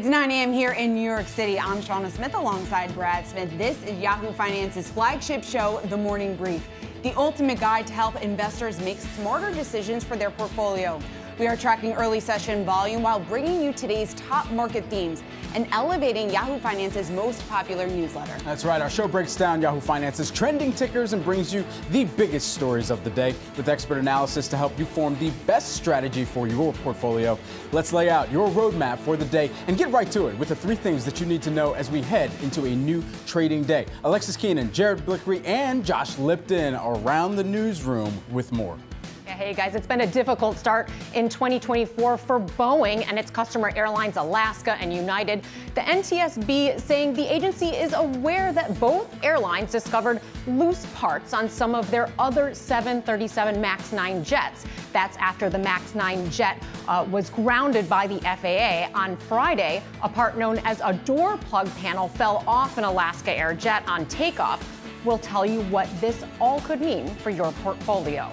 It's 9 a.m. here in New York City. I'm Shauna Smith alongside Brad Smith. This is Yahoo Finance's flagship show, The Morning Brief, the ultimate guide to help investors make smarter decisions for their portfolio. We are tracking early session volume while bringing you today's top market themes and elevating Yahoo Finance's most popular newsletter. That's right. Our show breaks down Yahoo Finance's trending tickers and brings you the biggest stories of the day with expert analysis to help you form the best strategy for your portfolio. Let's lay out your roadmap for the day and get right to it with the three things that you need to know as we head into a new trading day. Alexis Keenan, Jared Blickery, and Josh Lipton around the newsroom with more. Hey guys, it's been a difficult start in 2024 for Boeing and its customer airlines Alaska and United. The NTSB saying the agency is aware that both airlines discovered loose parts on some of their other 737 MAX 9 jets. That's after the MAX 9 jet was grounded by the FAA on Friday. A part known as a door plug panel fell off an Alaska Air jet on takeoff. We'll tell you what this all could mean for your portfolio.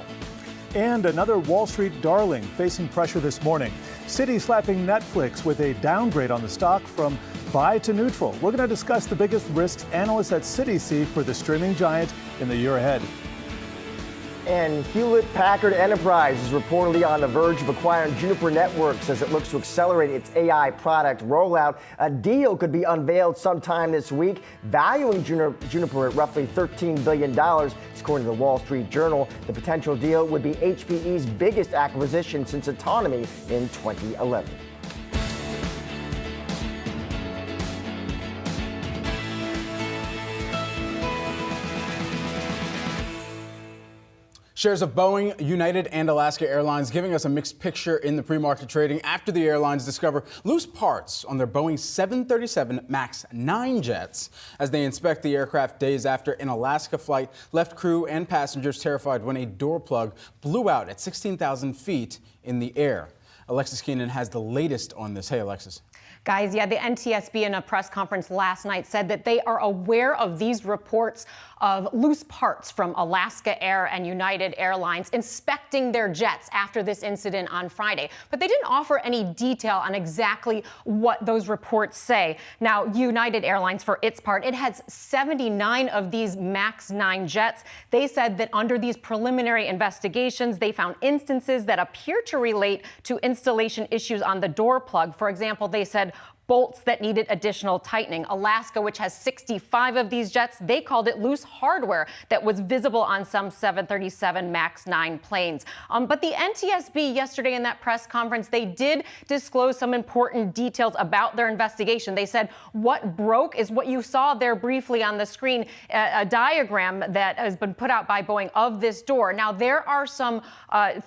And another Wall Street darling facing pressure this morning. Citi slapping Netflix with a downgrade on the stock from buy to neutral. We're going to discuss the biggest risks analysts at Citi see for the streaming giant in the year ahead. And Hewlett-Packard Enterprise is reportedly on the verge of acquiring Juniper Networks as it looks to accelerate its AI product rollout. A deal could be unveiled sometime this week, valuing Juniper at roughly $13 billion. According to the Wall Street Journal, the potential deal would be HPE's biggest acquisition since Autonomy in 2011. Shares of Boeing, United, and Alaska Airlines giving us a mixed picture in the pre-market trading after the airlines discover loose parts on their Boeing 737 MAX 9 jets as they inspect the aircraft days after an Alaska flight left crew and passengers terrified when a door plug blew out at 16,000 feet in the air. Alexis Keenan has the latest on this. Hey, Alexis. Guys, the NTSB in a press conference last night said that they are aware of these reports of loose parts from Alaska Air and United Airlines inspecting their jets after this incident on Friday. But they didn't offer any detail on exactly what those reports say. Now, United Airlines, for its part, it has 79 of these MAX 9 jets. They said that under these preliminary investigations, they found instances that appear to relate to installation issues on the door plug. For example, they said bolts that needed additional tightening. Alaska, which has 65 of these jets, they called it loose hardware that was visible on some 737 MAX 9 planes. But the NTSB yesterday in that press conference, they did disclose some important details about their investigation. They said what broke is what you saw there briefly on the screen, a diagram that has been put out by Boeing of this door. Now, there are some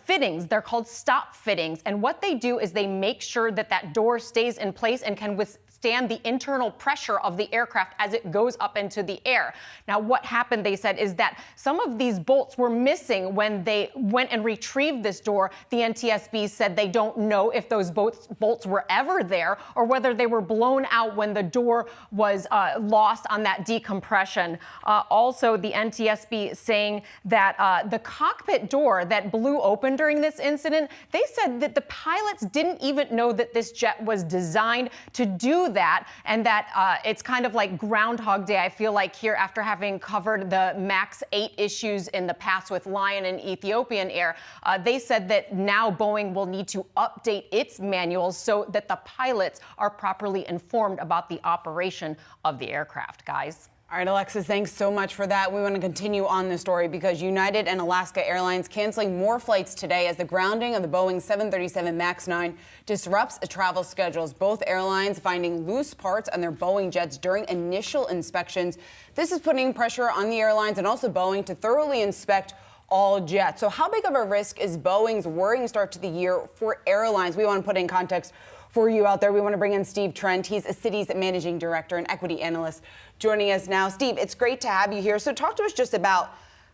fittings. They're called stop fittings. And what they do is they make sure that that door stays in place and can withstand the internal pressure of the aircraft as it goes up into the air. Now, what happened, they said, is that some of these bolts were missing when they went and retrieved this door. The NTSB said they don't know if those bolts were ever there or whether they were blown out when the door was lost on that decompression. Also, the NTSB saying that the cockpit door that blew open during this incident, they said that the pilots didn't even know that this jet was designed to do that, and that it's kind of like Groundhog Day, I feel like, here after having covered the MAX 8 issues in the past with Lion and Ethiopian Air. They said that now Boeing will need to update its manuals so that the pilots are properly informed about the operation of the aircraft, guys. All right, Alexis, thanks so much for that. We want to continue on the story because United and Alaska Airlines canceling more flights today as the grounding of the Boeing 737 MAX 9 disrupts travel schedules. Both airlines finding loose parts on their Boeing jets during initial inspections. This is putting pressure on the airlines and also Boeing to thoroughly inspect all jets. So how big of a risk is Boeing's worrying start to the year for airlines? We want to put in context for you out there. We want to bring in Steve Trent. He's Citi's managing director and equity analyst joining us now. Steve, it's great to have you here. So talk to us just about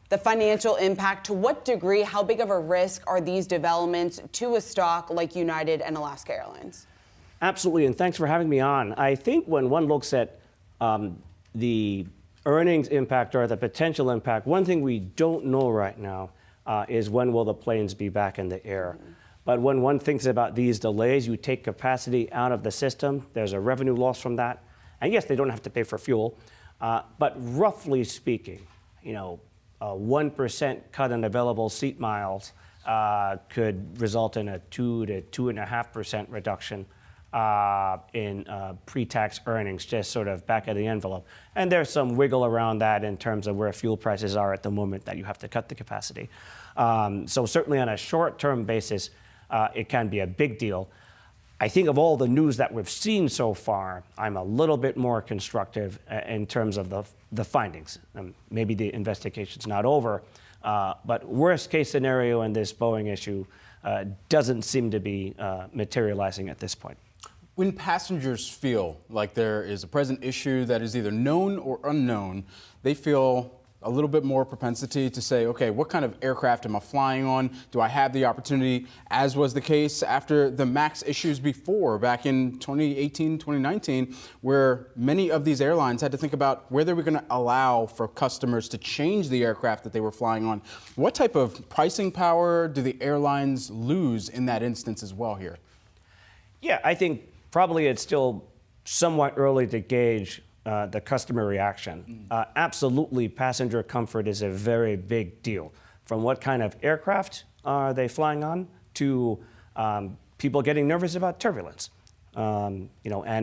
the financial impact. To what degree, how big of a risk are these developments to a stock like United and Alaska Airlines? Absolutely, and thanks for having me on. I think when one looks at the earnings impact or the potential impact, one thing we don't know right now is when will the planes be back in the air. But when one thinks about these delays, you take capacity out of the system, there's a revenue loss from that. And yes, they don't have to pay for fuel, but roughly speaking, a 1% cut in available seat miles could result in a 2 to 2.5% reduction in pre-tax earnings, just sort of back of the envelope. And there's some wiggle around that in terms of where fuel prices are at the moment that you have to cut the capacity. So certainly on a short-term basis, it can be a big deal. I think of all the news that we've seen so far, I'm a little bit more constructive in terms of the findings. Maybe the investigation's not over, but worst case scenario in this Boeing issue doesn't seem to be materializing at this point. When passengers feel like there is a present issue that is either known or unknown, they feel a little bit more propensity to say, okay, what kind of aircraft am I flying on? Do I have the opportunity, as was the case after the MAX issues before, back in 2018, 2019, where many of these airlines had to think about where they were going to allow for customers to change the aircraft that they were flying on. What type of pricing power do the airlines lose in that instance as well here? Yeah, I think probably it's still somewhat early to gauge the customer reaction. Absolutely, passenger comfort is a very big deal. From what kind of aircraft are they flying on to people getting nervous about turbulence. And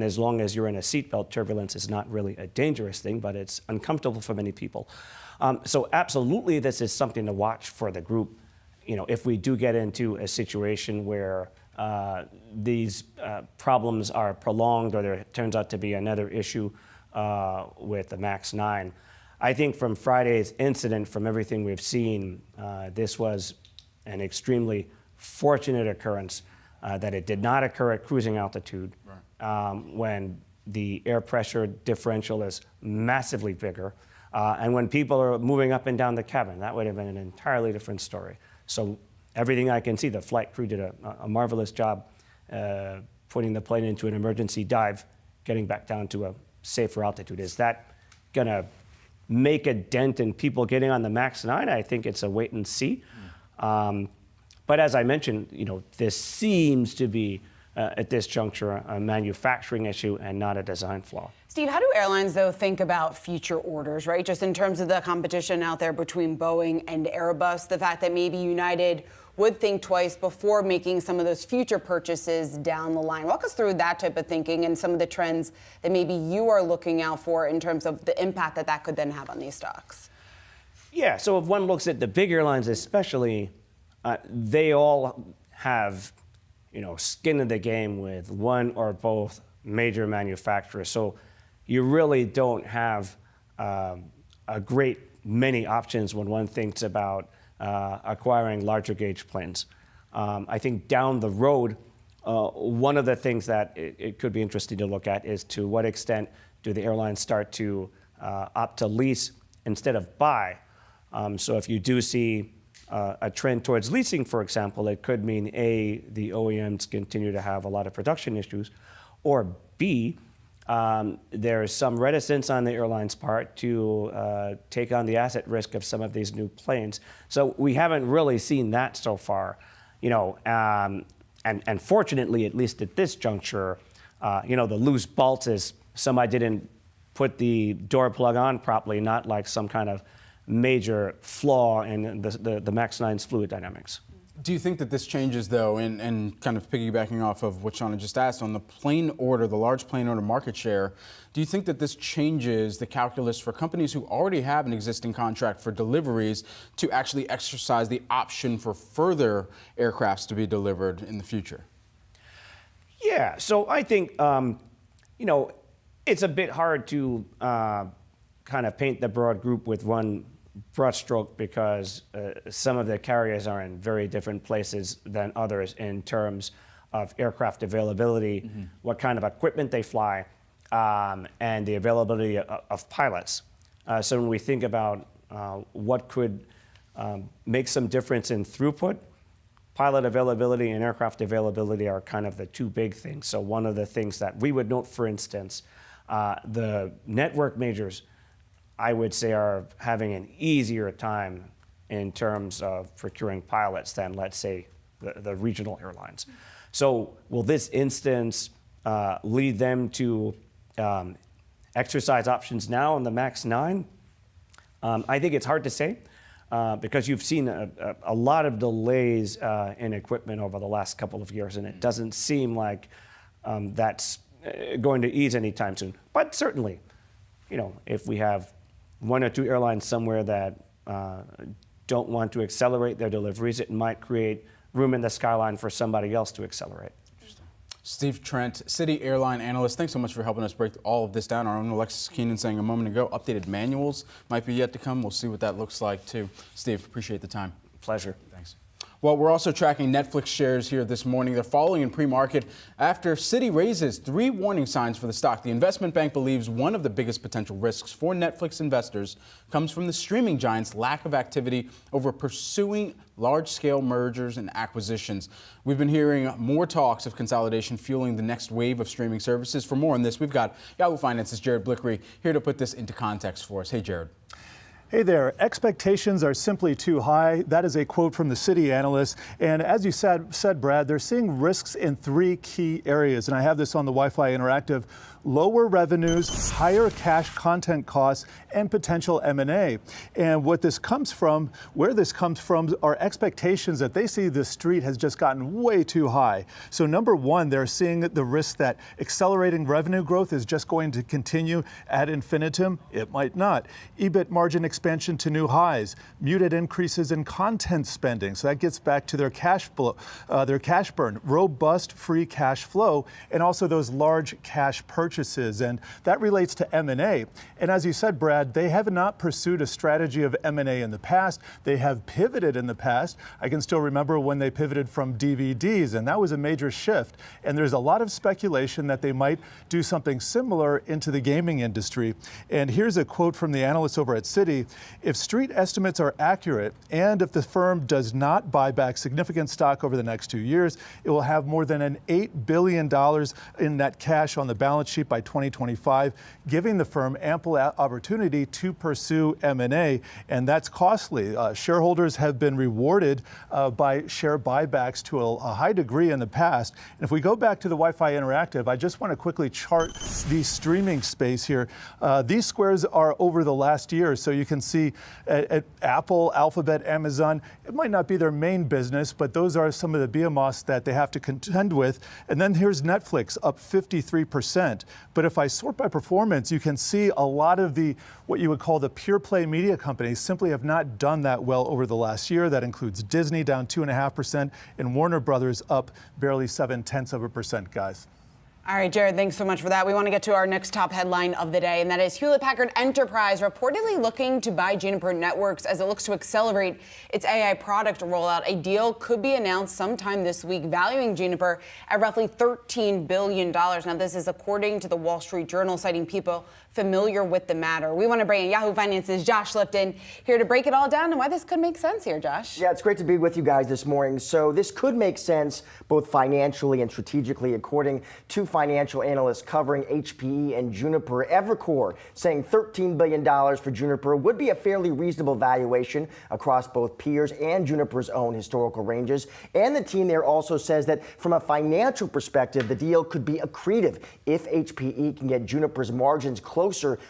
as long as you're in a seatbelt, turbulence is not really a dangerous thing, but it's uncomfortable for many people. So absolutely, this is something to watch for the group. If we do get into a situation where these problems are prolonged or there turns out to be another issue with the MAX 9. I think from Friday's incident, from everything we've seen, this was an extremely fortunate occurrence that it did not occur at cruising altitude when the air pressure differential is massively bigger. And when people are moving up and down the cabin, that would have been an entirely different story. So everything I can see, the flight crew did a marvelous job putting the plane into an emergency dive, getting back down to a safer altitude. Is that going to make a dent in people getting on the MAX 9? I think it's a wait and see. But as I mentioned, this seems to be, at this juncture, a manufacturing issue and not a design flaw. Steve, how do airlines, though, think about future orders, right? Just in terms of the competition out there between Boeing and Airbus, the fact that maybe United would think twice before making some of those future purchases down the line. Walk us through that type of thinking and some of the trends that maybe you are looking out for in terms of the impact that could then have on these stocks. Yeah, so if one looks at the big airlines especially, they all have, skin in the game with one or both major manufacturers. So you really don't have a great many options when one thinks about acquiring larger gauge planes. I think down the road, one of the things that it could be interesting to look at is to what extent do the airlines start to opt to lease instead of buy. So if you do see a trend towards leasing, for example, it could mean A, the OEMs continue to have a lot of production issues, or B, there is some reticence on the airline's part to take on the asset risk of some of these new planes. So we haven't really seen that so far, and fortunately, at least at this juncture, the loose bolts is somebody didn't put the door plug on properly, not like some kind of major flaw in the MAX 9's fluid dynamics. Do you think that this changes, though, and kind of piggybacking off of what Shauna just asked, on the plane order, the large plane order market share, do you think that this changes the calculus for companies who already have an existing contract for deliveries to actually exercise the option for further aircrafts to be delivered in the future? Yeah, so I think, it's a bit hard to kind of paint the broad group with one brushstroke because some of the carriers are in very different places than others in terms of aircraft availability, what kind of equipment they fly, and the availability of pilots. So when we think about what could make some difference in throughput, pilot availability and aircraft availability are kind of the two big things. So one of the things that we would note, for instance, the network majors, I would say, are having an easier time in terms of procuring pilots than, let's say, the regional airlines. So will this instance lead them to exercise options now on the MAX 9? I think it's hard to say because you've seen a lot of delays in equipment over the last couple of years, and it doesn't seem like that's going to ease anytime soon. But certainly, if we have one or two airlines somewhere that don't want to accelerate their deliveries, it might create room in the skyline for somebody else to accelerate. Steve Trent, Citi airline analyst, thanks so much for helping us break all of this down. Our own Alexis Keenan saying a moment ago, updated manuals might be yet to come. We'll see what that looks like, too. Steve, appreciate the time. Pleasure. Thanks. Well, we're also tracking Netflix shares here this morning. They're falling in pre-market after Citi raises 3 warning signs for the stock. The investment bank believes one of the biggest potential risks for Netflix investors comes from the streaming giant's lack of activity over pursuing large-scale mergers and acquisitions. We've been hearing more talks of consolidation fueling the next wave of streaming services. For more on this, we've got Yahoo Finance's Jared Blickery here to put this into context for us. Hey, Jared. Hey there, expectations are simply too high. That is a quote from the Citi analyst. And as you said, Brad, they're seeing risks in 3 key areas. And I have this on the Wi-Fi Interactive. Lower revenues, higher cash content costs, and potential M&A. And what this comes from, where this comes from, are expectations that they see the street has just gotten way too high. So number one, they're seeing the risk that accelerating revenue growth is just going to continue ad infinitum. It might not. EBIT margin expansion to new highs, muted increases in content spending. So that gets back to their cash flow, their cash burn, robust free cash flow, and also those large cash purchases. And that relates to M&A. And as you said, Brad, they have not pursued a strategy of M&A in the past. They have pivoted in the past. I can still remember when they pivoted from DVDs, and that was a major shift. And there's a lot of speculation that they might do something similar into the gaming industry. And here's a quote from the analyst over at Citi. If street estimates are accurate, and if the firm does not buy back significant stock over the next 2 years, it will have more than an $8 billion in net cash on the balance sheet by 2025, giving the firm ample opportunity to pursue M&A, and that's costly. Shareholders have been rewarded by share buybacks to a high degree in the past. And if we go back to the Wi-Fi Interactive, I just want to quickly chart the streaming space here. These squares are over the last year, so you can see at Apple, Alphabet, Amazon, it might not be their main business, but those are some of the behemoths that they have to contend with. And then here's Netflix, up 53%. But if I sort by performance, you can see a lot of the, what you would call the pure play media companies simply have not done that well over the last year. That includes Disney down 2.5% and Warner Brothers up barely 0.7%, guys. All right, Jared, thanks so much for that. We want to get to our next top headline of the day, and that is Hewlett-Packard Enterprise reportedly looking to buy Juniper Networks as it looks to accelerate its AI product rollout. A deal could be announced sometime this week, valuing Juniper at roughly $13 billion. Now, this is according to the Wall Street Journal, citing people familiar with the matter. We want to bring in Yahoo Finance's Josh Lipton here to break it all down and why this could make sense here, Josh. Yeah, it's great to be with you guys this morning. So this could make sense both financially and strategically, according to financial analysts covering HPE and Juniper. Evercore saying $13 billion for Juniper would be a fairly reasonable valuation across both peers and Juniper's own historical ranges. And the team there also says that from a financial perspective, the deal could be accretive if HPE can get Juniper's margins closer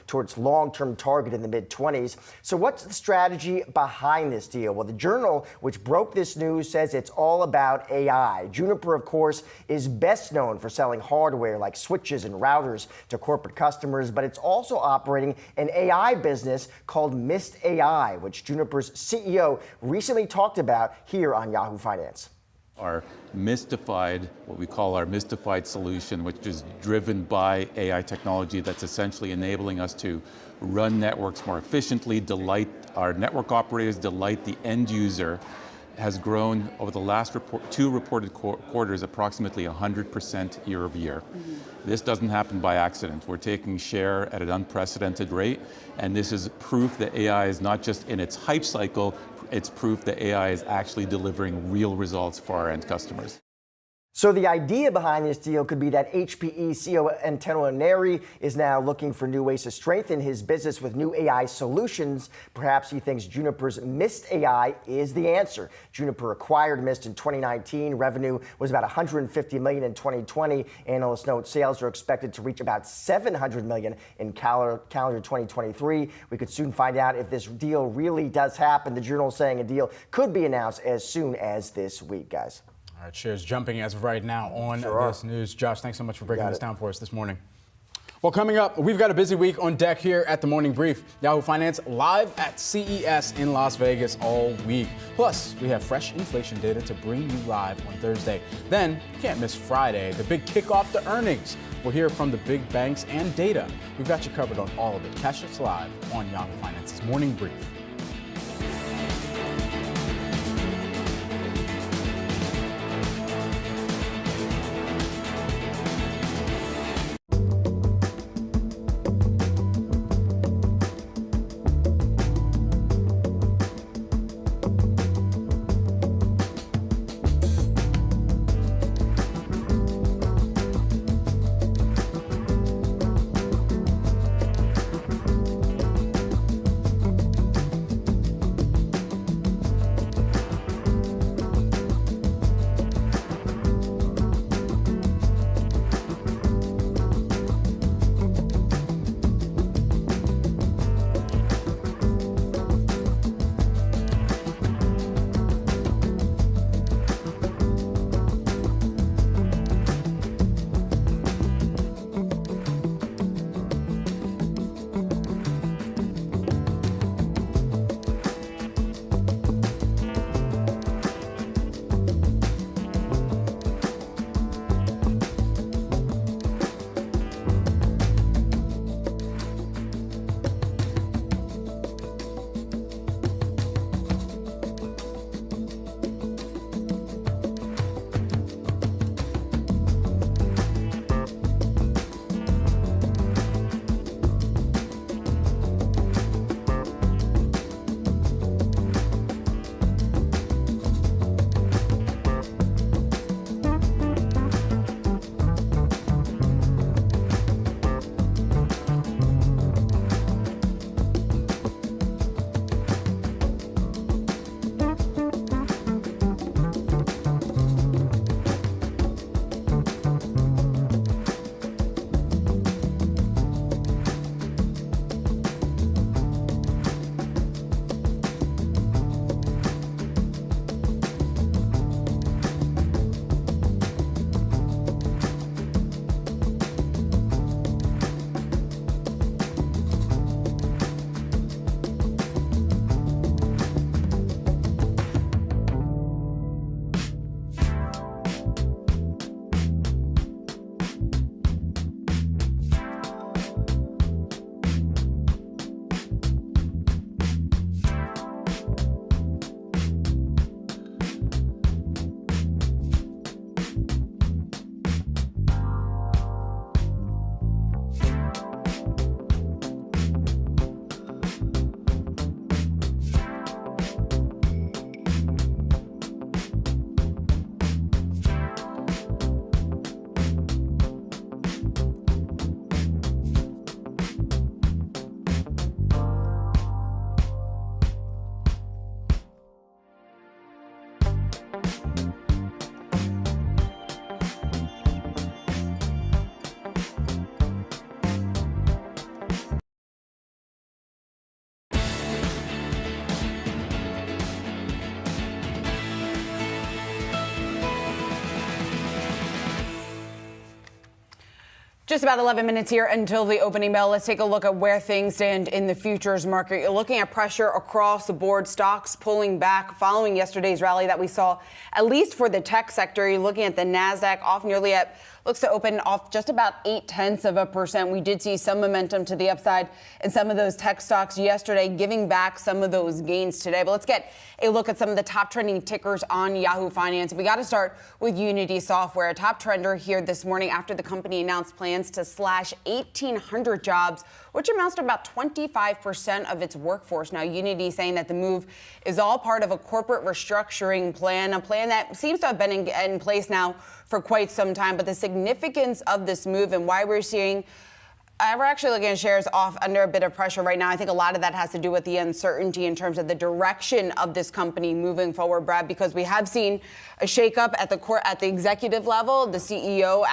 towards long-term target in the mid-20s. So what's the strategy behind this deal? Well, the Journal, which broke this news, says it's all about AI. Juniper, of course, is best known for selling hardware like switches and routers to corporate customers, but it's also operating an AI business called Mist AI, which Juniper's CEO recently talked about here on Yahoo Finance. Our mystified, what we call our mystified solution, which is driven by AI technology that's essentially enabling us to run networks more efficiently, delight our network operators, delight the end user, has grown over the last two reported quarters approximately 100% year over year. This doesn't happen by accident. We're taking share at an unprecedented rate, and this is proof that AI is not just in its hype cycle, it's proof that AI is actually delivering real results for our end customers. So the idea behind this deal could be that HPE CEO Antonelli is now looking for new ways to strengthen his business with new AI solutions. Perhaps he thinks Juniper's Mist AI is the answer. Juniper acquired Mist in 2019. Revenue was about $150 million in 2020. Analysts note sales are expected to reach about $700 million in calendar 2023. We could soon find out if this deal really does happen. The Journal is saying a deal could be announced as soon as this week, guys. All right, shares jumping as of right now on this news. Josh, thanks so much for breaking this down for us this morning. Well, coming up, we've got a busy week on deck here at the Morning Brief. Yahoo Finance live at CES in Las Vegas all week. Plus, we have fresh inflation data to bring you live on Thursday. Then, you can't miss Friday, the big kickoff to earnings. We'll hear from the big banks and data. We've got you covered on all of it. Catch us live on Yahoo Finance's Morning Brief. Just about 11 minutes here until the opening bell. Let's take a look at where things stand in the futures market. You're looking at pressure across the board, stocks pulling back following yesterday's rally that we saw, at least for the tech sector. You're looking at the Nasdaq off nearly at, looks to open off just about 0.8%. We did see some momentum to the upside in some of those tech stocks yesterday, giving back some of those gains today. But let's get a look at some of the top trending tickers on Yahoo Finance. We got to start with Unity Software, a top trender here this morning after the company announced plans to slash 1,800 jobs, which amounts to about 25% of its workforce. Now, Unity saying that the move is all part of a corporate restructuring plan, a plan that seems to have been in place now for quite some time. But the significance of this move and why we're seeing we're actually looking at shares off under a bit of pressure right now. I think a lot of that has to do with the uncertainty in terms of the direction of this company moving forward, Brad, because we have seen a shakeup at the executive level. The CEO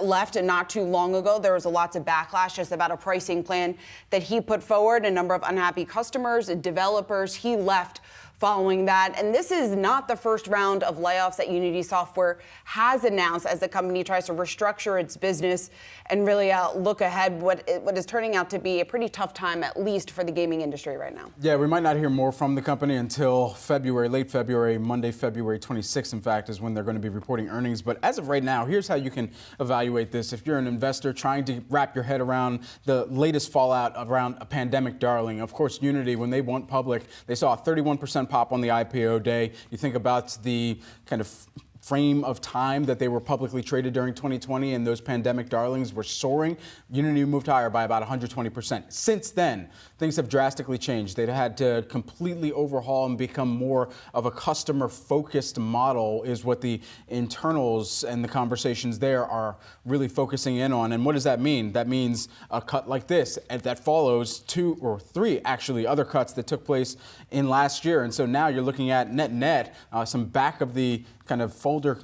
left not too long ago. There was a lot of backlash just about a pricing plan that he put forward. A number of unhappy customers, developers. He left following that. And this is not the first round of layoffs that Unity Software has announced as the company tries to restructure its business and really look ahead what is turning out to be a pretty tough time, at least for the gaming industry right now. Yeah, we might not hear more from the company until February, late February, Monday, February 26th, in fact, is when they're going to be reporting earnings. But as of right now, here's how you can evaluate this. If you're an investor trying to wrap your head around the latest fallout around a pandemic darling, of course, Unity, when they went public, they saw a 31% pop on the IPO day. You think about the kind of frame of time that they were publicly traded during 2020 and those pandemic darlings were soaring, Unity moved higher by about 120%. Since then, things have drastically changed. They've had to completely overhaul and become more of a customer-focused model is what the internals and the conversations there are really focusing in on. And what does that mean? That means a cut like this, and that follows 2 or 3 actually other cuts that took place in last year. And so now you're looking at net some back of the kind of folder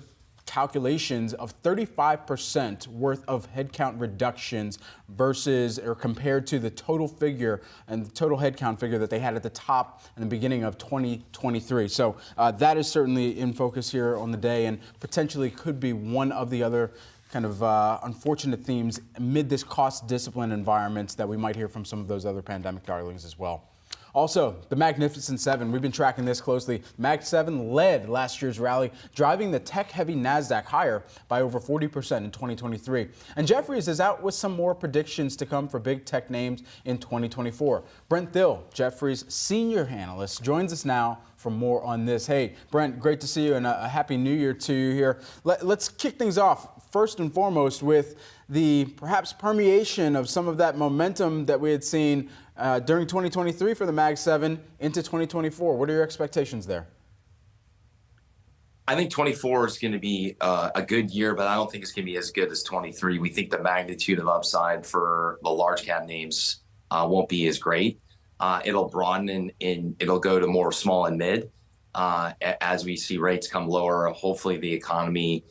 calculations of 35% worth of headcount reductions versus or compared to the total figure and the total headcount figure that they had at the top in the beginning of 2023. So that is certainly in focus here on the day and potentially could be one of the other kind of unfortunate themes amid this cost discipline environment that we might hear from some of those other pandemic darlings as well. Also, the Magnificent Seven. We've been tracking this closely. Mag 7 led last year's rally, driving the tech-heavy Nasdaq higher by over 40% in 2023. And Jefferies is out with some more predictions to come for big tech names in 2024. Brent Thill, Jefferies senior analyst, joins us now for more on this. Hey, Brent, great to see you and a happy new year to you here. Let's kick things off first and foremost with the perhaps permeation of some of that momentum that we had seen during 2023 for the Mag 7 into 2024. What are your expectations there? I think 24 is going to be a good year, but I don't think it's going to be as good as 23. We think the magnitude of upside for the large cap names won't be as great. It'll broaden and it'll go to more small and mid as we see rates come lower. Hopefully the economy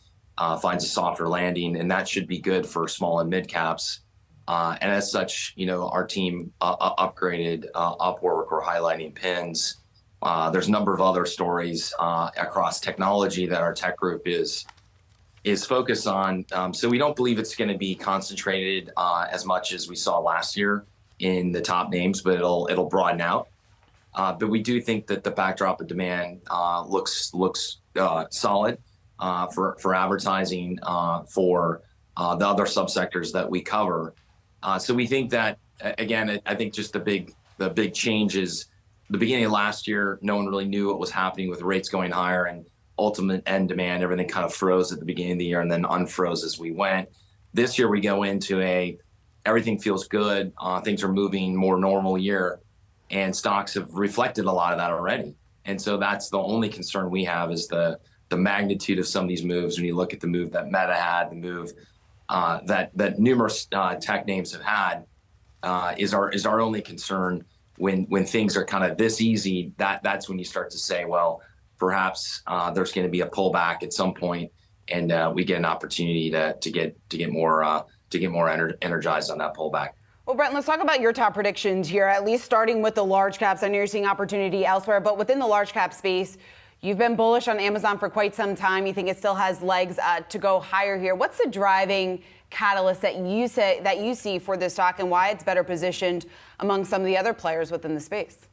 finds a softer landing, and that should be good for small and mid caps. And as such, our team upgraded Upwork. We're highlighting pins. There's a number of other stories across technology that our tech group is focused on. So we don't believe it's going to be concentrated as much as we saw last year in the top names, but it'll broaden out. But we do think that the backdrop of demand looks solid for advertising for the other subsectors that we cover. So we think that, again, I think just the big change is the beginning of last year, no one really knew what was happening with rates going higher and ultimate end demand. Everything kind of froze at the beginning of the year and then unfroze as we went. This year we go into everything feels good. Things are moving more normal year, and stocks have reflected a lot of that already. And so that's the only concern we have is the magnitude of some of these moves. When you look at the move that Meta had, the move that numerous tech names have had, is our only concern. When things are kind of this easy, that's when you start to say, well, perhaps there's going to be a pullback at some point, and we get an opportunity to get more energized on that pullback. Well, Brent, let's talk about your top predictions here, at least starting with the large caps. I know you're seeing opportunity elsewhere, but within the large cap space, you've been bullish on Amazon for quite some time. You think it still has legs to go higher here. What's the driving catalyst that you see for this stock and why it's better positioned among some of the other players within the space?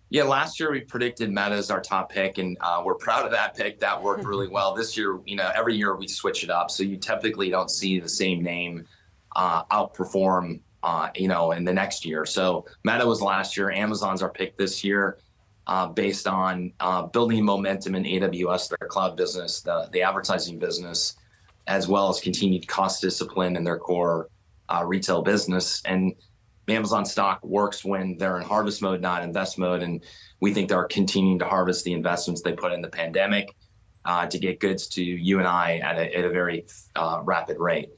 Yeah, last year we predicted Meta as our top pick, and we're proud of that pick. That worked really well. This year, every year we switch it up, so you typically don't see the same name outperform, in the next year. So Meta was last year. Amazon's our pick this year, based on building momentum in AWS, their cloud business, the advertising business, as well as continued cost discipline in their core retail business. And Amazon stock works when they're in harvest mode, not invest mode. And we think they're continuing to harvest the investments they put in the pandemic. to get goods to you and I at a very rapid rate.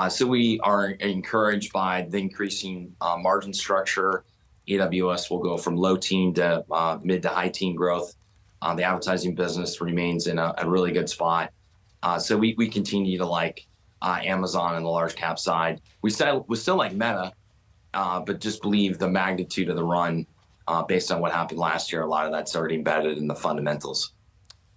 So we are encouraged by the increasing margin structure. AWS will go from low teen to mid to high teen growth. The advertising business remains in a really good spot. So we continue to like Amazon and the large cap side. We still like Meta, but just believe the magnitude of the run based on what happened last year. A lot of that's already embedded in the fundamentals.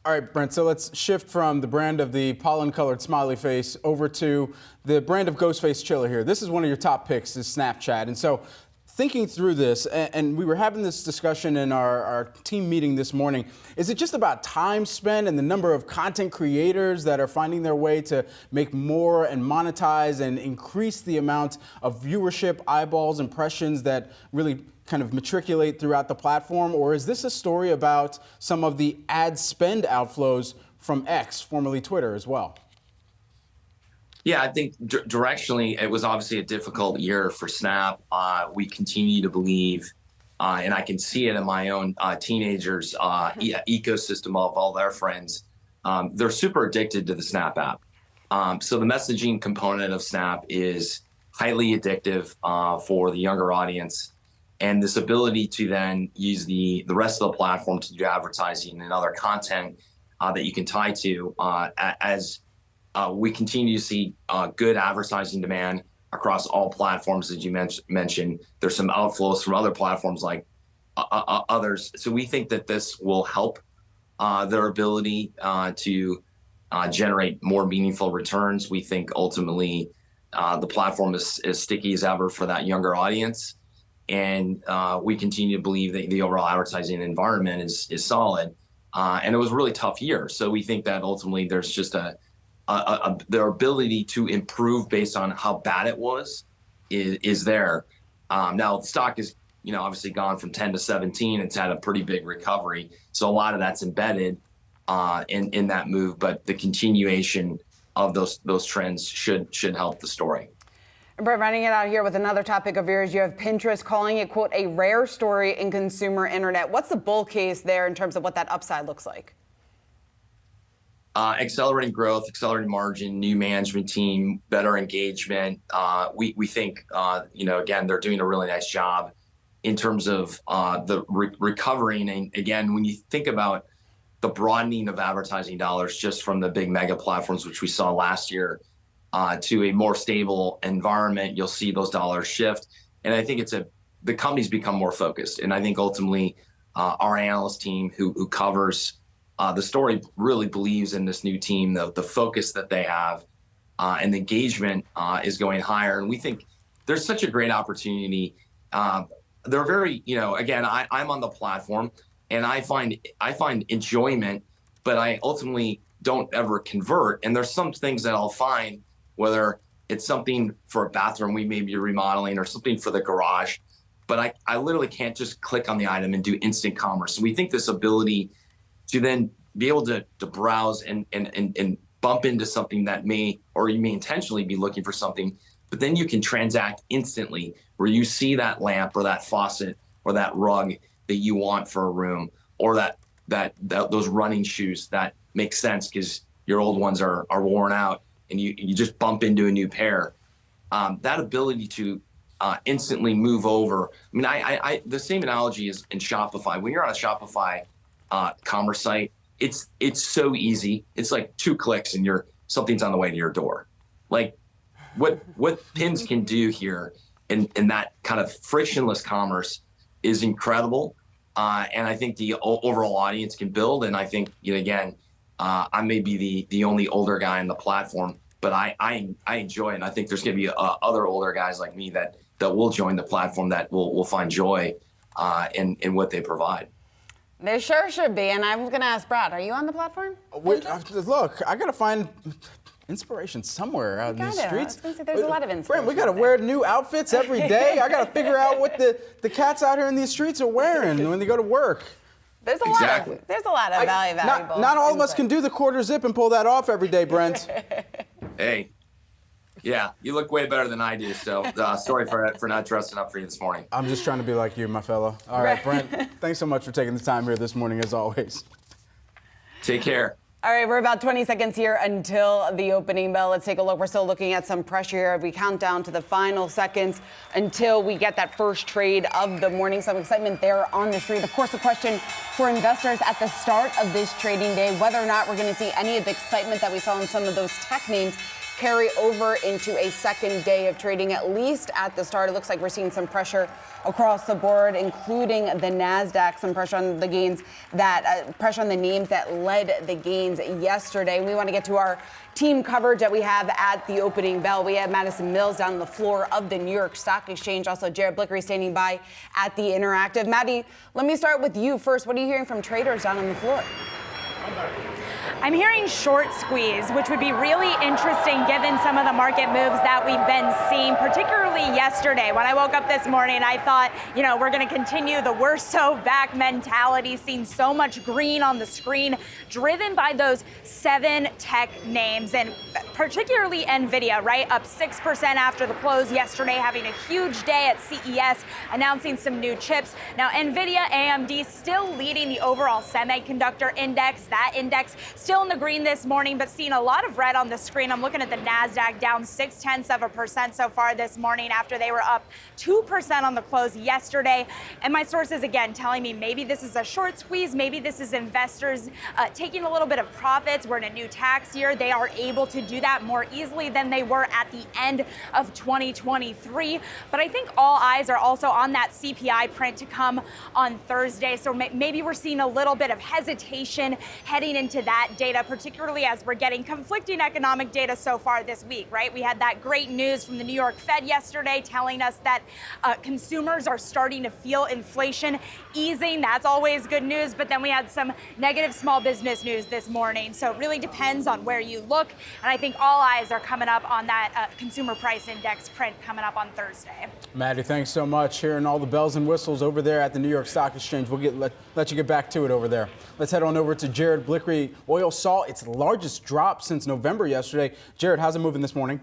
All right, Brent, so let's shift from the brand of the pollen-colored smiley face over to the brand of ghost face chiller here. This is one of your top picks, is Snapchat. And so thinking through this, and we were having this discussion in our team meeting this morning, is it just about time spent and the number of content creators that are finding their way to make more and monetize and increase the amount of viewership, eyeballs, impressions that really kind of matriculate throughout the platform? Or is this a story about some of the ad spend outflows from X, formerly Twitter, as well? Yeah, I think directionally, it was obviously a difficult year for Snap. We continue to believe, and I can see it in my own teenagers' ecosystem of all their friends. They're super addicted to the Snap app. So the messaging component of Snap is highly addictive for the younger audience. And this ability to then use the rest of the platform to do advertising and other content that you can tie to as we continue to see good advertising demand across all platforms, as you mentioned. There's some outflows from other platforms like others. So we think that this will help their ability to generate more meaningful returns. We think ultimately the platform is as sticky as ever for that younger audience. And we continue to believe that the overall advertising environment is solid. And it was a really tough year. So we think that ultimately there's just their ability to improve based on how bad it was is there. Now the stock is, obviously gone from 10 to 17. It's had a pretty big recovery. So a lot of that's embedded in that move, but the continuation of those trends should help the story. Brett, running it out here with another topic of yours, you have Pinterest calling it, quote, a rare story in consumer internet. What's the bull case there in terms of what that upside looks like? Accelerating growth, accelerating margin, new management team, better engagement. We think, again, they're doing a really nice job in terms of the recovering. And again, when you think about the broadening of advertising dollars just from the big mega platforms, which we saw last year, to a more stable environment, you'll see those dollars shift. And I think the company's become more focused. And I think ultimately our analyst team who covers the story really believes in this new team, the focus that they have, and the engagement is going higher. And we think there's such a great opportunity. They're very, again, I'm on the platform and I find enjoyment, but I ultimately don't ever convert. And there's some things that I'll find, whether it's something for a bathroom we may be remodeling or something for the garage, but I literally can't just click on the item and do instant commerce. So we think this ability to then be able to browse and bump into something that you may intentionally be looking for something, but then you can transact instantly where you see that lamp or that faucet or that rug that you want for a room, or that those running shoes that make sense because your old ones are worn out and you just bump into a new pair. That ability to instantly move over. I mean, the same analogy is in Shopify. When you're on a Shopify commerce site, it's so easy. It's like 2 clicks and something's on the way to your door. Like what Pins can do here in that kind of frictionless commerce is incredible. And I think the overall audience can build. And I think, again, I may be the only older guy on the platform, but I enjoy it. And I think there's going to be other older guys like me that will join the platform that will find joy in what they provide. There sure should be. And I'm going to ask Brad, are you on the platform? Look, I got to find inspiration somewhere out in the streets. I was going to say, there's a lot of inspiration. Brent, we got to wear new outfits every day. I got to figure out what the cats out here in these streets are wearing when they go to work. There's a lot of valuable. Not all of us can do the quarter zip and pull that off every day, Brent. Hey, yeah, you look way better than I do. So sorry for not dressing up for you this morning. I'm just trying to be like you, my fellow. All right, Brent, thanks so much for taking the time here this morning, as always. Take care. All right, we're about 20 seconds here until the opening bell. Let's take a look. We're still looking at some pressure here. We count down to the final seconds until we get that first trade of the morning. Some excitement there on the street. Of course, the question for investors at the start of this trading day, whether or not we're going to see any of the excitement that we saw in some of those tech names carry over into a second day of trading, at least at the start. It looks like we're seeing some pressure across the board, including the Nasdaq, some pressure on the gains pressure on the names that led the gains yesterday. We want to get to our team coverage that we have at the opening bell. We have Madison Mills down on the floor of the New York Stock Exchange. Also, Jared Blickery standing by at the Interactive. Maddie, let me start with you first. What are you hearing from traders down on the floor? I'm hearing short squeeze, which would be really interesting given some of the market moves that we've been seeing, particularly yesterday. When I woke up this morning, I thought, we're going to continue the we're so back mentality, seeing so much green on the screen, driven by those 7 tech names, and particularly NVIDIA, right? Up 6% after the close yesterday, having a huge day at CES, announcing some new chips. Now, NVIDIA, AMD still leading the overall semiconductor index. That index still in the green this morning, but seeing a lot of red on the screen. I'm looking at the Nasdaq down 0.6% so far this morning after they were up 2% on the close yesterday. And my sources, again, telling me maybe this is a short squeeze, maybe this is investors taking a little bit of profits. We're in a new tax year. They are able to do that more easily than they were at the end of 2023. But I think all eyes are also on that CPI print to come on Thursday. So maybe we're seeing a little bit of hesitation heading into that data, particularly as we're getting conflicting economic data so far this week, right? We had that great news from the New York Fed yesterday telling us that consumers are starting to feel inflation easing. That's always good news. But then we had some negative small business news this morning. So it really depends on where you look. And I think all eyes are coming up on that consumer price index print coming up on Thursday. Maddie, thanks so much. Hearing all the bells and whistles over there at the New York Stock Exchange. We'll let you get back to it over there. Let's head on over to Jared Blickery. Oil saw its largest drop since November yesterday. Jared, how's it moving this morning?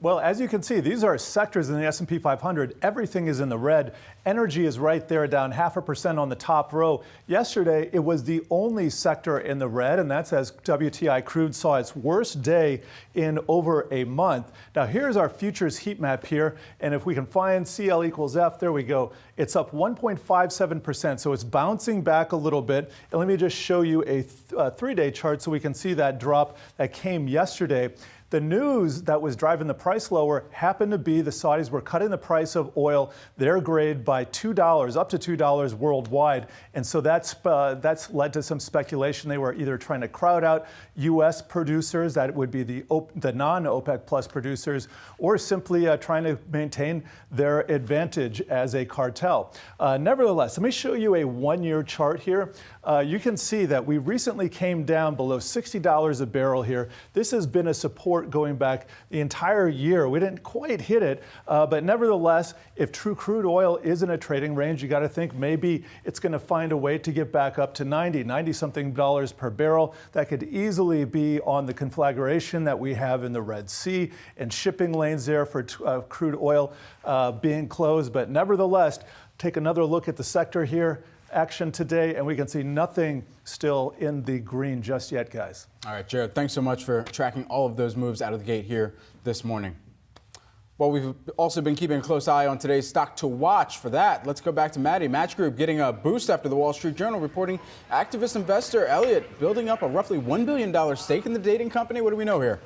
Well, as you can see, these are sectors in the S&P 500. Everything is in the red. Energy is right there, down 0.5% on the top row. Yesterday, it was the only sector in the red, and that's as WTI crude saw its worst day in over a month. Now, here's our futures heat map here, and if we can find CL equals F, there we go. It's up 1.57%, so it's bouncing back a little bit. And let me just show you a 3-day chart so we can see that drop that came yesterday. The news that was driving the price lower happened to be the Saudis were cutting the price of oil, their grade, by $2, up to $2 worldwide. And so that's led to some speculation. They were either trying to crowd out U.S. producers, that would be the non-OPEC plus producers, or simply trying to maintain their advantage as a cartel. Nevertheless, let me show you a 1-year chart here. You can see that we recently came down below $60 a barrel here. This has been a support going back the entire year. We didn't quite hit it, but nevertheless, if true crude oil is in a trading range, you got to think maybe it's going to find a way to get back up to 90-something dollars per barrel. That could easily be on the conflagration that we have in the Red Sea and shipping lanes there for crude oil being closed. But nevertheless, take another look at the sector here. Action today, and we can see nothing still in the green just yet, guys. All right, Jared, thanks so much for tracking all of those moves out of the gate here this morning. Well, we've also been keeping a close eye on today's stock to watch. For that, let's go back to Maddie. Match Group getting a boost after the Wall Street Journal reporting activist investor Elliott building up a roughly $1 billion stake in the dating company. What do we know here?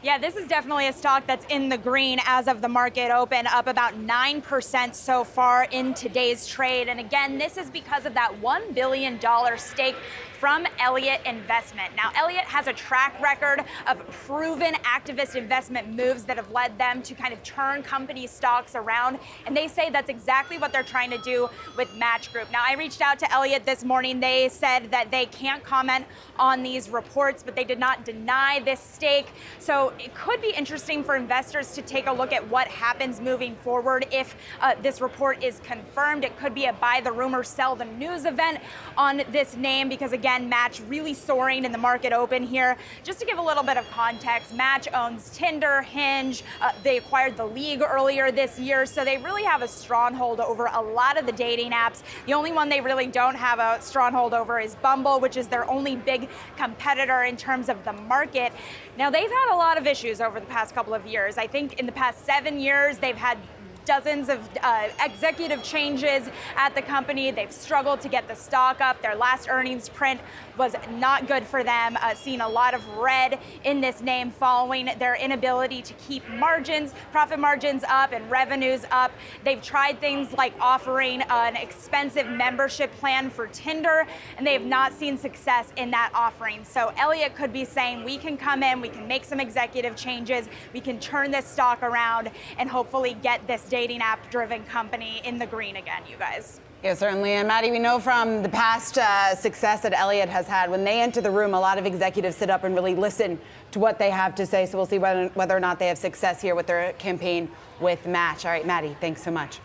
Yeah, this is definitely a stock that's in the green as of the market open, up about 9% so far in today's trade. And again, this is because of that $1 billion stake from Elliott Investment. Now, Elliott has a track record of proven activist investment moves that have led them to kind of turn company stocks around. And they say that's exactly what they're trying to do with Match Group. Now, I reached out to Elliott this morning. They said that they can't comment on these reports, but they did not deny this stake. So it could be interesting for investors to take a look at what happens moving forward if this report is confirmed. It could be a buy the rumor, sell the news event on this name because, again, Match really soaring in the market open here. Just to give a little bit of context, Match owns Tinder, Hinge. They acquired The League earlier this year, so they really have a stronghold over a lot of the dating apps. The only one they really don't have a stronghold over is Bumble, which is their only big competitor in terms of the market. Now, they've had a lot of issues over the past couple of years. I think in the past 7 years, they've had dozens of executive changes at the company. They've struggled to get the stock up. Their last earnings print was not good for them. Seen a lot of red in this name following their inability to keep margins, profit margins up and revenues up. They've tried things like offering an expensive membership plan for Tinder, and they have not seen success in that offering. So Elliott could be saying, we can come in, we can make some executive changes, we can turn this stock around and hopefully get this dating app driven company in the green again, you guys. Yeah, certainly. And Maddie, we know from the past success that Elliott has had, when they enter the room, a lot of executives sit up and really listen to what they have to say. So we'll see whether or not they have success here with their campaign with Match. All right, Maddie, thanks so much.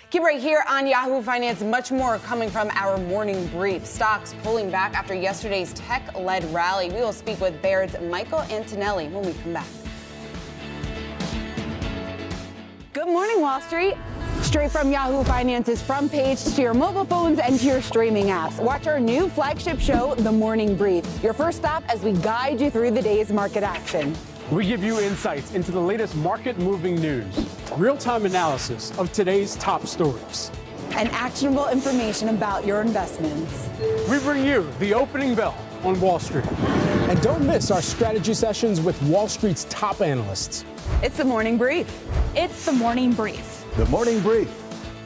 Keep right here on Yahoo Finance. Much more coming from our morning brief. Stocks pulling back after yesterday's tech-led rally. We will speak with Baird's Michael Antonelli when we come back. Good morning, Wall Street. Straight from Yahoo Finance's front page to your mobile phones and to your streaming apps. Watch our new flagship show, The Morning Brief. Your first stop as we guide you through the day's market action. We give you insights into the latest market-moving news, real-time analysis of today's top stories, and actionable information about your investments. We bring you the opening bell on Wall Street. And don't miss our strategy sessions with Wall Street's top analysts. It's The Morning Brief. It's The Morning Brief. The Morning Brief.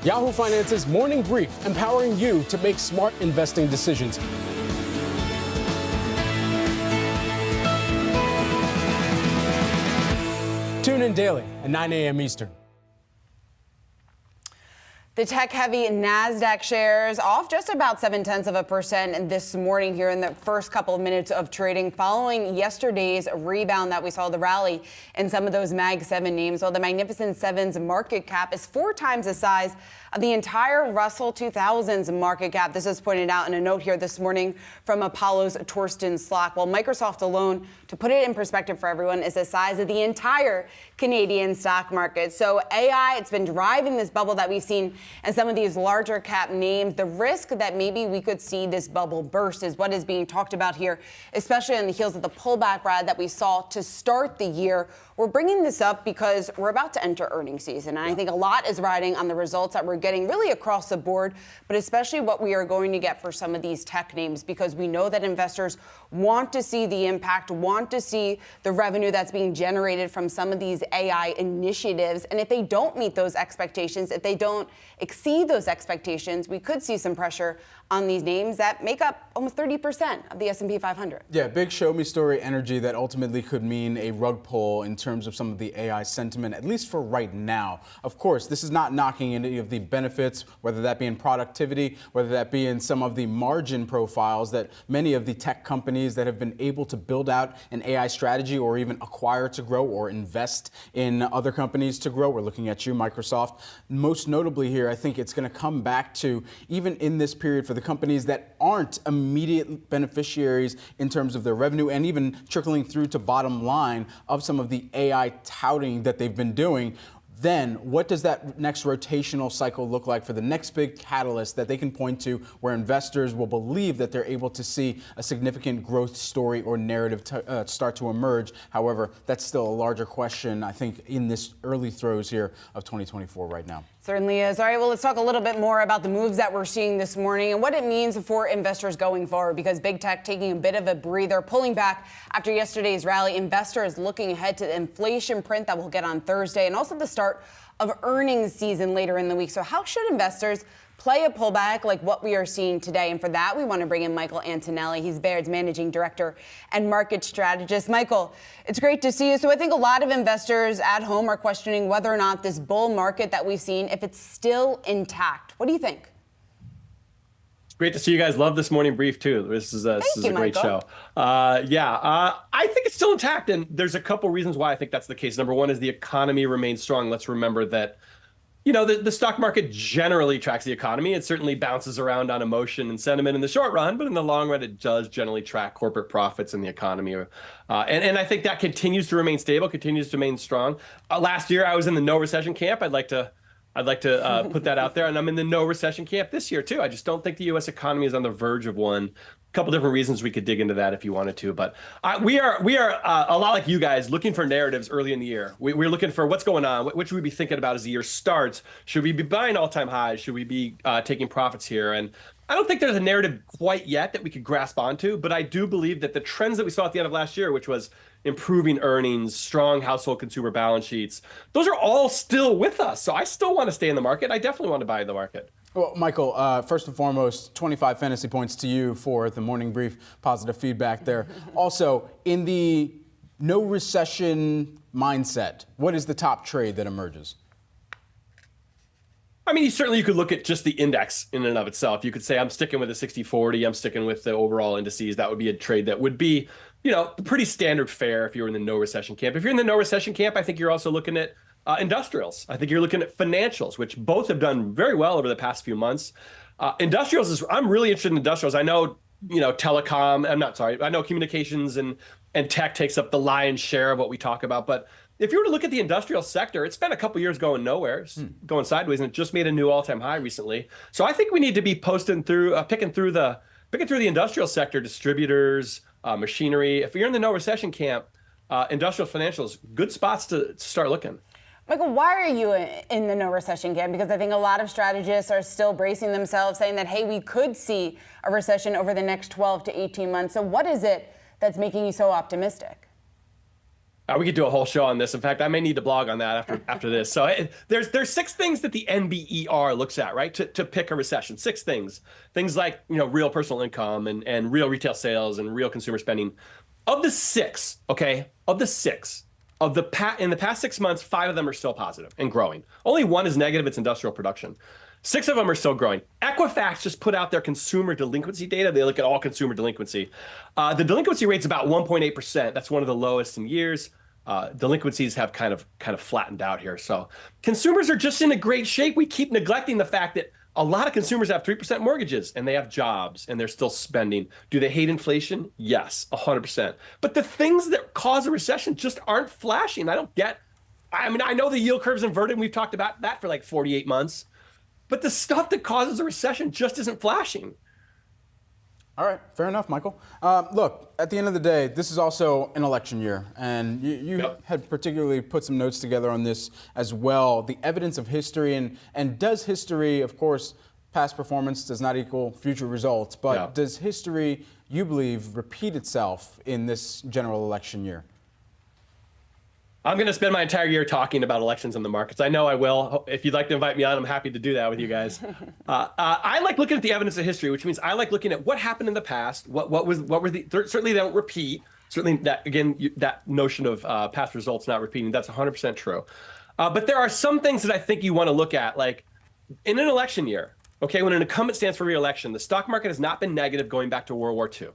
Yahoo Finance's Morning Brief, empowering you to make smart investing decisions. Tune in daily at 9 a.m. Eastern. The tech-heavy Nasdaq shares off just about 0.7% this morning here in the first couple of minutes of trading following yesterday's rebound that we saw, the rally in some of those Mag 7 names. While the Magnificent Seven's market cap is 4 times the size of the entire Russell 2000's market cap. This is pointed out in a note here this morning from Apollo's Torsten Slok. While Microsoft alone, to put it in perspective for everyone, is the size of the entire Canadian stock market. So AI, it's been driving this bubble that we've seen and some of these larger cap names. The risk that maybe we could see this bubble burst is what is being talked about here, especially on the heels of the pullback ride that we saw to start the year. We're bringing this up because we're about to enter earnings season, and I think a lot is riding on the results that we're getting really across the board, but especially what we are going to get for some of these tech names, because we know that investors want to see the impact, want to see the revenue that's being generated from some of these AI initiatives. And if they don't meet those expectations, if they don't exceed those expectations, we could see some pressure on these names that make up almost 30% of the S&P 500. Yeah, big show me story energy that ultimately could mean a rug pull in terms of some of the AI sentiment, at least for right now. Of course, this is not knocking any of the benefits, whether that be in productivity, whether that be in some of the margin profiles that many of the tech companies that have been able to build out an AI strategy or even acquire to grow or invest in other companies to grow. We're looking at you, Microsoft. Most notably here, I think it's going to come back to, even in this period, for the companies that aren't immediate beneficiaries in terms of their revenue and even trickling through to bottom line of some of the AI touting that they've been doing. Then what does that next rotational cycle look like for the next big catalyst that they can point to where investors will believe that they're able to see a significant growth story or narrative start to emerge? However, that's still a larger question, I think, in this early throes here of 2024 right now. Certainly is. All right, well, let's talk a little bit more about the moves that we're seeing this morning and what it means for investors going forward, because big tech taking a bit of a breather, pulling back after yesterday's rally. Investors looking ahead to the inflation print that we'll get on Thursday and also the start of earnings season later in the week. So how should investors play a pullback like what we are seeing today? And for that, we want to bring in Michael Antonelli. He's Baird's managing director and market strategist. Michael, it's great to see you. So I think a lot of investors at home are questioning whether or not this bull market that we've seen, if it's still intact. What do you think? Great to see you guys. Love this morning brief too. This is a great show. I think it's still intact, and there's a couple reasons why I think that's the case. Number one is the economy remains strong. Let's remember that, you know, the stock market generally tracks the economy. It certainly bounces around on emotion and sentiment in the short run, but in the long run, it does generally track corporate profits in the economy. And I think that continues to remain stable, continues to remain strong. Last year, I was in the no recession camp. I'd like to put that out there, and I'm in the no recession camp this year too. I just don't think the U.S. economy is on the verge of one. A couple different reasons we could dig into that if you wanted to, but we are a lot like you guys, looking for narratives early in the year. We're looking for what's going on. What should we be thinking about as the year starts? Should we be buying all-time highs? Should we be taking profits here? And I don't think there's a narrative quite yet that we could grasp onto, but I do believe that the trends that we saw at the end of last year, which was improving earnings, strong household consumer balance sheets, those are all still with us. So I still want to stay in the market. I definitely want to buy in the market. Well, Michael, first and foremost, 25 fantasy points to you for the morning brief. Positive feedback there. Also, in the no recession mindset, what is the top trade that emerges? I mean, certainly you could look at just the index in and of itself. You could say, I'm sticking with the 60-40. I'm sticking with the overall indices. That would be a trade that would be, you know, pretty standard fare if you're in the no recession camp. If you're in the no recession camp, I think you're also looking at industrials. I think you're looking at financials, which both have done very well over the past few months. Industrials I'm really interested in industrials. I know, you know, I know communications and tech takes up the lion's share of what we talk about, but if you were to look at the industrial sector, it's been a couple years going nowhere, going sideways, and it just made a new all-time high recently. So I think we need to be picking through the industrial sector, distributors, machinery. If you're in the no recession camp, industrial financials, good spots to start looking. Michael, why are you in the no recession camp? Because I think a lot of strategists are still bracing themselves, saying that, hey, we could see a recession over the next 12 to 18 months. So what is it that's making you so optimistic? We could do a whole show on this. In fact, I may need to blog on that after this. So there's 6 things that the NBER looks at, right, to pick a recession. 6 things. Things like, you know, real personal income and real retail sales and real consumer spending. Of the 6, in the past 6 months, 5 of them are still positive and growing. Only 1 is negative. It's industrial production. 6 of them are still growing. Equifax just put out their consumer delinquency data. They look at all consumer delinquency. The delinquency rate's about 1.8%. That's one of the lowest in years. Delinquencies have kind of flattened out here. So consumers are just in a great shape. We keep neglecting the fact that a lot of consumers have 3% mortgages and they have jobs and they're still spending. Do they hate inflation? Yes, 100%. But the things that cause a recession just aren't flashing. I mean, I know the yield curve's inverted, and we've talked about that for like 48 months. But the stuff that causes a recession just isn't flashing. All right, fair enough, Michael. Look, at the end of the day, this is also an election year, and you had particularly put some notes together on this as well. The evidence of history, and does history, of course, past performance does not equal future results, but does history, you believe, repeat itself in this general election year? I'm going to spend my entire year talking about elections in the markets. I know I will. If you'd like to invite me on, I'm happy to do that with you guys. I like looking at the evidence of history, which means I like looking at what happened in the past. What were the certainly they don't repeat. Certainly that notion of past results not repeating, that's 100% true. But there are some things that I think you want to look at, like in an election year. Okay, when an incumbent stands for re-election, the stock market has not been negative going back to World War II.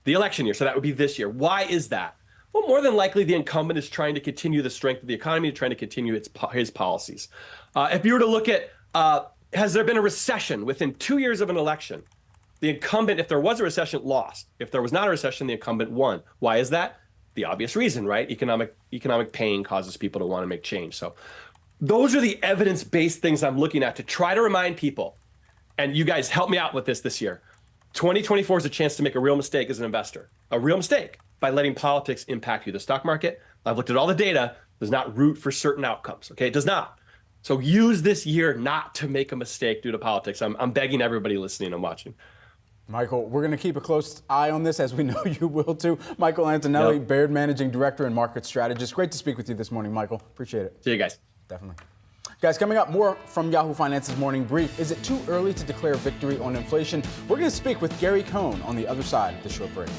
The election year, so that would be this year. Why is that? Well, more than likely, the incumbent is trying to continue the strength of the economy, trying to continue his policies. If you were to look at, has there been a recession within 2 years of an election? The incumbent, if there was a recession, lost. If there was not a recession, the incumbent won. Why is that? The obvious reason, right? Economic pain causes people to want to make change. So those are the evidence-based things I'm looking at to try to remind people, and you guys help me out with this year. 2024 is a chance to make a real mistake as an investor, a real mistake, by letting politics impact you. The stock market, I've looked at all the data, does not root for certain outcomes, okay? It does not. So use this year not to make a mistake due to politics. I'm begging everybody listening and watching. Michael, we're going to keep a close eye on this, as we know you will too. Michael Antonelli, Baird Managing Director and Market Strategist. Great to speak with you this morning, Michael. Appreciate it. See you guys. Definitely. Guys, coming up, more from Yahoo Finance's morning brief. Is it too early to declare victory on inflation? We're going to speak with Gary Cohn on the other side of the short break.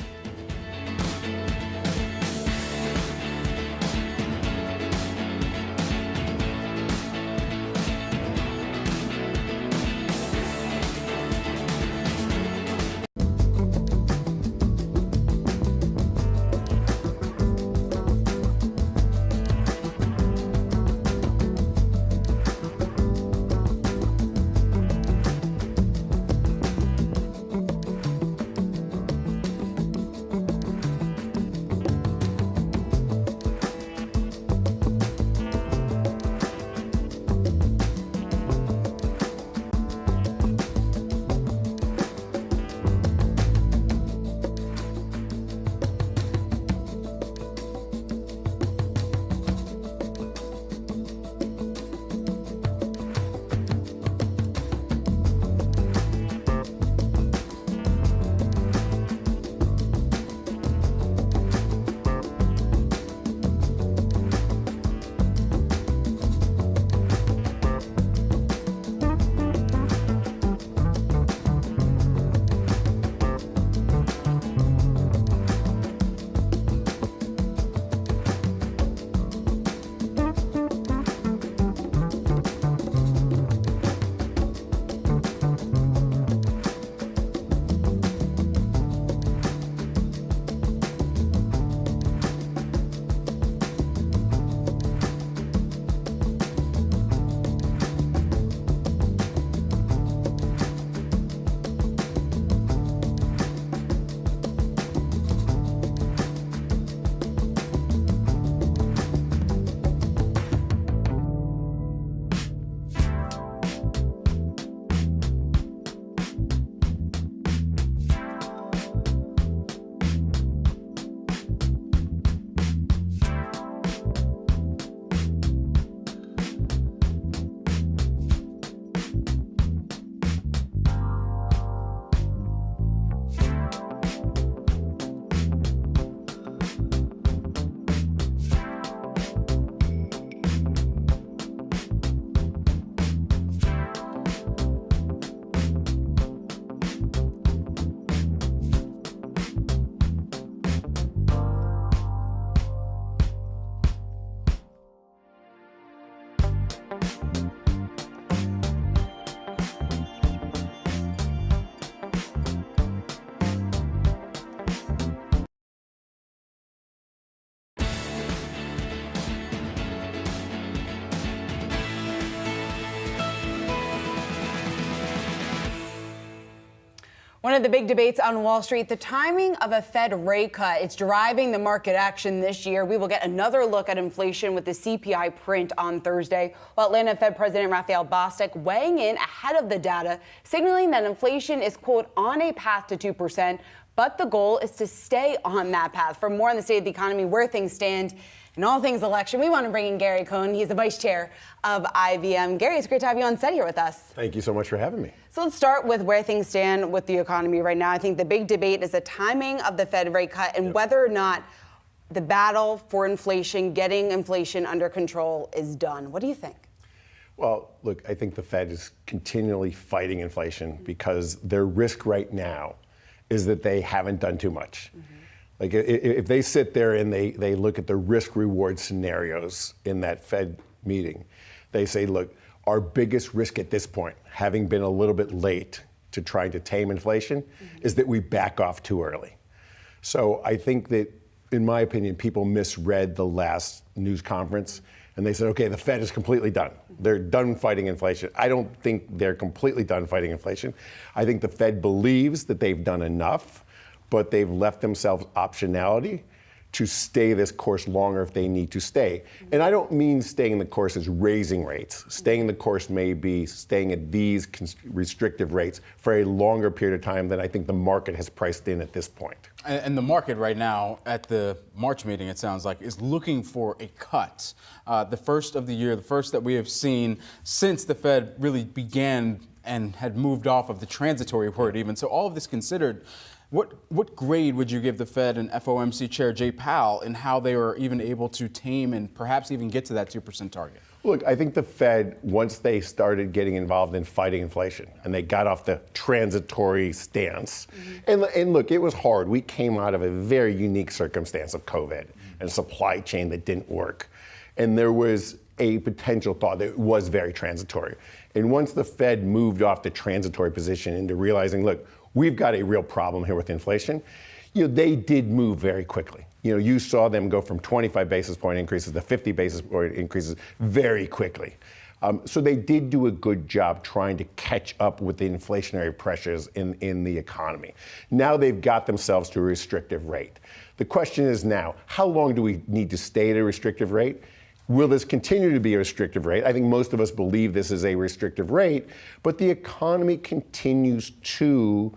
One of the big debates on Wall Street, the timing of a Fed rate cut. It's driving the market action this year. We will get another look at inflation with the CPI print on Thursday, while Atlanta Fed President Raphael Bostic weighing in ahead of the data, signaling that inflation is, quote, on a path to 2%, but the goal is to stay on that path. For more on the state of the economy, where things stand, and all things election, we want to bring in Gary Cohn. He's the vice chair of IBM. Gary, it's great to have you on set here with us. Thank you so much for having me. So let's start with where things stand with the economy right now. I think the big debate is the timing of the Fed rate cut and whether or not the battle for inflation, getting inflation under control, is done. What do you think? Well, look, I think the Fed is continually fighting inflation because their risk right now is that they haven't done too much. Like if they sit there and they look at the risk reward scenarios in that Fed meeting, they say, look, our biggest risk at this point, having been a little bit late to trying to tame inflation, is that we back off too early. So I think that, in my opinion, people misread the last news conference and they said, okay, the Fed is completely done. They're done fighting inflation. I don't think they're completely done fighting inflation. I think the Fed believes that they've done enough, but they've left themselves optionality to stay this course longer if they need to stay. And I don't mean staying the course as raising rates. Staying the course may be staying at these restrictive rates for a longer period of time than I think the market has priced in at this point. And the market right now at the March meeting, it sounds like, is looking for a cut. The first of the year, the first that we have seen since the Fed really began and had moved off of the transitory word even. So all of this considered, what grade would you give the Fed and FOMC Chair Jay Powell in how they were even able to tame and perhaps even get to that 2% target? Look, I think the Fed, once they started getting involved in fighting inflation and they got off the transitory stance, and look, it was hard. We came out of a very unique circumstance of COVID and a supply chain that didn't work. And there was a potential thought that it was very transitory. And once the Fed moved off the transitory position into realizing, look, we've got a real problem here with inflation, they did move very quickly. You saw them go from 25 basis point increases to 50 basis point increases very quickly. So they did do a good job trying to catch up with the inflationary pressures in the economy. Now they've got themselves to a restrictive rate. The question is now, how long do we need to stay at a restrictive rate? Will this continue to be a restrictive rate? I think most of us believe this is a restrictive rate, but the economy continues to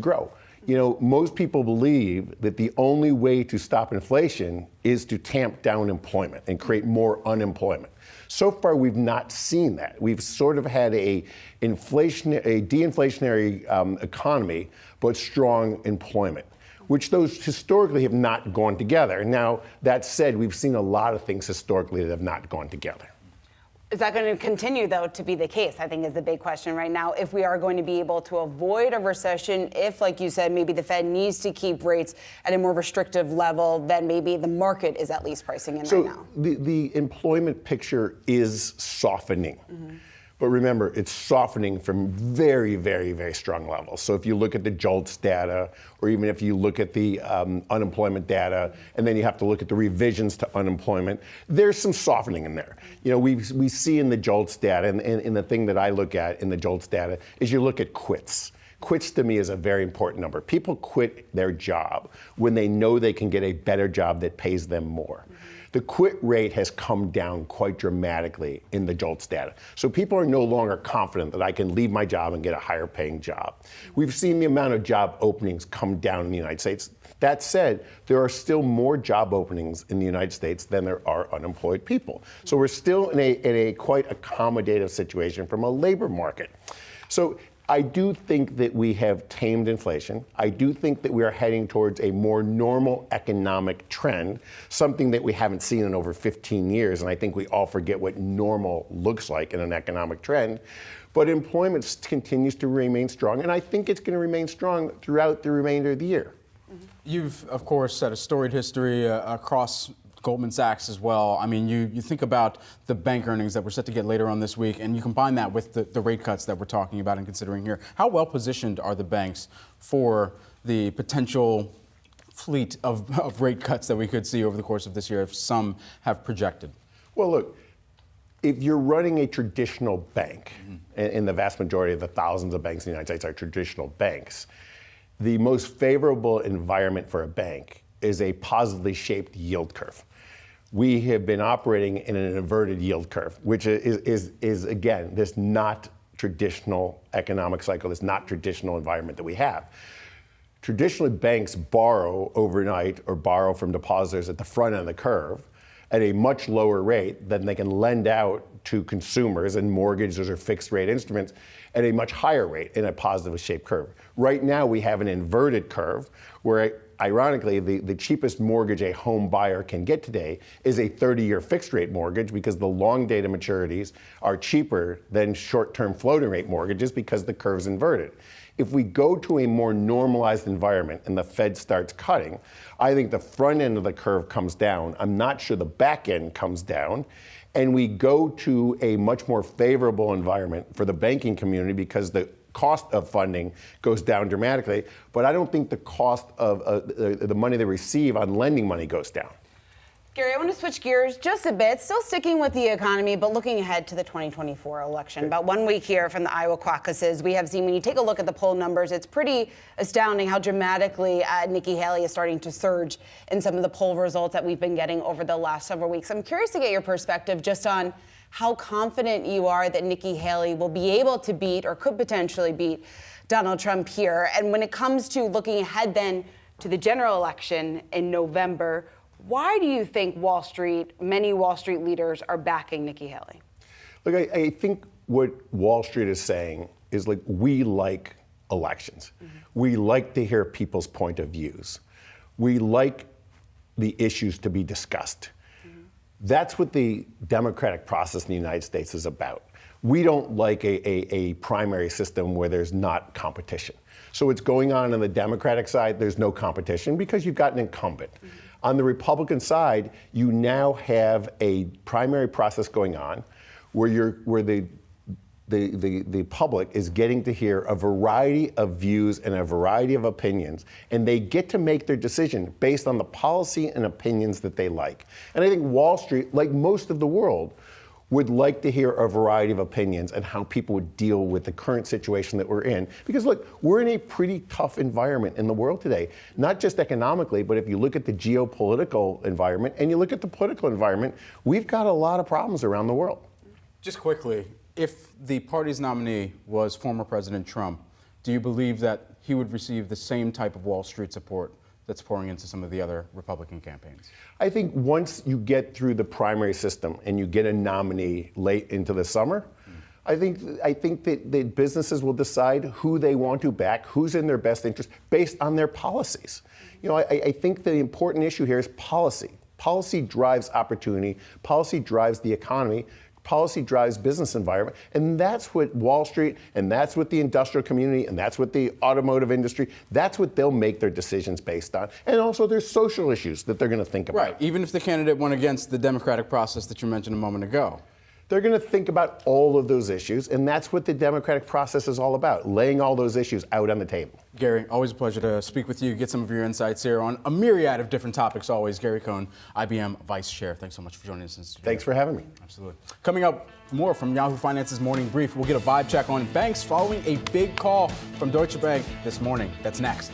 grow. Most people believe that the only way to stop inflation is to tamp down employment and create more unemployment. So far, we've not seen that. We've sort of had a de-inflationary economy, but strong employment, which those historically have not gone together. Now, that said, we've seen a lot of things historically that have not gone together. Is that going to continue, though, to be the case, I think is the big question right now. If we are going to be able to avoid a recession, if, like you said, maybe the Fed needs to keep rates at a more restrictive level than maybe the market is at least pricing in right now. So the employment picture is softening. But remember, it's softening from very, very, very strong levels. So if you look at the JOLTS data, or even if you look at the unemployment data, and then you have to look at the revisions to unemployment, there's some softening in there. We see in the JOLTS data, and the thing that I look at in the JOLTS data is you look at quits. Quits to me is a very important number. People quit their job when they know they can get a better job that pays them more. The quit rate has come down quite dramatically in the JOLTS data. So people are no longer confident that I can leave my job and get a higher paying job. We've seen the amount of job openings come down in the United States. That said, there are still more job openings in the United States than there are unemployed people. So we're still in a quite accommodative situation from a labor market. So I do think that we have tamed inflation. I do think that we are heading towards a more normal economic trend, something that we haven't seen in over 15 years. And I think we all forget what normal looks like in an economic trend. But employment continues to remain strong. And I think it's going to remain strong throughout the remainder of the year. You've, of course, had a storied history across Goldman Sachs as well. I mean, you think about the bank earnings that we're set to get later on this week, and you combine that with the rate cuts that we're talking about and considering here. How well positioned are the banks for the potential fleet of rate cuts that we could see over the course of this year, if some have projected? Well, look, if you're running a traditional bank, and the vast majority of the thousands of banks in the United States are traditional banks, the most favorable environment for a bank is a positively shaped yield curve. We have been operating in an inverted yield curve, which is again, this not traditional economic cycle, this not traditional environment that we have. Traditionally, banks borrow overnight or borrow from depositors at the front end of the curve at a much lower rate than they can lend out to consumers and mortgages or fixed rate instruments at a much higher rate in a positively shaped curve. Right now, we have an inverted curve where, ironically, the cheapest mortgage a home buyer can get today is a 30-year fixed rate mortgage because the long data maturities are cheaper than short-term floating rate mortgages because the curve's inverted. If we go to a more normalized environment and the Fed starts cutting, I think the front end of the curve comes down. I'm not sure the back end comes down. And we go to a much more favorable environment for the banking community because the cost of funding goes down dramatically. But I don't think the cost of the money they receive on lending money goes down. Gary, I want to switch gears just a bit, still sticking with the economy, but looking ahead to the 2024 election. About 1 week here from the Iowa caucuses, we have seen, when you take a look at the poll numbers, it's pretty astounding how dramatically Nikki Haley is starting to surge in some of the poll results that we've been getting over the last several weeks. I'm curious to get your perspective just on how confident you are that Nikki Haley will be able to beat or could potentially beat Donald Trump here. And when it comes to looking ahead then to the general election in November, why do you think many Wall Street leaders are backing Nikki Haley? Look, I think what Wall Street is saying is, like, we like elections. We like to hear people's point of views. We like the issues to be discussed. That's what the democratic process in the United States is about. We don't like a primary system where there's not competition. So what's going on the Democratic side, there's no competition because you've got an incumbent. On the Republican side, you now have a primary process going on where the public is getting to hear a variety of views and a variety of opinions, and they get to make their decision based on the policy and opinions that they like. And I think Wall Street, like most of the world, would like to hear a variety of opinions and how people would deal with the current situation that we're in. Because look, we're in a pretty tough environment in the world today, not just economically, but if you look at the geopolitical environment and you look at the political environment, we've got a lot of problems around the world. Just quickly, if the party's nominee was former President Trump, do you believe that he would receive the same type of Wall Street support that's pouring into some of the other Republican campaigns? I think once you get through the primary system and you get a nominee late into the summer, I think that businesses will decide who they want to back, who's in their best interest, based on their policies. You know, I think the important issue here is policy. Policy drives opportunity. Policy drives the economy. Policy drives business environment, and that's what Wall Street, and that's what the industrial community, and that's what the automotive industry, that's what they'll make their decisions based on. And also there's social issues that they're going to think about. Right, even if the candidate went against the democratic process that you mentioned a moment ago. They're going to think about all of those issues, and that's what the democratic process is all about, laying all those issues out on the table. Gary, always a pleasure to speak with you, get some of your insights here on a myriad of different topics always. Gary Cohn, IBM Vice Chair. Thanks so much for joining us in the studio. Thanks for having me. Absolutely. Coming up, more from Yahoo Finance's Morning Brief. We'll get a vibe check on banks following a big call from Deutsche Bank this morning. That's next.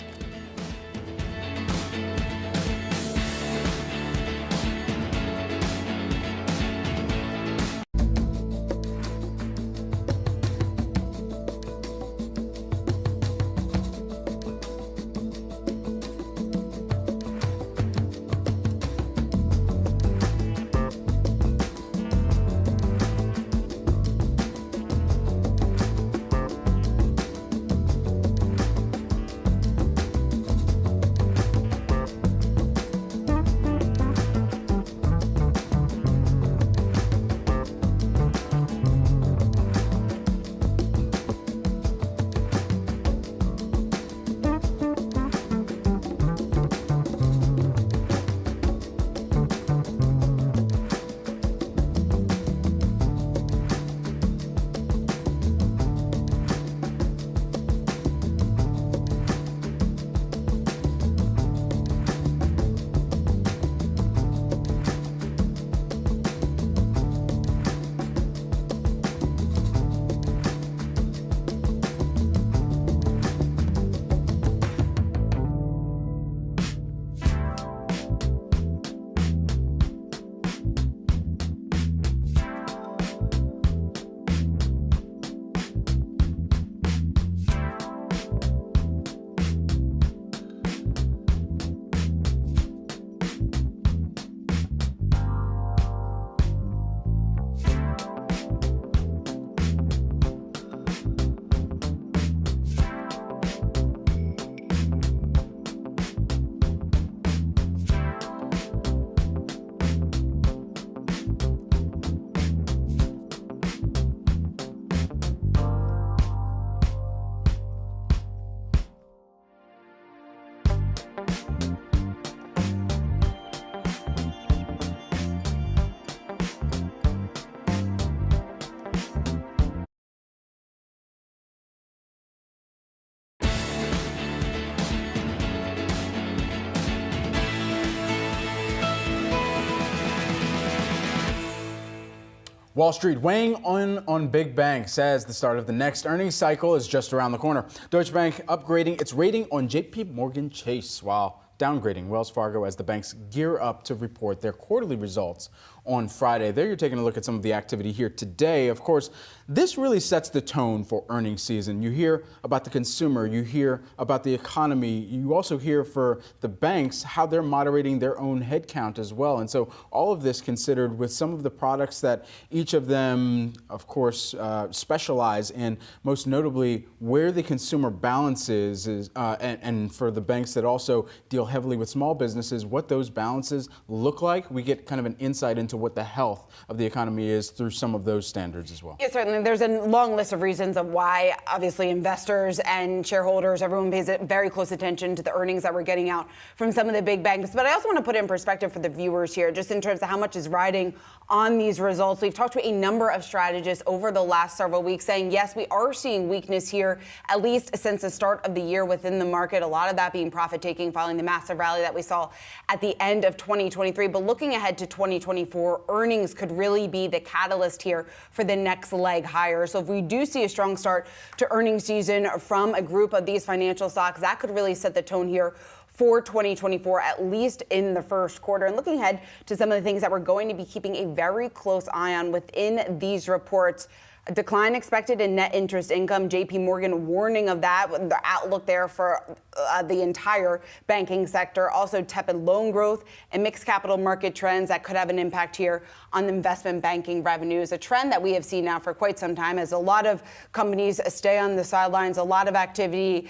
Wall Street weighing on big banks as the start of the next earnings cycle is just around the corner. Deutsche Bank upgrading its rating on JP Morgan Chase while downgrading Wells Fargo as the banks gear up to report their quarterly results on Friday. There you're taking a look at some of the activity here today. Of course, this really sets the tone for earnings season. You hear about the consumer, you hear about the economy, you also hear for the banks how they're moderating their own headcount as well. And so all of this considered with some of the products that each of them, of course, specialize in, most notably where the consumer balance is and for the banks that also deal heavily with small businesses, what those balances look like. We get kind of an insight into what the health of the economy is through some of those standards as well. Yeah, certainly. There's a long list of reasons of why, obviously, investors and shareholders, everyone pays very close attention to the earnings that we're getting out from some of the big banks. But I also want to put it in perspective for the viewers here, just in terms of how much is riding on these results. We've talked to a number of strategists over the last several weeks saying, yes, we are seeing weakness here, at least since the start of the year within the market. A lot of that being profit taking following the massive rally that we saw at the end of 2023. But looking ahead to 2024, earnings could really be the catalyst here for the next leg higher. So if we do see a strong start to earnings season from a group of these financial stocks, that could really set the tone here for 2024, at least in the first quarter. And looking ahead to some of the things that we're going to be keeping a very close eye on within these reports. A decline expected in net interest income. JP Morgan warning of that, the outlook there for the entire banking sector. Also tepid loan growth and mixed capital market trends that could have an impact here on investment banking revenues. A trend that we have seen now for quite some time as a lot of companies stay on the sidelines, a lot of activity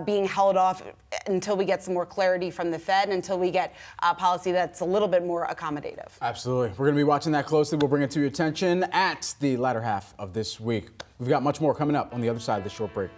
being held off until we get some more clarity from the Fed, until we get a policy that's a little bit more accommodative. Absolutely. We're going to be watching that closely. We'll bring it to your attention at the latter half of this week. We've got much more coming up on the other side of this short break.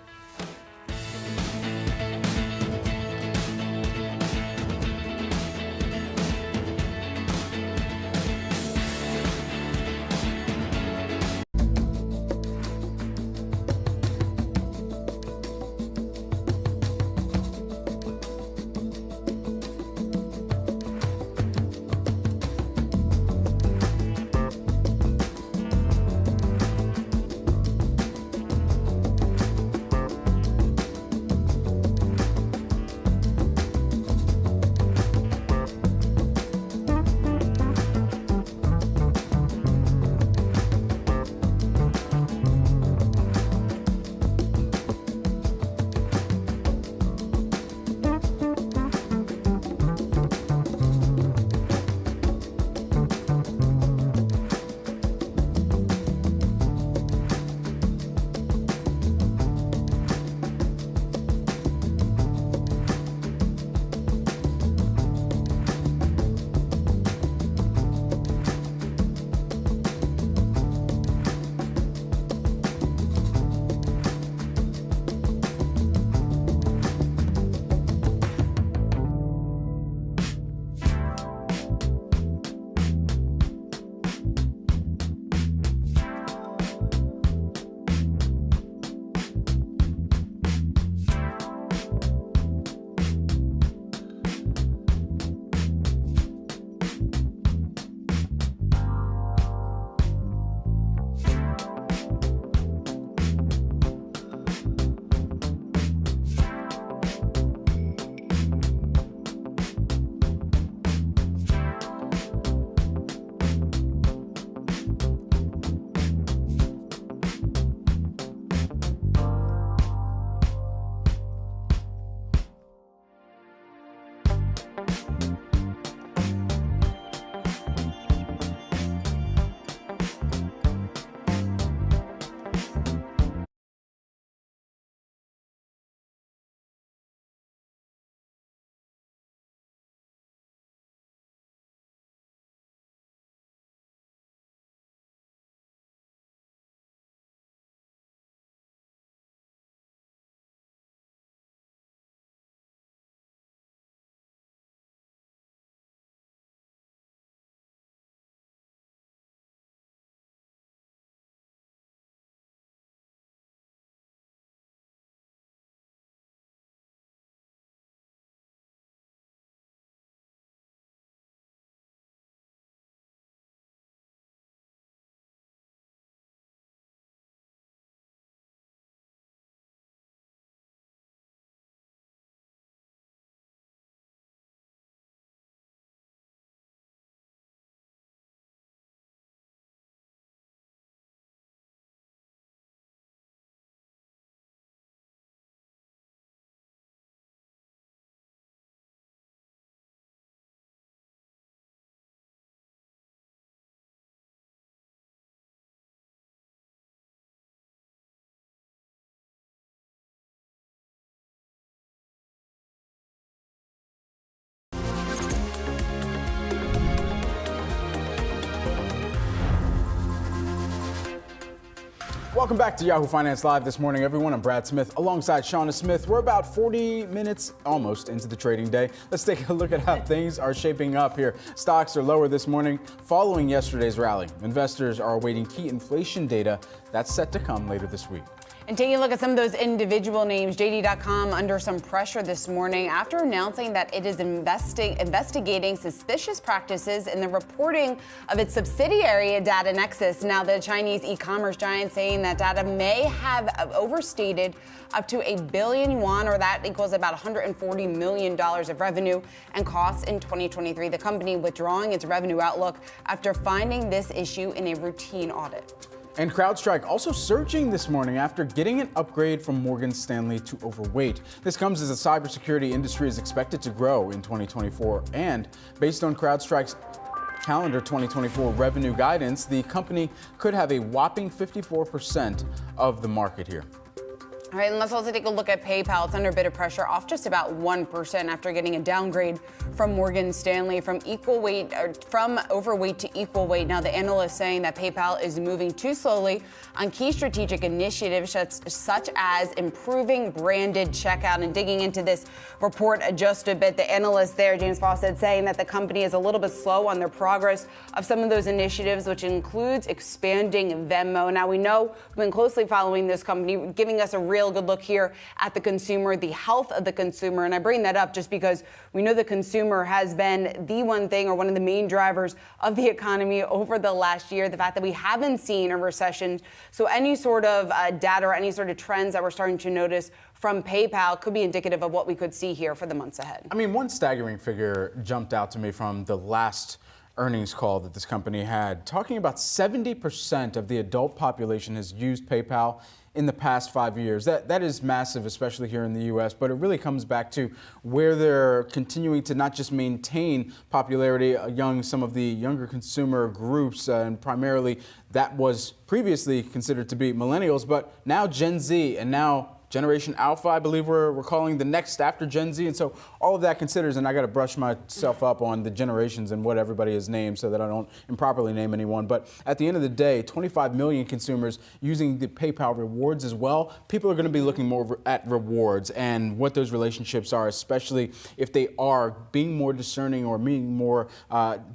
Welcome back to Yahoo Finance Live this morning, everyone. I'm Brad Smith alongside Shauna Smith. We're about 40 minutes almost into the trading day. Let's take a look at how things are shaping up here. Stocks are lower this morning following yesterday's rally. Investors are awaiting key inflation data that's set to come later this week. And taking a look at some of those individual names, JD.com under some pressure this morning after announcing that it is investigating suspicious practices in the reporting of its subsidiary Data Nexus. Now, the Chinese e-commerce giant saying that Data may have overstated up to $1 billion yuan, or that equals about $140 million of revenue and costs in 2023. The company withdrawing its revenue outlook after finding this issue in a routine audit. And CrowdStrike also surging this morning after getting an upgrade from Morgan Stanley to overweight. This comes as the cybersecurity industry is expected to grow in 2024. And based on CrowdStrike's calendar 2024 revenue guidance, the company could have a whopping 54% of the market here. All right, and let's also take a look at PayPal. It's under a bit of pressure, off just about 1% after getting a downgrade from Morgan Stanley from overweight to equal weight. Now, the analyst saying that PayPal is moving too slowly on key strategic initiatives such as improving branded checkout. And digging into this report just a bit, the analyst there, James Fawcett, saying that the company is a little bit slow on their progress of some of those initiatives, which includes expanding Venmo. Now, we know we've been closely following this company, giving us a real good look here at the consumer, the health of the consumer. And I bring that up just because we know the consumer has been the one thing or one of the main drivers of the economy over the last year, the fact that we haven't seen a recession. So any sort of data or any sort of trends that we're starting to notice from PayPal could be indicative of what we could see here for the months ahead. I mean, one staggering figure jumped out to me from the last earnings call that this company had, talking about 70% of the adult population has used PayPal in the past 5 years. That is massive, especially here in the U.S., but it really comes back to where they're continuing to not just maintain popularity among some of the younger consumer groups, and primarily that was previously considered to be millennials, but now Gen Z and now Generation Alpha, I believe we're calling the next after Gen Z. And so all of that considers, and I got to brush myself up on the generations and what everybody is named so that I don't improperly name anyone. But at the end of the day, 25 million consumers using the PayPal rewards as well. People are going to be looking more at rewards and what those relationships are, especially if they are being more discerning or being more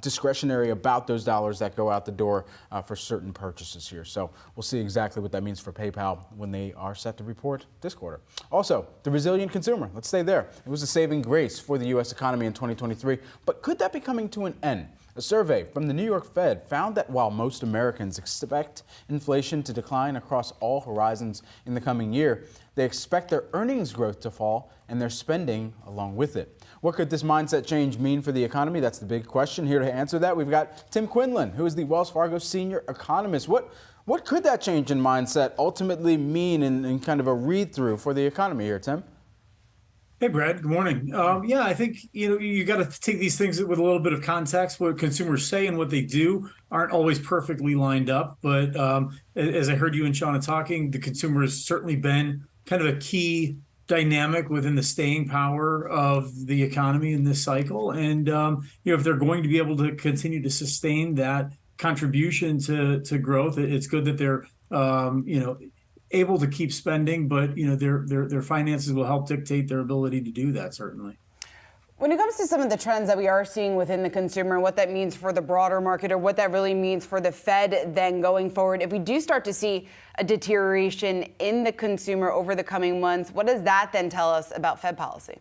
discretionary about those dollars that go out the door for certain purchases here. So we'll see exactly what that means for PayPal when they are set to report this quarter. Also, the resilient consumer. Let's stay there. It was a saving grace for the U.S. economy in 2023, but could that be coming to an end? A survey from the New York Fed found that while most Americans expect inflation to decline across all horizons in the coming year, they expect their earnings growth to fall and their spending along with it. What could this mindset change mean for the economy? That's the big question. Here to answer that, we've got Tim Quinlan, who is the Wells Fargo senior economist. What could that change in mindset ultimately mean in kind of a read-through for the economy here, Tim? Hey, Brad. Good morning. Yeah, I think, you got to take these things with a little bit of context. What consumers say and what they do aren't always perfectly lined up. But as I heard you and Shauna talking, the consumer has certainly been kind of a key dynamic within the staying power of the economy in this cycle. And, if they're going to be able to continue to sustain that contribution to growth, it's good that they're, able to keep spending, but their finances will help dictate their ability to do that, certainly. When it comes to some of the trends that we are seeing within the consumer and what that means for the broader market or what that really means for the Fed then going forward, if we do start to see a deterioration in the consumer over the coming months, what does that then tell us about Fed policy?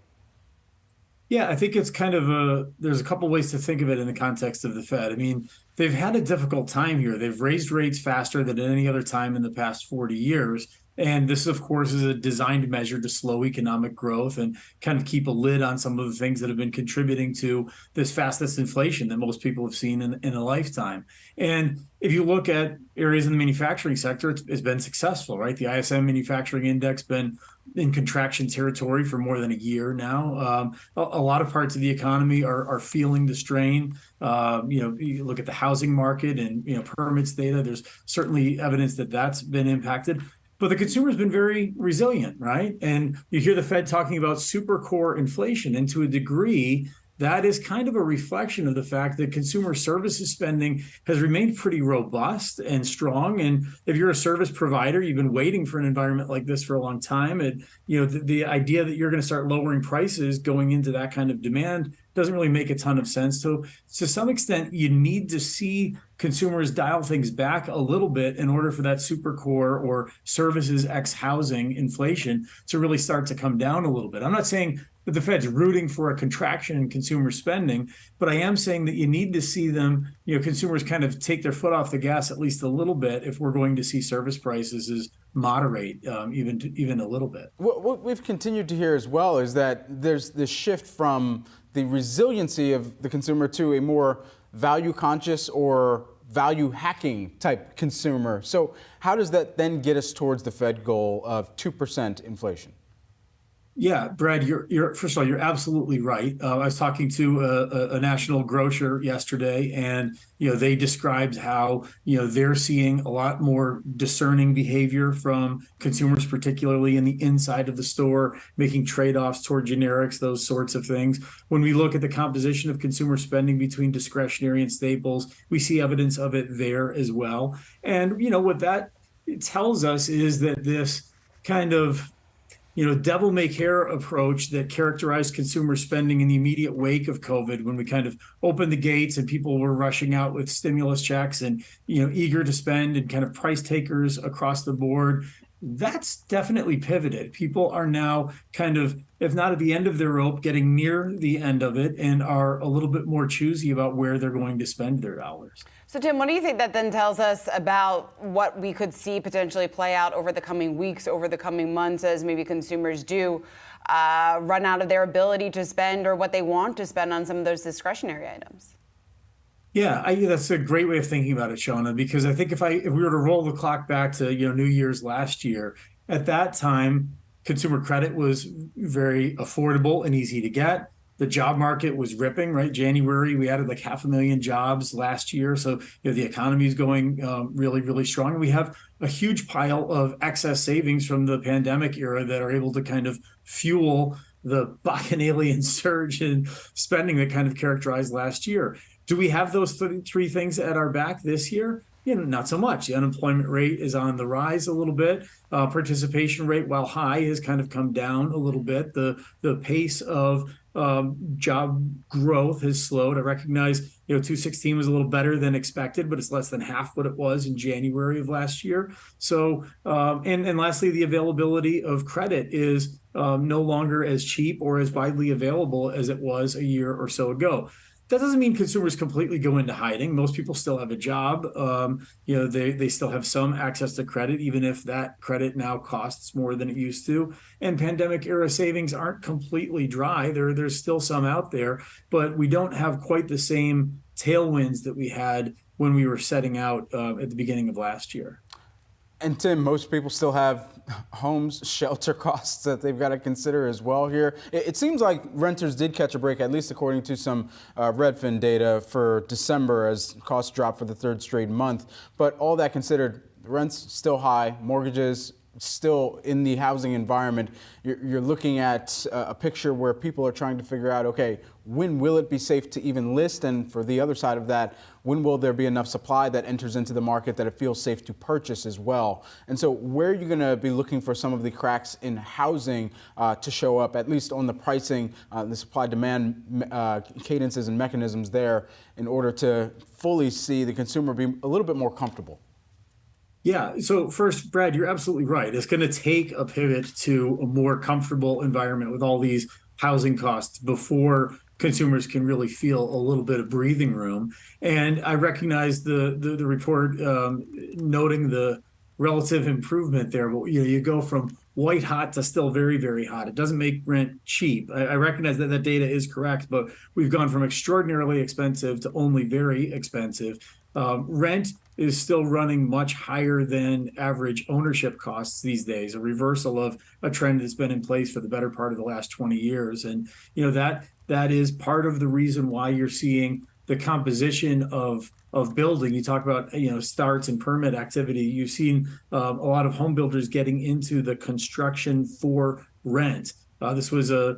Yeah, I think it's kind of there's a couple ways to think of it in the context of the Fed. I mean, they've had a difficult time here. They've raised rates faster than at any other time in the past 40 years. And this, of course, is a designed measure to slow economic growth and kind of keep a lid on some of the things that have been contributing to this fastest inflation that most people have seen in a lifetime. And if you look at areas in the manufacturing sector, it's been successful, right? The ISM manufacturing index been in contraction territory for more than a year now. A lot of parts of the economy are feeling the strain. You look at the housing market and permits data. There's certainly evidence that that's been impacted. But the consumer has been very resilient, right? And you hear the Fed talking about super core inflation, and to a degree, that is kind of a reflection of the fact that consumer services spending has remained pretty robust and strong. And if you're a service provider, you've been waiting for an environment like this for a long time. And the idea that you're going to start lowering prices going into that kind of demand doesn't really make a ton of sense. So to some extent, you need to see consumers dial things back a little bit in order for that super core or services X housing inflation to really start to come down a little bit. I'm not saying that the Fed's rooting for a contraction in consumer spending, but I am saying that you need to see them, consumers kind of take their foot off the gas at least a little bit if we're going to see service prices moderate even a little bit. What we've continued to hear as well is that there's this shift from the resiliency of the consumer to a more value conscious or value hacking type consumer. So how does that then get us towards the Fed goal of 2% inflation? Yeah, Brad, first of all, you're absolutely right. I was talking to a national grocer yesterday, and they described how they're seeing a lot more discerning behavior from consumers, particularly in the inside of the store, making trade-offs toward generics, those sorts of things. When we look at the composition of consumer spending between discretionary and staples, we see evidence of it there as well. And what that tells us is that this kind of devil may care approach that characterized consumer spending in the immediate wake of COVID, when we kind of opened the gates and people were rushing out with stimulus checks and, eager to spend and kind of price takers across the board. That's definitely pivoted. People are now kind of, if not at the end of their rope, getting near the end of it and are a little bit more choosy about where they're going to spend their dollars. So, Tim, what do you think that then tells us about what we could see potentially play out over the coming weeks, over the coming months, as maybe consumers do run out of their ability to spend or what they want to spend on some of those discretionary items? Yeah, that's a great way of thinking about it, Shawna, because I think if we were to roll the clock back to New Year's last year, at that time, consumer credit was very affordable and easy to get. The job market was ripping, right? January, we added like 500,000 jobs last year. So the economy is going really, really strong. And we have a huge pile of excess savings from the pandemic era that are able to kind of fuel the bacchanalian surge in spending that kind of characterized last year. Do we have those three things at our back this year? Not so much. The unemployment rate is on the rise a little bit. Participation rate, while high, has kind of come down a little bit. The pace of job growth has slowed. I recognize 2016 was a little better than expected, but it's less than half what it was in January of last year. So, and lastly, the availability of credit is no longer as cheap or as widely available as it was a year or so ago. That doesn't mean consumers completely go into hiding. Most people still have a job. They still have some access to credit, even if that credit now costs more than it used to. And pandemic era savings aren't completely dry. There's still some out there, but we don't have quite the same tailwinds that we had when we were setting out at the beginning of last year. And Tim, most people still have homes, shelter costs that they've got to consider as well here. It seems like renters did catch a break, at least according to some Redfin data for December, as costs dropped for the third straight month. But all that considered, the rent's still high, mortgages still in the housing environment. You're looking at a picture where people are trying to figure out, okay, when will it be safe to even list? And for the other side of that, when will there be enough supply that enters into the market that it feels safe to purchase as well? And so where are you going to be looking for some of the cracks in housing to show up, at least on the pricing, the supply-demand cadences and mechanisms there, in order to fully see the consumer be a little bit more comfortable? Yeah. So first, Brad, you're absolutely right. It's going to take a pivot to a more comfortable environment with all these housing costs before consumers can really feel a little bit of breathing room. And I recognize the report noting the relative improvement there. But you go from white hot to still very, very hot. It doesn't make rent cheap. I recognize that data is correct, but we've gone from extraordinarily expensive to only very expensive. Rent is still running much higher than average ownership costs these days, a reversal of a trend that's been in place for the better part of the last 20 years. And that is part of the reason why you're seeing the composition of building. You talk about starts and permit activity. You've seen a lot of home builders getting into the construction for rent. This was a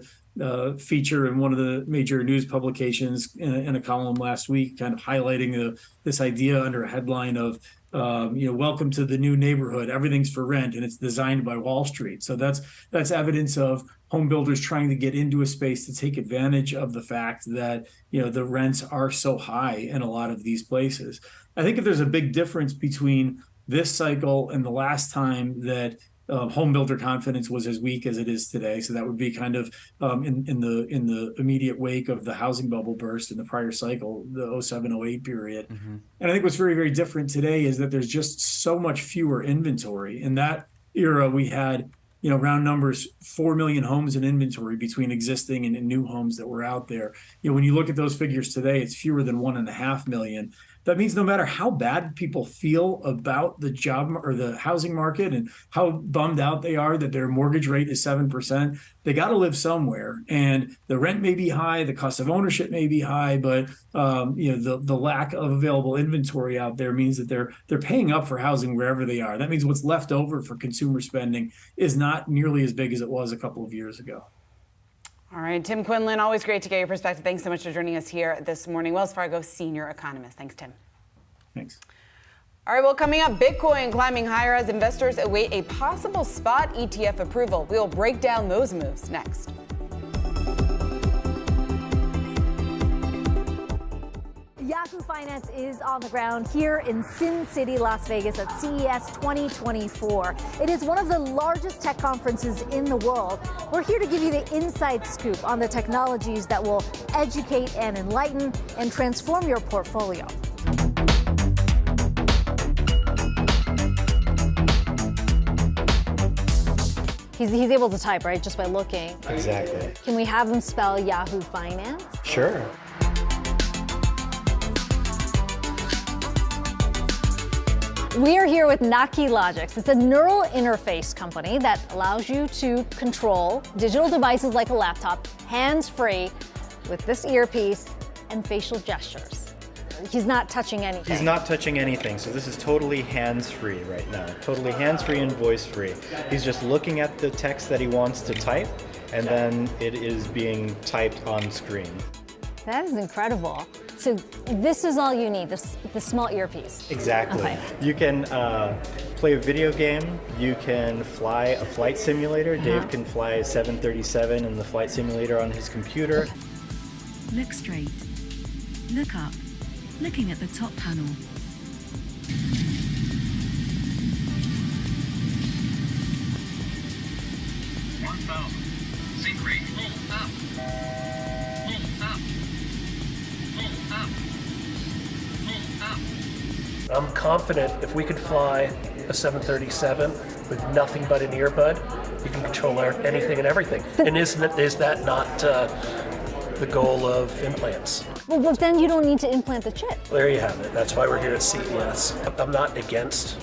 feature in one of the major news publications in a column last week, kind of highlighting this idea under a headline of welcome to the new neighborhood. Everything's for rent, and it's designed by Wall Street. So that's evidence of home builders trying to get into a space to take advantage of the fact that the rents are so high in a lot of these places. I think if there's a big difference between this cycle and the last time that home builder confidence was as weak as it is today, so that would be kind of in the immediate wake of the housing bubble burst in the prior cycle, the 07-08 period. And I think what's very, very different today is that there's just so much fewer inventory. In that era, we had round numbers, 4 million homes in inventory between existing and new homes that were out there. When you look at those figures today, it's fewer than 1.5 million. That means no matter how bad people feel about the job or the housing market and how bummed out they are that their mortgage rate is 7%, they got to live somewhere. And the rent may be high, the cost of ownership may be high, but the lack of available inventory out there means that they're paying up for housing wherever they are. That means what's left over for consumer spending is not nearly as big as it was a couple of years ago. All right, Tim Quinlan, always great to get your perspective. Thanks so much for joining us here this morning. Wells Fargo senior economist. Thanks, Tim. Thanks. All right, well, coming up, Bitcoin climbing higher as investors await a possible spot ETF approval. We'll break down those moves next. Yahoo Finance is on the ground here in Sin City, Las Vegas at CES 2024. It is one of the largest tech conferences in the world. We're here to give you the inside scoop on the technologies that will educate and enlighten and transform your portfolio. He's able to type, right, just by looking? Exactly. Can we have him spell Yahoo Finance? Sure. We are here with Naki Logics. It's a neural interface company that allows you to control digital devices like a laptop, hands-free, with this earpiece and facial gestures. He's not touching anything. He's not touching anything, so this is totally hands-free right now. Totally hands-free and voice-free. He's just looking at the text that he wants to type, and then it is being typed on screen. That is incredible. So this is all you need, the small earpiece. Exactly. Okay. You can play a video game. You can fly a flight simulator. Dave can fly a 737 in the flight simulator on his computer. Look straight. Look up. Looking at the top panel. Sync rate, pull up. Pull up. Pull up. Pull up. I'm confident if we could fly a 737 with nothing but an earbud, you can control anything and everything. And is that not the goal of implants? Well, but then you don't need to implant the chip. There you have it. That's why we're here at CES. I'm not against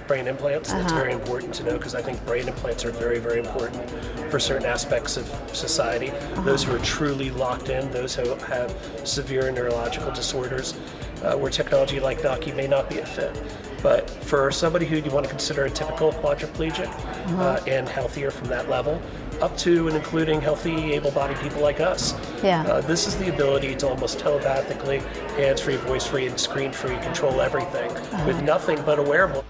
brain implants. That's very important to know because I think brain implants are very, very important for certain aspects of society. Those who are truly locked in, those who have severe neurological disorders, where technology like Naki may not be a fit. But for somebody who you want to consider a typical quadriplegic and healthier from that level, up to and including healthy, able-bodied people like us. This is the ability to almost telepathically, hands-free, voice-free, and screen-free control everything with nothing but a wearable.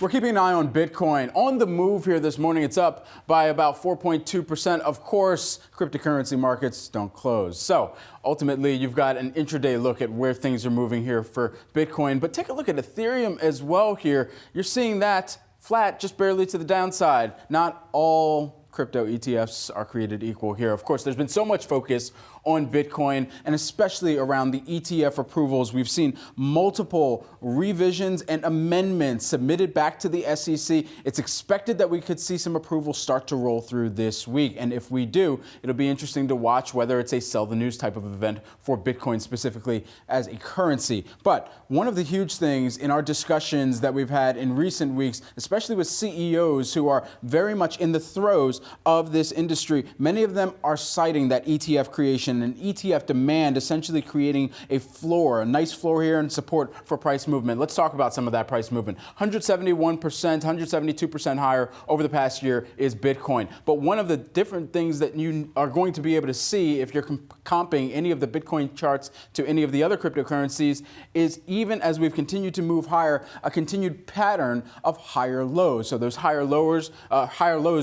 We're keeping an eye on Bitcoin. On the move here this morning, it's up by about 4.2%. Of course, cryptocurrency markets don't close. So ultimately, you've got an intraday look at where things are moving here for Bitcoin. But take a look at Ethereum as well here. You're seeing that flat, just barely to the downside. Not all crypto ETFs are created equal here. Of course, there's been so much focus on Bitcoin and especially around the ETF approvals. We've seen multiple revisions and amendments submitted back to the SEC. It's expected that we could see some approvals start to roll through this week. And if we do, it'll be interesting to watch whether it's a sell the news type of event for Bitcoin specifically as a currency. But one of the huge things in our discussions that we've had in recent weeks, especially with CEOs who are very much in the throes of this industry, many of them are citing that ETF creation and ETF demand, essentially creating a floor, a nice floor here and support for price movement. Let's talk about some of that price movement. 171%, 172% higher over the past year is Bitcoin. But one of the different things that you are going to be able to see if you're comping any of the Bitcoin charts to any of the other cryptocurrencies is even as we've continued to move higher, a continued pattern of higher lows. So those higher lows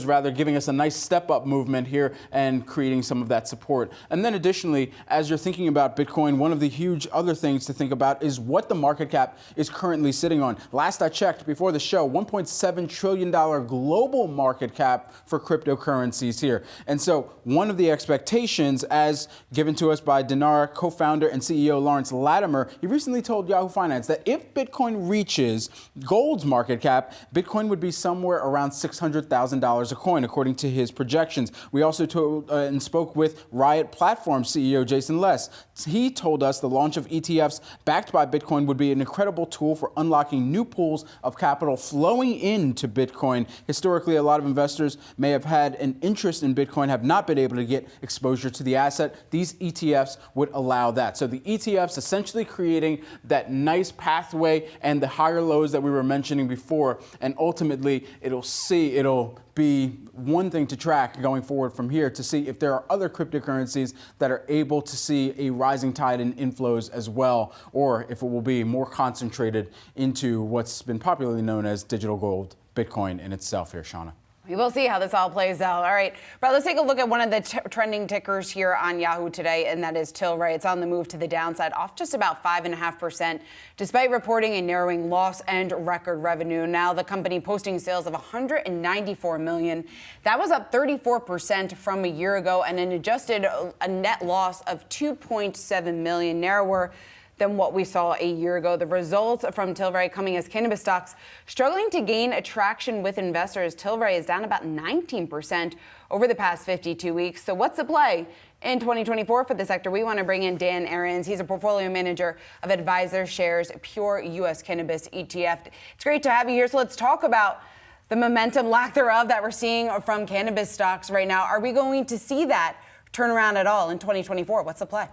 rather giving us a nice step up movement here and creating some of that support. And then additionally, as you're thinking about Bitcoin, one of the huge other things to think about is what the market cap is currently sitting on. Last I checked before the show, $1.7 trillion global market cap for cryptocurrencies here. And so one of the expectations, as given to us by Dinar co-founder and CEO Lawrence Latimer, he recently told Yahoo Finance that if Bitcoin reaches gold's market cap, Bitcoin would be somewhere around $600,000 a coin, according to his projections. We also told and spoke with Riot Platform CEO Jason Less. He told us the launch of ETFs backed by Bitcoin would be an incredible tool for unlocking new pools of capital flowing into Bitcoin. Historically, a lot of investors may have had an interest in Bitcoin, have not been able to get exposure to the asset. These ETFs would allow that. So the ETFs essentially creating that nice pathway and the higher lows that we were mentioning before. And ultimately, it'll be one thing to track going forward from here to see if there are other cryptocurrencies that are able to see a rising tide in inflows as well, or if it will be more concentrated into what's been popularly known as digital gold, Bitcoin in itself here, Shauna. We will see how this all plays out. All right, but let's take a look at one of the trending tickers here on Yahoo today, and that is Tilray. It's on the move to the downside, off just about 5.5%, despite reporting a narrowing loss and record revenue. Now the company posting sales of $194 million. That was up 34% from a year ago, and an adjusted a net loss of $2.7 million, narrower than what we saw a year ago. The results from Tilray coming as cannabis stocks struggling to gain attraction with investors. Tilray is down about 19% over the past 52 weeks. So what's the play in 2024 for the sector? We want to bring in Dan Aarons. He's a portfolio manager of Advisor Shares Pure U.S. Cannabis ETF. It's great to have you here. So let's talk about the momentum, lack thereof, that we're seeing from cannabis stocks right now. Are we going to see that turn around at all in 2024? What's the play?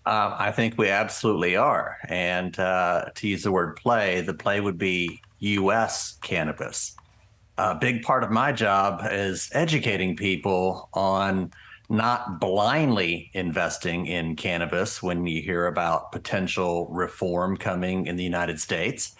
I think we absolutely are. And to use the word play, the play would be U.S. cannabis. A big part of my job is educating people on not blindly investing in cannabis when you hear about potential reform coming in the United States.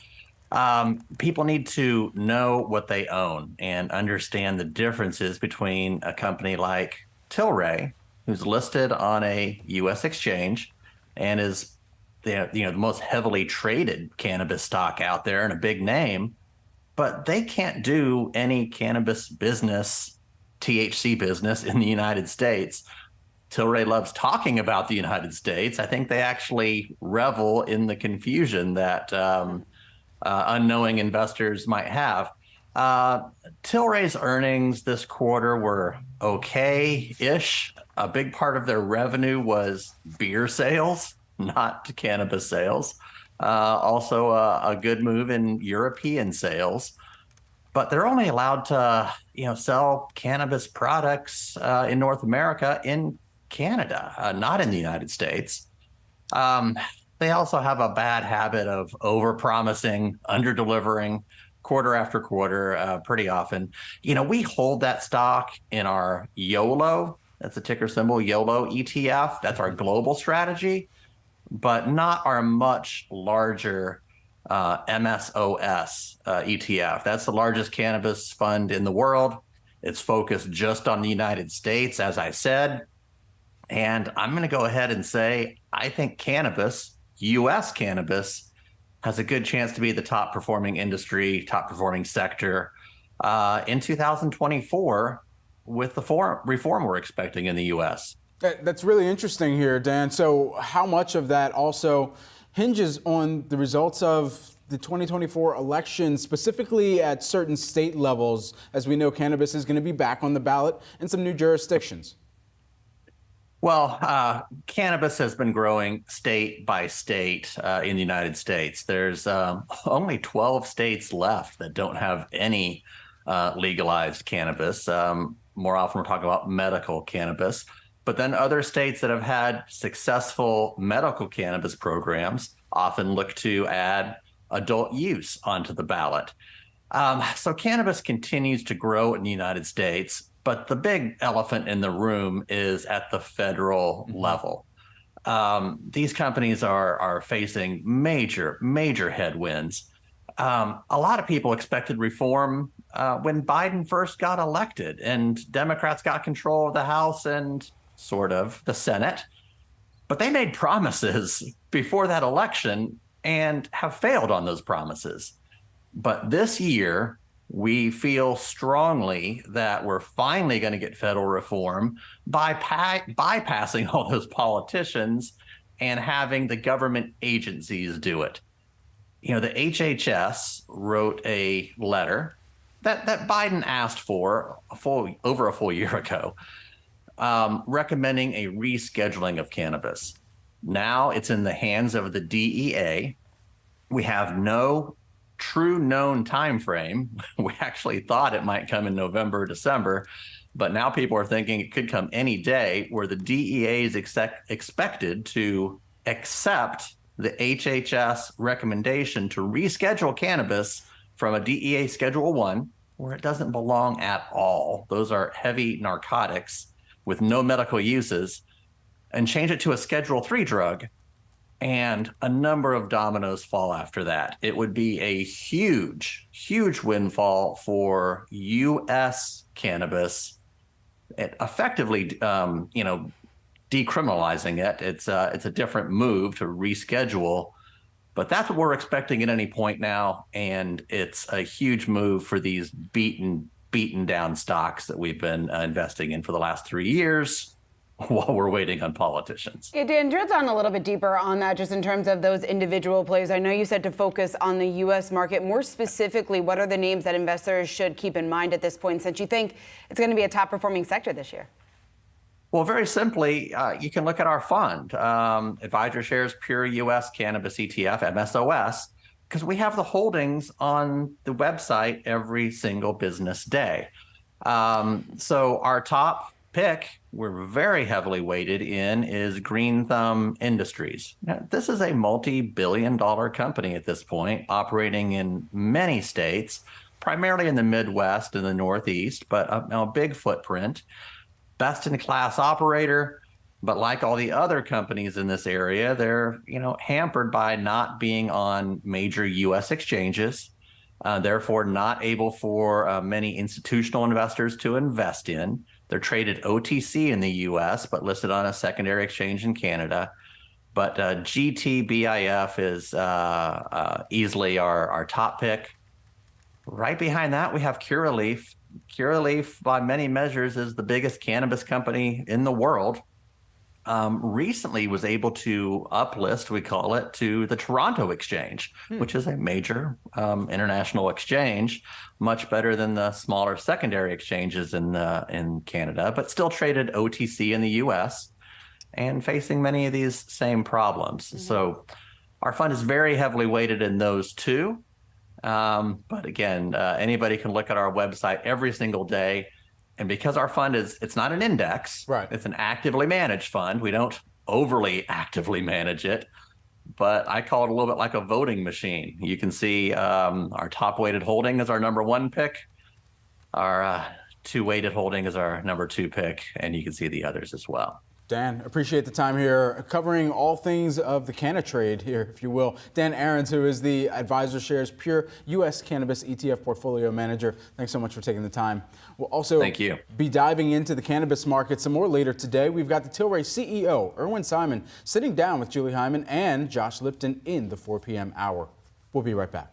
People need to know what they own and understand the differences between a company like Tilray, who's listed on a U.S. exchange, and is the most heavily traded cannabis stock out there and a big name, but they can't do any cannabis business, THC business in the United States. Tilray loves talking about the United States. I think they actually revel in the confusion that unknowing investors might have. Tilray's earnings this quarter were okay-ish. A big part of their revenue was beer sales, not cannabis sales. Also a good move in European sales. But they're only allowed to, sell cannabis products in North America in Canada, not in the United States. They also have a bad habit of over-promising, under-delivering quarter after quarter pretty often. We hold that stock in our YOLO. That's the ticker symbol, YOLO ETF. That's our global strategy, but not our much larger MSOS ETF. That's the largest cannabis fund in the world. It's focused just on the United States, as I said. And I'm going to go ahead and say, I think cannabis, U.S. cannabis, has a good chance to be the top performing industry, top performing sector in 2024 with the reform we're expecting in the U.S. That's really interesting here, Dan. So how much of that also hinges on the results of the 2024 election, specifically at certain state levels, as we know cannabis is going to be back on the ballot in some new jurisdictions? Well, cannabis has been growing state by state in the United States. There's only 12 states left that don't have any legalized cannabis. More often we're talking about medical cannabis. But then other states that have had successful medical cannabis programs often look to add adult use onto the ballot. So cannabis continues to grow in the United States, but the big elephant in the room is at the federal level. These companies are facing major headwinds. A lot of people expected reform when Biden first got elected and Democrats got control of the House and sort of the Senate. But they made promises before that election and have failed on those promises. But this year, we feel strongly that we're finally going to get federal reform by bypassing all those politicians and having the government agencies do it. You know, the HHS wrote a letter that Biden asked for over a full year ago, recommending a rescheduling of cannabis. Now it's in the hands of the DEA. We have no true known time frame. We actually thought it might come in November, December, but now people are thinking it could come any day, where the DEA is expected to accept the HHS recommendation to reschedule cannabis from a DEA Schedule 1, where it doesn't belong at all. Those are heavy narcotics with no medical uses, and change it to a Schedule 3 drug, and a number of dominoes fall after that. It would be a huge windfall for U.S. cannabis, effectively, decriminalizing it. It's a different move to reschedule, but that's what we're expecting at any point now, and it's a huge move for these beaten down stocks that we've been investing in for the last 3 years while we're waiting on politicians. Yeah, Dan, drill down a little bit deeper on that, just in terms of those individual plays. I know you said to focus on the U.S. market. More specifically, what are the names that investors should keep in mind at this point, since you think it's going to be a top performing sector this year? Well, very simply, you can look at our fund, Advisor Shares Pure U.S. Cannabis ETF, MSOS, because we have the holdings on the website every single business day. So our top pick, we're very heavily weighted in, is Green Thumb Industries. Now, this is a multi-billion-dollar company at this point, operating in many states, primarily in the Midwest and the Northeast, but a big footprint. Best-in-class operator, but like all the other companies in this area, they're hampered by not being on major U.S. exchanges, therefore not able for many institutional investors to invest in. They're traded OTC in the U.S., but listed on a secondary exchange in Canada. But GTBIF is easily our top pick. Right behind that, we have Curaleaf. Curaleaf, by many measures, is the biggest cannabis company in the world. Recently was able to uplist, we call it, to the Toronto Exchange, which is a major international exchange, much better than the smaller secondary exchanges in Canada, but still traded OTC in the U.S. and facing many of these same problems. So our fund is very heavily weighted in those two. But again, anybody can look at our website every single day. And because our fund it's not an index, right? It's an actively managed fund. We don't overly actively manage it, but I call it a little bit like a voting machine. You can see our top weighted holding is our number 1 pick. Our 2 weighted holding is our number 2 pick, and you can see the others as well. Dan, appreciate the time here, covering all things of the canna trade here, if you will. Dan Ahrens, who is the Advisor Shares Pure U.S. Cannabis ETF Portfolio Manager. Thanks so much for taking the time. We'll also be diving into the cannabis market some more later today. We've got the Tilray CEO, Irwin Simon, sitting down with Julie Hyman and Josh Lipton in the 4 p.m. hour. We'll be right back.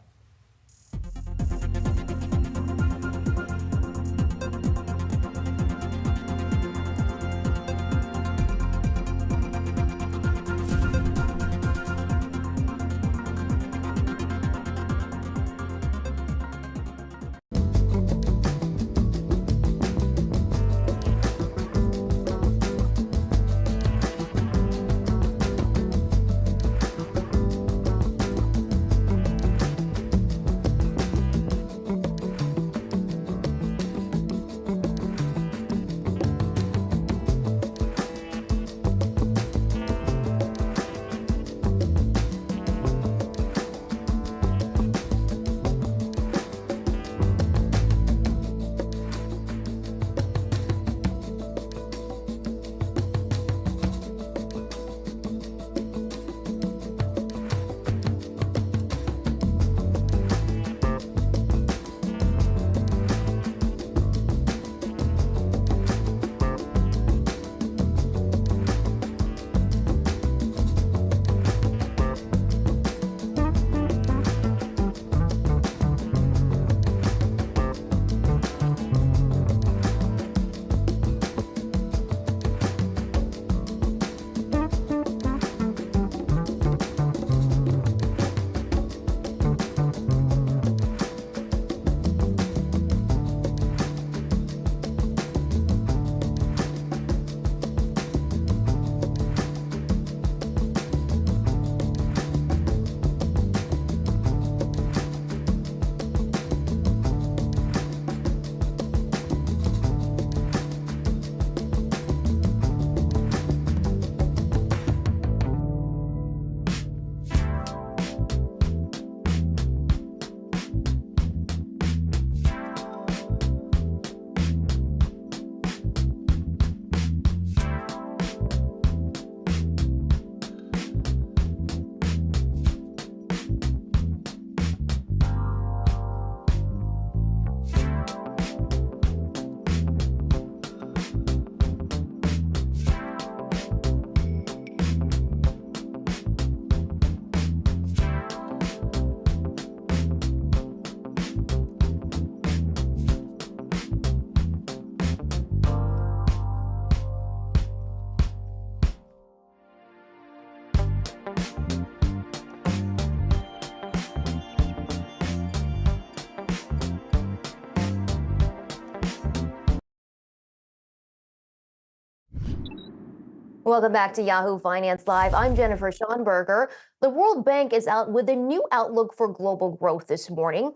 Welcome back to Yahoo Finance Live. I'm Jennifer Schonberger. The World Bank is out with a new outlook for global growth this morning.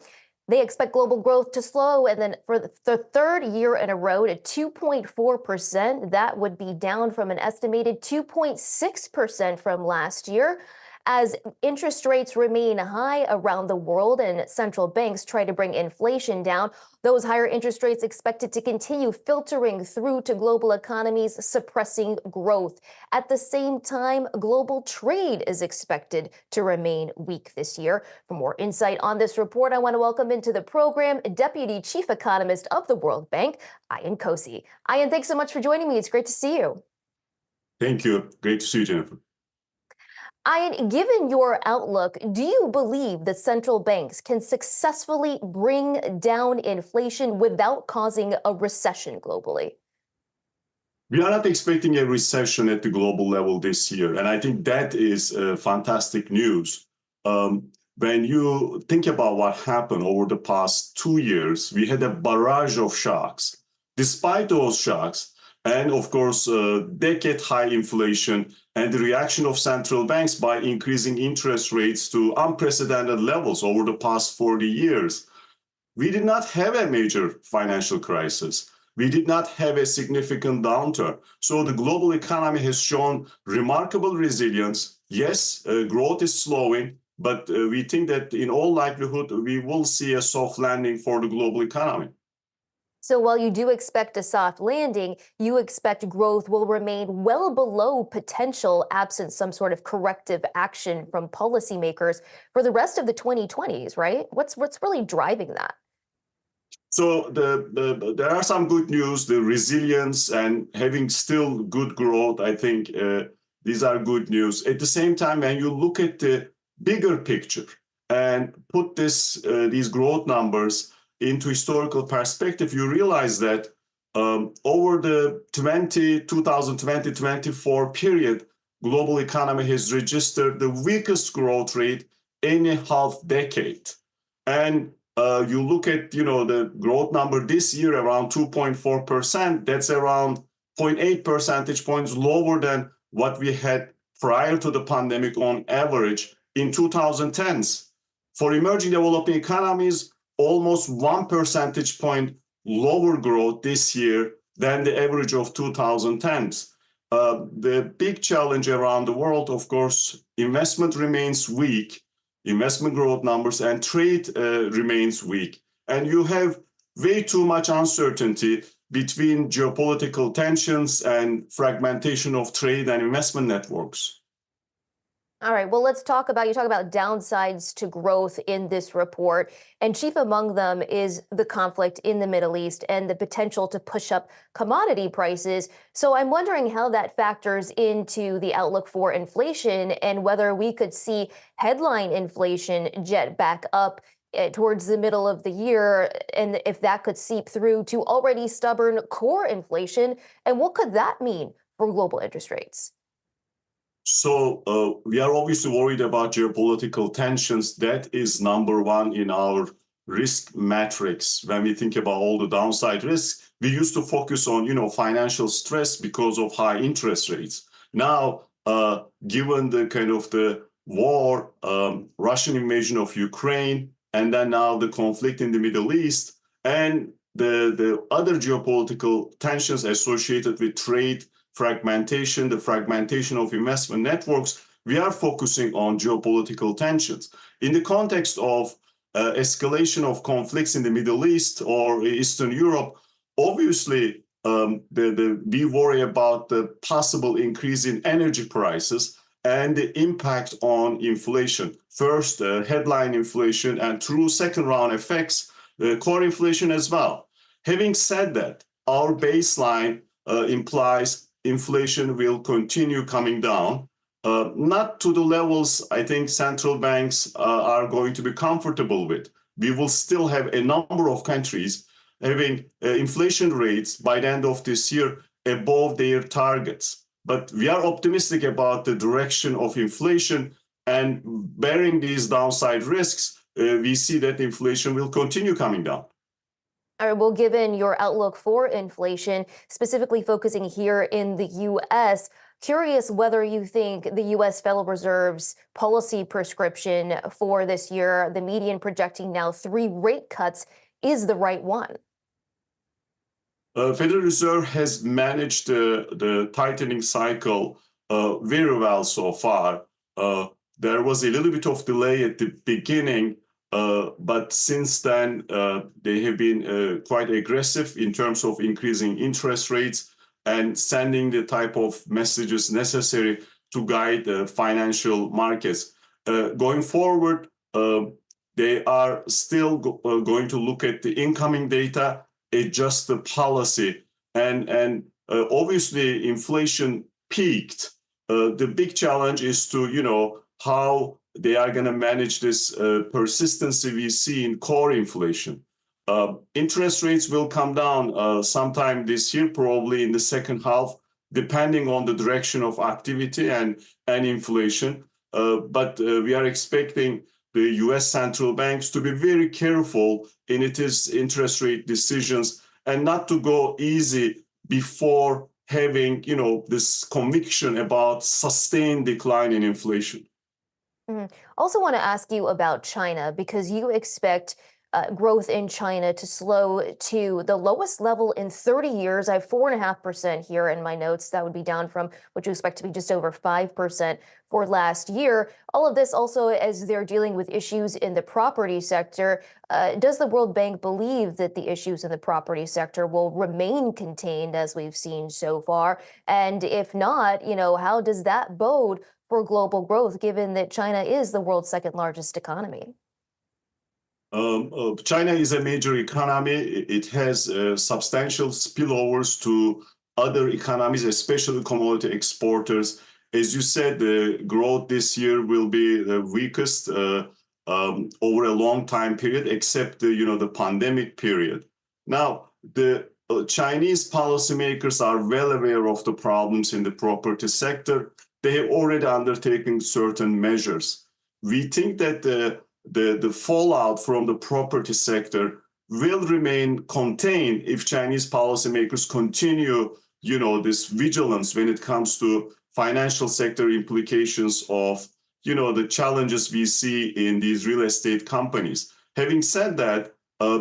They expect global growth to slow and then for the third year in a row to 2.4%. That would be down from an estimated 2.6% from last year. As interest rates remain high around the world and central banks try to bring inflation down, those higher interest rates expected to continue filtering through to global economies, suppressing growth. At the same time, global trade is expected to remain weak this year. For more insight on this report, I want to welcome into the program Deputy Chief Economist of the World Bank, Ian Cohn. Ian, thanks so much for joining me. It's great to see you. Thank you. Great to see you, Jennifer. Ian, given your outlook, do you believe that central banks can successfully bring down inflation without causing a recession globally? We are not expecting a recession at the global level this year, and I think that is fantastic news. When you think about what happened over the past 2 years, we had a barrage of shocks. Despite those shocks, and of course, decade-high inflation and the reaction of central banks by increasing interest rates to unprecedented levels over the past 40 years, we did not have a major financial crisis. We did not have a significant downturn. So the global economy has shown remarkable resilience. Yes, growth is slowing, but we think that in all likelihood, we will see a soft landing for the global economy. So while you do expect a soft landing, you expect growth will remain well below potential absent some sort of corrective action from policymakers for the rest of the 2020s, right? What's really driving that? So there are some good news, the resilience and having still good growth. I think these are good news. At the same time, when you look at the bigger picture and put these growth numbers into historical perspective, you realize that over the 2020-24 period, global economy has registered the weakest growth rate in a half decade. And you look at, the growth number this year around 2.4%. That's around 0.8 percentage points lower than what we had prior to the pandemic on average in 2010s. For emerging developing economies, almost 1 percentage point lower growth this year than the average of 2010s. The big challenge around the world, of course, investment remains weak. Investment growth numbers and trade remains weak. And you have way too much uncertainty between geopolitical tensions and fragmentation of trade and investment networks. All right, well, you talk about downsides to growth in this report, and chief among them is the conflict in the Middle East and the potential to push up commodity prices. So I'm wondering how that factors into the outlook for inflation and whether we could see headline inflation jet back up towards the middle of the year, and if that could seep through to already stubborn core inflation, and what could that mean for global interest rates? So we are obviously worried about geopolitical tensions. That is number one in our risk matrix. When we think about all the downside risks, we used to focus on, financial stress because of high interest rates. Now, given the kind of the war, Russian invasion of Ukraine, and then now the conflict in the Middle East, and the other geopolitical tensions associated with trade, fragmentation, the fragmentation of investment networks, we are focusing on geopolitical tensions. In the context of escalation of conflicts in the Middle East or Eastern Europe, obviously we worry about the possible increase in energy prices and the impact on inflation. First, headline inflation, and through second round effects, core inflation as well. Having said that, our baseline implies inflation will continue coming down, not to the levels I think central banks are going to be comfortable with. We will still have a number of countries having inflation rates by the end of this year above their targets. But we are optimistic about the direction of inflation, and bearing these downside risks, we see that inflation will continue coming down. All right, well, given your outlook for inflation, specifically focusing here in the U.S., curious whether you think the U.S. Federal Reserve's policy prescription for this year, the median projecting now 3 rate cuts, is the right one. Federal Reserve has managed the tightening cycle very well so far. There was a little bit of delay at the beginning, but since then, they have been quite aggressive in terms of increasing interest rates and sending the type of messages necessary to guide the financial markets. Going forward, they are still going to look at the incoming data, adjust the policy, and obviously inflation peaked. The big challenge is to, how they are going to manage this persistency we see in core inflation. Interest rates will come down sometime this year, probably in the second half, depending on the direction of activity and inflation. But we are expecting the U.S. central banks to be very careful in its interest rate decisions and not to go easy before having, this conviction about sustained decline in inflation. Also want to ask you about China, because you expect growth in China to slow to the lowest level in 30 years. I have 4.5% here in my notes. That would be down from what you expect to be just over 5% for last year. All of this also as they're dealing with issues in the property sector. Does the World Bank believe that the issues in the property sector will remain contained as we've seen so far? And if not, how does that bode for global growth, given that China is the world's second largest economy? China is a major economy. It has substantial spillovers to other economies, especially commodity exporters. As you said, the growth this year will be the weakest over a long time period, except the pandemic period. Now, the Chinese policymakers are well aware of the problems in the property sector. They have already undertaken certain measures. We think that the fallout from the property sector will remain contained if Chinese policymakers continue, this vigilance when it comes to financial sector implications of, the challenges we see in these real estate companies. Having said that,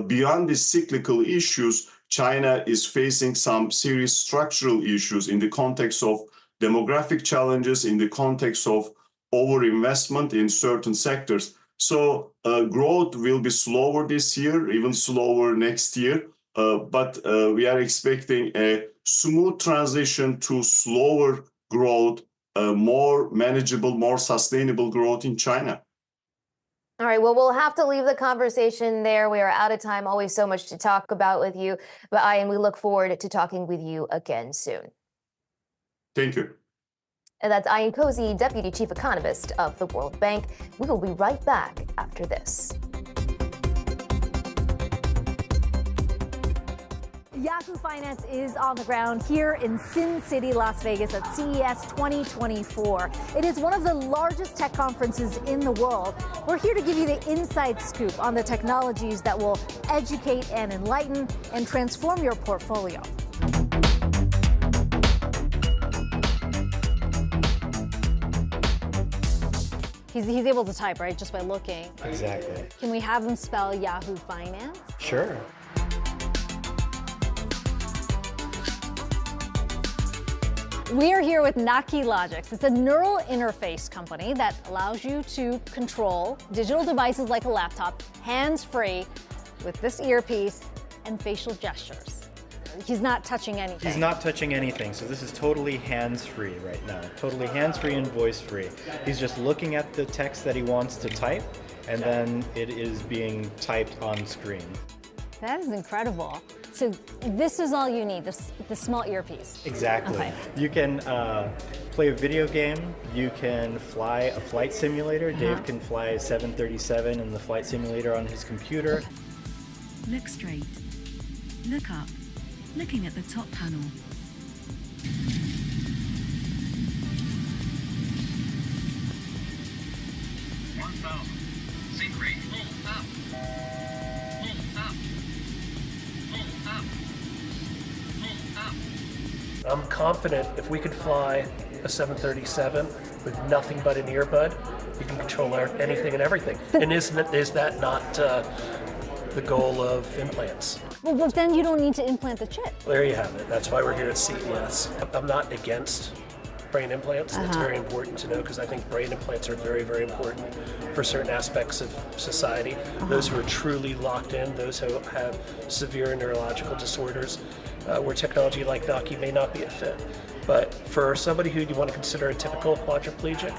beyond the cyclical issues, China is facing some serious structural issues in the context of demographic challenges, in the context of overinvestment in certain sectors. So growth will be slower this year, even slower next year. But we are expecting a smooth transition to slower growth, more manageable, more sustainable growth in China. All right, well, we'll have to leave the conversation there. We are out of time. Always so much to talk about with you. But Ian, we look forward to talking with you again soon. Thank you. And that's Ian Cozy, Deputy Chief Economist of the World Bank. We will be right back after this. Yahoo Finance is on the ground here in Sin City, Las Vegas at CES 2024. It is one of the largest tech conferences in the world. We're here to give you the inside scoop on the technologies that will educate and enlighten and transform your portfolio. He's able to type, right, just by looking. Exactly. Can we have him spell Yahoo Finance? Sure. We are here with Naki Logics. It's a neural interface company that allows you to control digital devices like a laptop, hands-free, with this earpiece and facial gestures. He's not touching anything. He's not touching anything, so this is totally hands-free right now. Totally hands-free and voice-free. He's just looking at the text that he wants to type, and then it is being typed on screen. That is incredible. So this is all you need, the small earpiece. Exactly. Okay. You can play a video game. You can fly a flight simulator. Dave can fly a 737 in the flight simulator on his computer. Look straight. Look up. Looking at the top panel. Sync rate. Pull up. Pull up. Pull up. Pull up. I'm confident if we could fly a 737 with nothing but an earbud, you can control anything and everything. And is that not the goal of implants? Well, but then you don't need to implant the chip. There you have it. That's why we're here at CES. I'm not against brain implants. It's very important to know because I think brain implants are very, very important for certain aspects of society. Those who are truly locked in, those who have severe neurological disorders, where technology like Naki may not be a fit. But for somebody who you want to consider a typical quadriplegic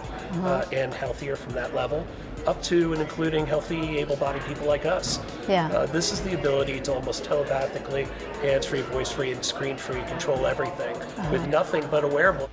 and healthier from that level, up to and including healthy, able-bodied people like us. Yeah. This is the ability to almost telepathically, hands-free, voice-free, and screen-free control everything with nothing but a wearable.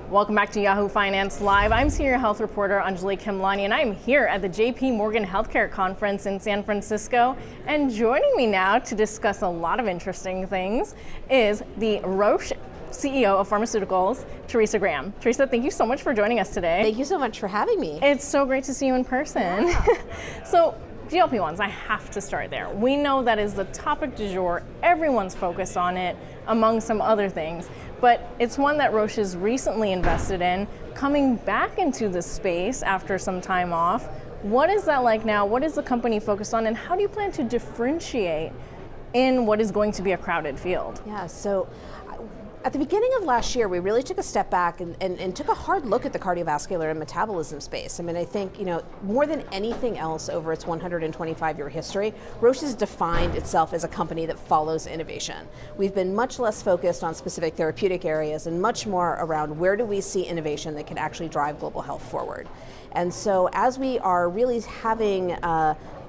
Welcome back to Yahoo Finance Live. I'm senior health reporter Anjali Khemlani, and I'm here at the JP Morgan Healthcare Conference in San Francisco. And joining me now to discuss a lot of interesting things is the Roche CEO of Pharmaceuticals, Teresa Graham. Teresa, thank you so much for joining us today. Thank you so much for having me. It's so great to see you in person. Yeah. So, GLP-1s, I have to start there. We know that is the topic du jour. Everyone's focused on it, among some other things. But it's one that Roche has recently invested in, coming back into the space after some time off. What is that like now? What is the company focused on? And how do you plan to differentiate in what is going to be a crowded field? Yeah, so at the beginning of last year, we really took a step back and took a hard look at the cardiovascular and metabolism space. I mean, I think, more than anything else over its 125-year history, Roche has defined itself as a company that follows innovation. We've been much less focused on specific therapeutic areas and much more around where do we see innovation that can actually drive global health forward. And so as we are really having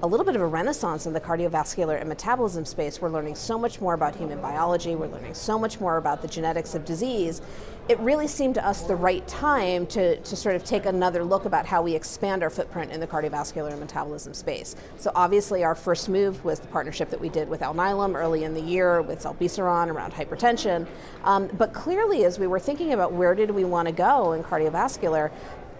a little bit of a renaissance in the cardiovascular and metabolism space, we're learning so much more about human biology, we're learning so much more about the genetics of disease. It really seemed to us the right time to sort of take another look about how we expand our footprint in the cardiovascular and metabolism space. So obviously our first move was the partnership that we did with Alnylam early in the year with zilebesiran around hypertension. But clearly as we were thinking about where did we want to go in cardiovascular,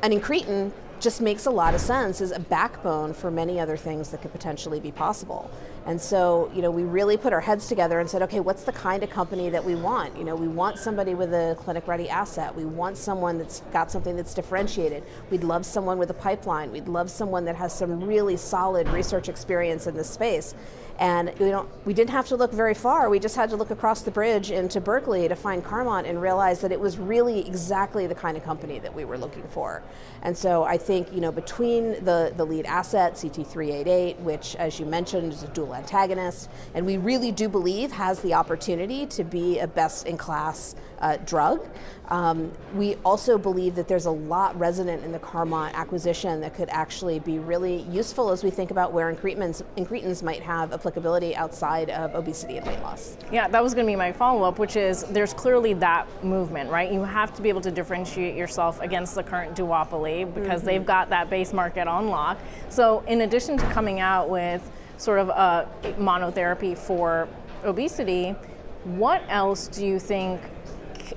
an incretin just makes a lot of sense as a backbone for many other things that could potentially be possible. And so, we really put our heads together and said, okay, what's the kind of company that we want? We want somebody with a clinic-ready asset. We want someone that's got something that's differentiated. We'd love someone with a pipeline. We'd love someone that has some really solid research experience in this space. And we didn't have to look very far. We just had to look across the bridge into Berkeley to find Carmot and realize that it was really exactly the kind of company that we were looking for. And so I think, between the lead asset, CT-388, which, as you mentioned, is a dual antagonist, and we really do believe has the opportunity to be a best-in-class drug. We also believe that there's a lot resident in the Carmot acquisition that could actually be really useful as we think about where incretins might have applicability outside of obesity and weight loss. Yeah, that was going to be my follow-up, which is there's clearly that movement, right? You have to be able to differentiate yourself against the current duopoly because they've got that base market on lock. So in addition to coming out with sort of a monotherapy for obesity, what else do you think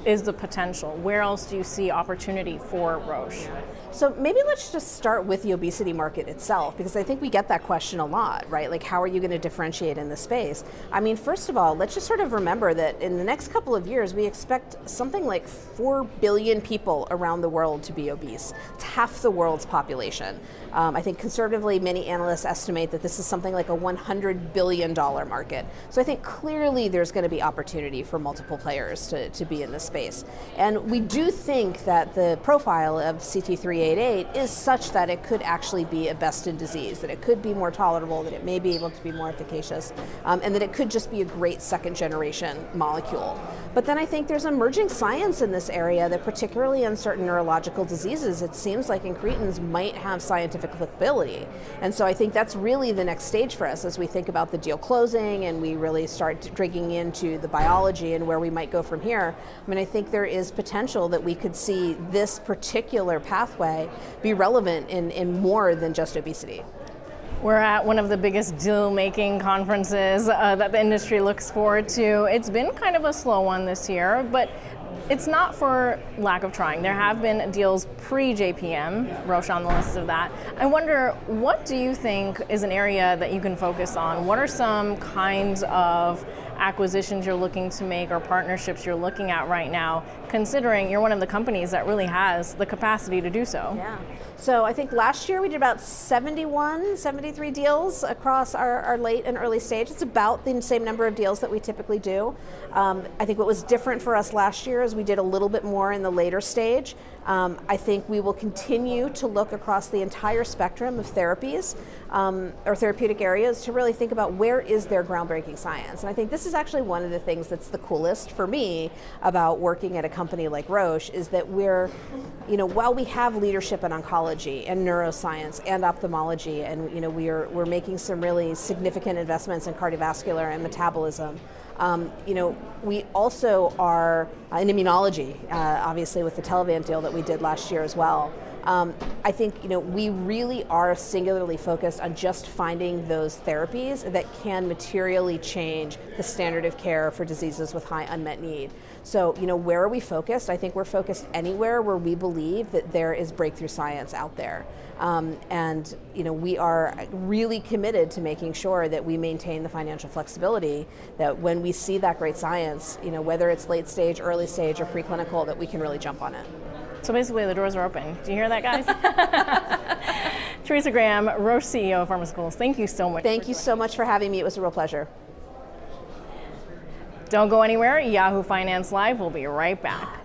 is the potential? Where else do you see opportunity for Roche? So maybe let's just start with the obesity market itself, because I think we get that question a lot, right? Like, how are you going to differentiate in the space? I mean, first of all, let's just sort of remember that in the next couple of years, we expect something like 4 billion people around the world to be obese. It's half the world's population. I think conservatively, many analysts estimate that this is something like a $100 billion market. So I think clearly there's going to be opportunity for multiple players to be in this space. And we do think that the profile of CT-388 is such that it could actually be a best in disease, that it could be more tolerable, that it may be able to be more efficacious, and that it could just be a great second generation molecule. But then I think there's emerging science in this area that particularly in certain neurological diseases, it seems like incretins might have scientific applicability. And so I think that's really the next stage for us as we think about the deal closing and we really start digging into the biology and where we might go from here. I mean, I think there is potential that we could see this particular pathway be relevant in more than just obesity. We're at one of the biggest deal-making conferences that the industry looks forward to. It's been kind of a slow one this year, but it's not for lack of trying. There have been deals pre-JPM, Roche on the list of that. I wonder, what do you think is an area that you can focus on? What are some kinds of acquisitions you're looking to make or partnerships you're looking at right now, considering you're one of the companies that really has the capacity to do so? Yeah. So I think last year we did about 73 deals across our late and early stage. It's about the same number of deals that we typically do. I think what was different for us last year is we did a little bit more in the later stage. I think we will continue to look across the entire spectrum of therapies or therapeutic areas to really think about where is there groundbreaking science. And I think this is actually one of the things that's the coolest for me about working at a company like Roche is that we're, while we have leadership in oncology and neuroscience and ophthalmology, and we're making some really significant investments in cardiovascular and metabolism, We also are in immunology, obviously with the Telavant deal that we did last year as well. I think we really are singularly focused on just finding those therapies that can materially change the standard of care for diseases with high unmet need. So, where are we focused? I think we're focused anywhere where we believe that there is breakthrough science out there. And we are really committed to making sure that we maintain the financial flexibility that when we see that great science, whether it's late stage, early stage, or preclinical, that we can really jump on it. So basically, the doors are open. Do you hear that, guys? Teresa Graham, Roche CEO of Pharmaceuticals, thank you so much. Thank you so much for having me. It was a real pleasure. Don't go anywhere. Yahoo Finance Live will be right back.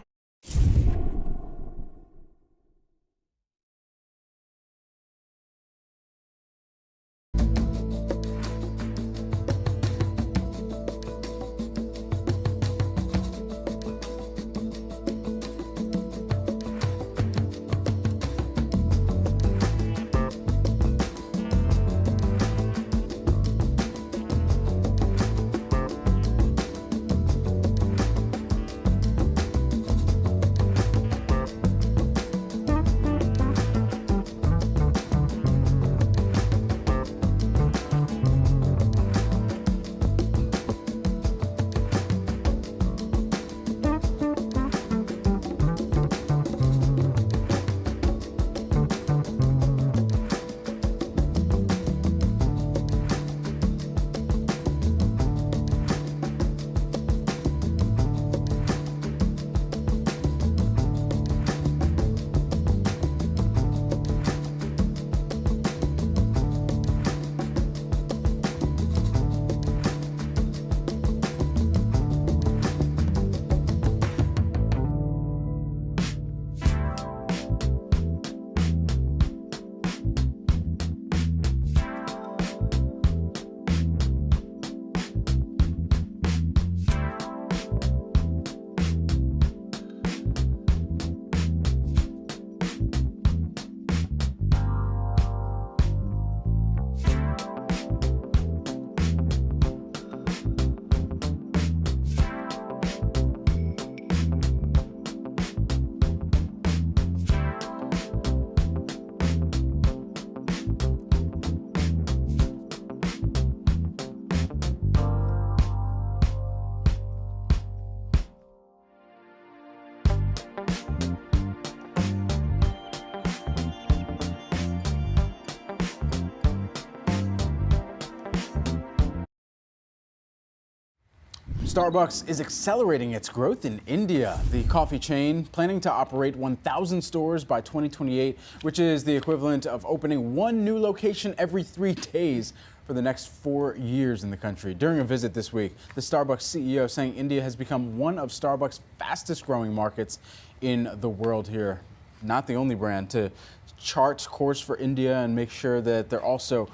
Starbucks is accelerating its growth in India. The coffee chain planning to operate 1,000 stores by 2028, which is the equivalent of opening one new location every 3 days for the next 4 years in the country. During a visit this week, the Starbucks CEO saying India has become one of Starbucks' fastest growing markets in the world here. Not the only brand to chart course for India and make sure that they're also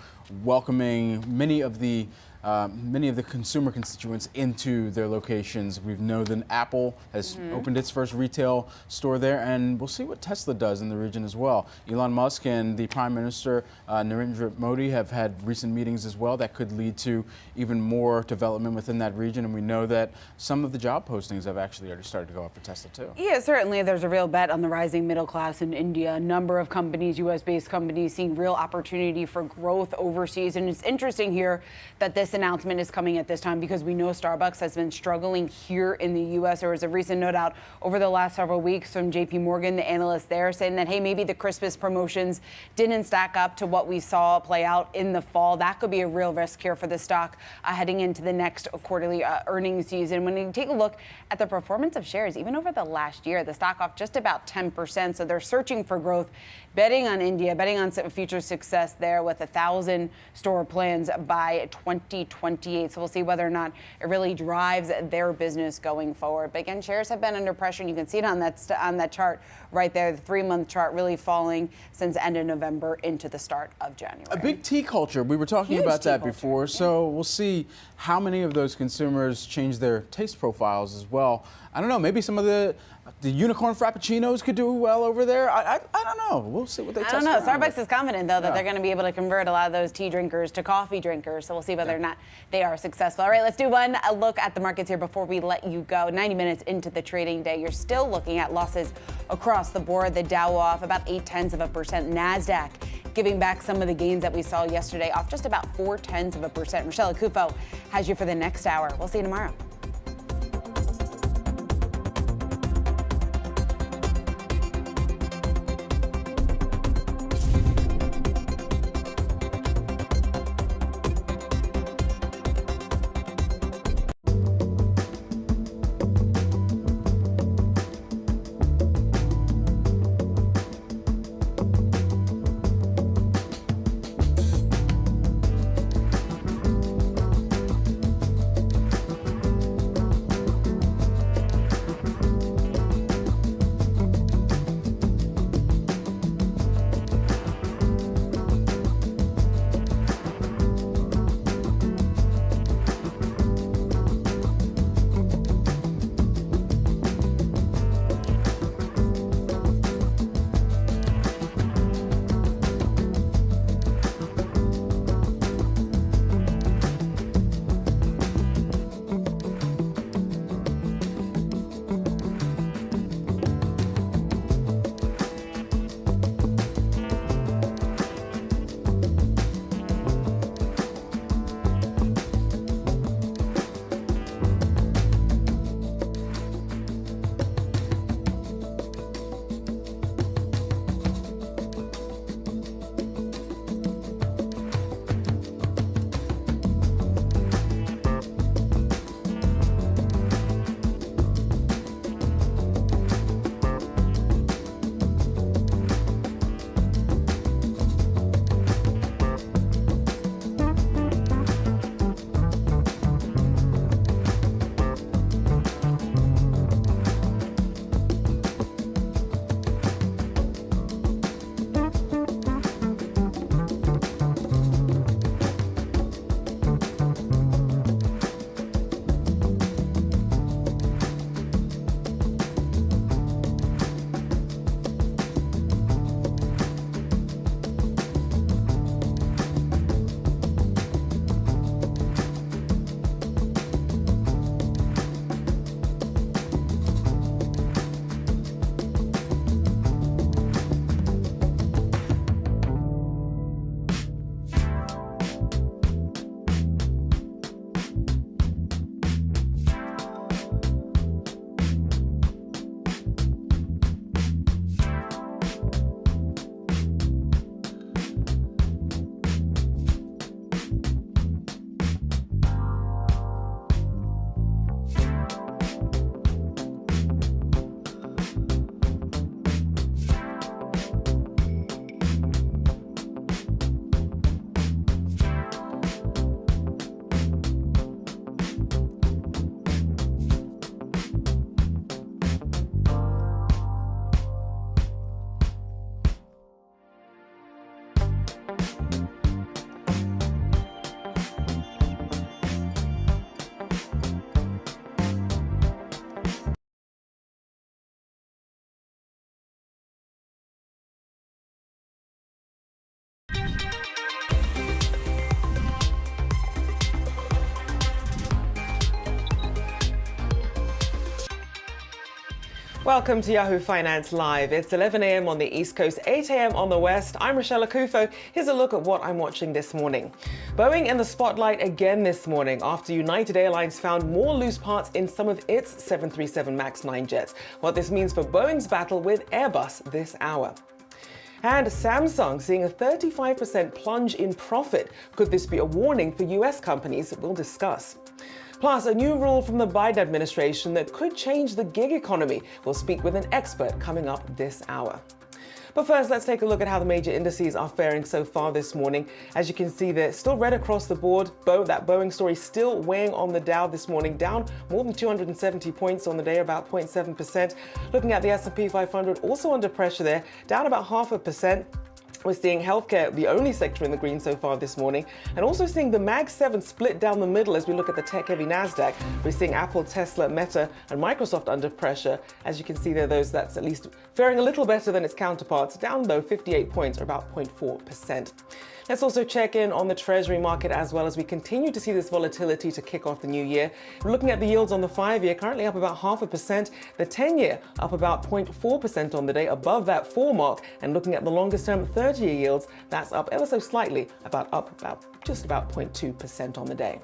welcoming many of the consumer constituents into their locations. We know that Apple has opened its first retail store there, and we'll see what Tesla does in the region as well. Elon Musk and the Prime Minister Narendra Modi have had recent meetings as well that could lead to even more development within that region, and we know that some of the job postings have actually already started to go up for Tesla too. Yeah, certainly there's a real bet on the rising middle class in India. A number of companies, US-based companies, seeing real opportunity for growth overseas, and it's interesting here that this announcement is coming at this time because we know Starbucks has been struggling here in the U.S. There was a recent note out over the last several weeks from JP Morgan, the analyst there, saying that, hey, maybe the Christmas promotions didn't stack up to what we saw play out in the fall. That could be a real risk here for the stock heading into the next quarterly earnings season. When you take a look at the performance of shares, even over the last year, the stock off just about 10%. So they're searching for growth, betting on India, betting on future success there with 1,000 store plans by 2028. So we'll see whether or not it really drives their business going forward. But again, shares have been under pressure, and you can see it on that chart right there, the 3-month chart really falling since end of November into the start of January. A big tea culture. We were talking about that before, so we'll see how many of those consumers change their taste profiles as well. I don't know, maybe some of the The unicorn frappuccinos could do well over there. I don't know. We'll see what they test. I don't know. around Starbucks with. is confident, though, that they're going to be able to convert a lot of those tea drinkers to coffee drinkers. So we'll see whether or not they are successful. All right, let's do one look at the markets here before we let you go. 90 minutes into the trading day, you're still looking at losses across the board. The Dow off about 0.8%. Nasdaq giving back some of the gains that we saw yesterday, off just about 0.4%. Rochelle Akufo has you for the next hour. We'll see you tomorrow. Welcome to Yahoo Finance Live. It's 11 a.m. on the East Coast, 8 a.m. on the West. I'm Rochelle Akufo. Here's a look at what I'm watching this morning. Boeing in the spotlight again this morning after United Airlines found more loose parts in some of its 737 MAX 9 jets. What this means for Boeing's battle with Airbus this hour. And Samsung seeing a 35% plunge in profit. Could this be a warning for US companies? We'll discuss. Plus, a new rule from the Biden administration that could change the gig economy. We'll speak with an expert coming up this hour. But first, let's take a look at how the major indices are faring so far this morning. As you can see, they're still red across the board. That Boeing story still weighing on the Dow this morning, down more than 270 points on the day, about 0.7%. Looking at the S&P 500, also under pressure there, down about 0.5%. We're seeing healthcare, the only sector in the green so far this morning, and also seeing the Mag 7 split down the middle as we look at the tech-heavy Nasdaq. We're seeing Apple, Tesla, Meta, and Microsoft under pressure. As you can see there, those that's at least faring a little better than its counterparts, down though 58 points or about 0.4%. Let's also check in on the Treasury market as well as we continue to see this volatility to kick off the new year. We're looking at the yields on the 5-year, currently up about 0.5%, the 10-year up about 0.4% on the day, above that 4 mark, and looking at the longest term 30-year yields, that's up ever so slightly, just about 0.2% on the day.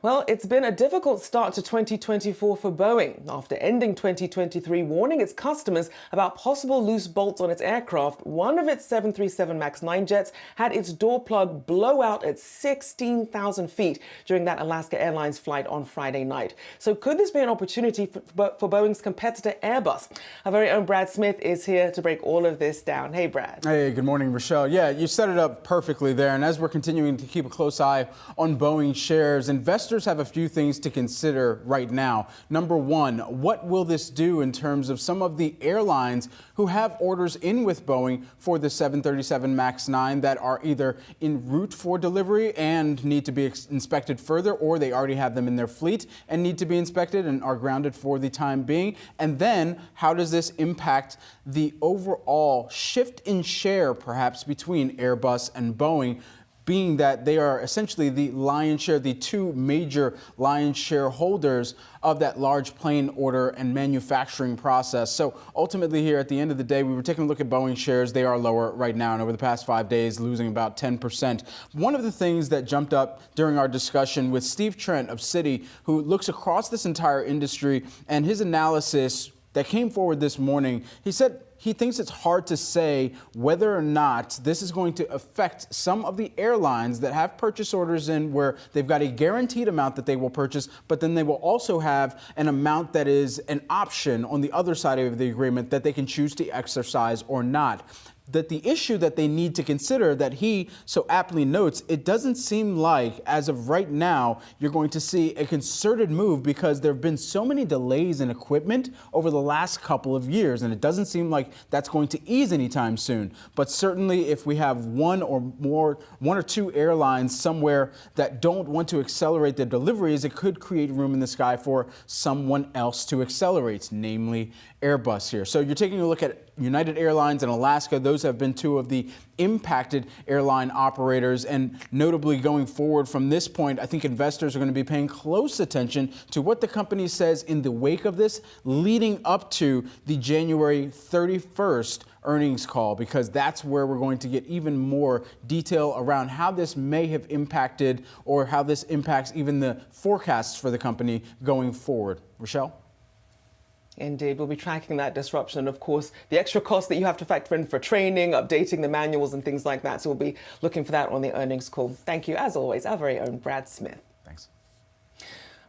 Well, it's been a difficult start to 2024 for Boeing after ending 2023 warning its customers about possible loose bolts on its aircraft. One of its 737 MAX 9 jets had its door plug blow out at 16,000 feet during that Alaska Airlines flight on Friday night. So could this be an opportunity for Boeing's competitor Airbus? Our very own Brad Smith is here to break all of this down. Hey, Brad. Hey, good morning, Rochelle. Yeah, you set it up perfectly there. And as we're continuing to keep a close eye on Boeing shares, investors have a few things to consider right now. Number one, what will this do in terms of some of the airlines who have orders in with Boeing for the 737 MAX 9 that are either en route for delivery and need to be inspected further, or they already have them in their fleet and need to be inspected and are grounded for the time being? And then how does this impact the overall shift in share, perhaps between Airbus and Boeing, being that they are essentially the lion's share, the two major lion's share holders of that large plane order and manufacturing process. So ultimately here at the end of the day, we were taking a look at Boeing shares. They are lower right now, and over the past 5 days, losing about 10%. One of the things that jumped up during our discussion with Steve Trent of Citi, who looks across this entire industry, and his analysis that came forward this morning, he said he thinks it's hard to say whether or not this is going to affect some of the airlines that have purchase orders in where they've got a guaranteed amount that they will purchase, but then they will also have an amount that is an option on the other side of the agreement that they can choose to exercise or not. That the issue that they need to consider, that he so aptly notes, it doesn't seem like, as of right now, you're going to see a concerted move because there have been so many delays in equipment over the last couple of years, and it doesn't seem like that's going to ease anytime soon. But certainly if we have one or two airlines somewhere that don't want to accelerate their deliveries, it could create room in the sky for someone else to accelerate, namely Airbus here. So you're taking a look at United Airlines and Alaska. Those have been two of the impacted airline operators. And notably going forward from this point, I think investors are going to be paying close attention to what the company says in the wake of this, leading up to the January 31st earnings call, because that's where we're going to get even more detail around how this may have impacted or how this impacts even the forecasts for the company going forward. Rochelle? Indeed, we'll be tracking that disruption. Of course, the extra cost that you have to factor in for training, updating the manuals and things like that. So we'll be looking for that on the earnings call. Thank you, as always, our very own Brad Smith. Thanks.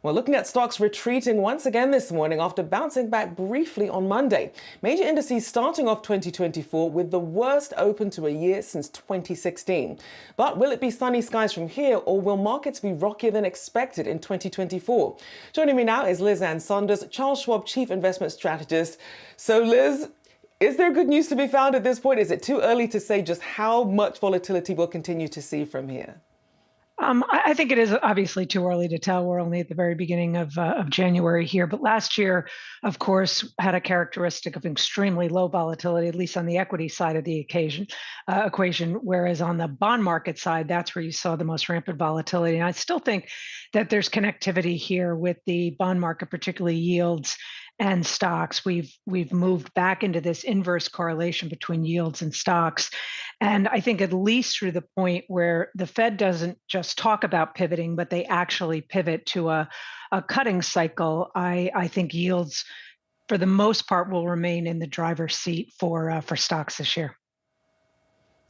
Well, looking at stocks retreating once again this morning after bouncing back briefly on Monday. Major indices starting off 2024 with the worst open to a year since 2016. But will it be sunny skies from here, or will markets be rockier than expected in 2024? Joining me now is Liz Ann Saunders, Charles Schwab Chief Investment Strategist. So Liz, is there good news to be found at this point? Is it too early to say just how much volatility we'll continue to see from here? I think it is obviously too early to tell. We're only at the very beginning of January here. But last year, of course, had a characteristic of extremely low volatility, at least on the equity side of the equation, whereas on the bond market side, that's where you saw the most rampant volatility. And I still think that there's connectivity here with the bond market, particularly yields and stocks. We've moved back into this inverse correlation between yields and stocks. And I think at least through the point where the Fed doesn't just talk about pivoting, but they actually pivot to a cutting cycle, I think yields, for the most part, will remain in the driver's seat for stocks this year.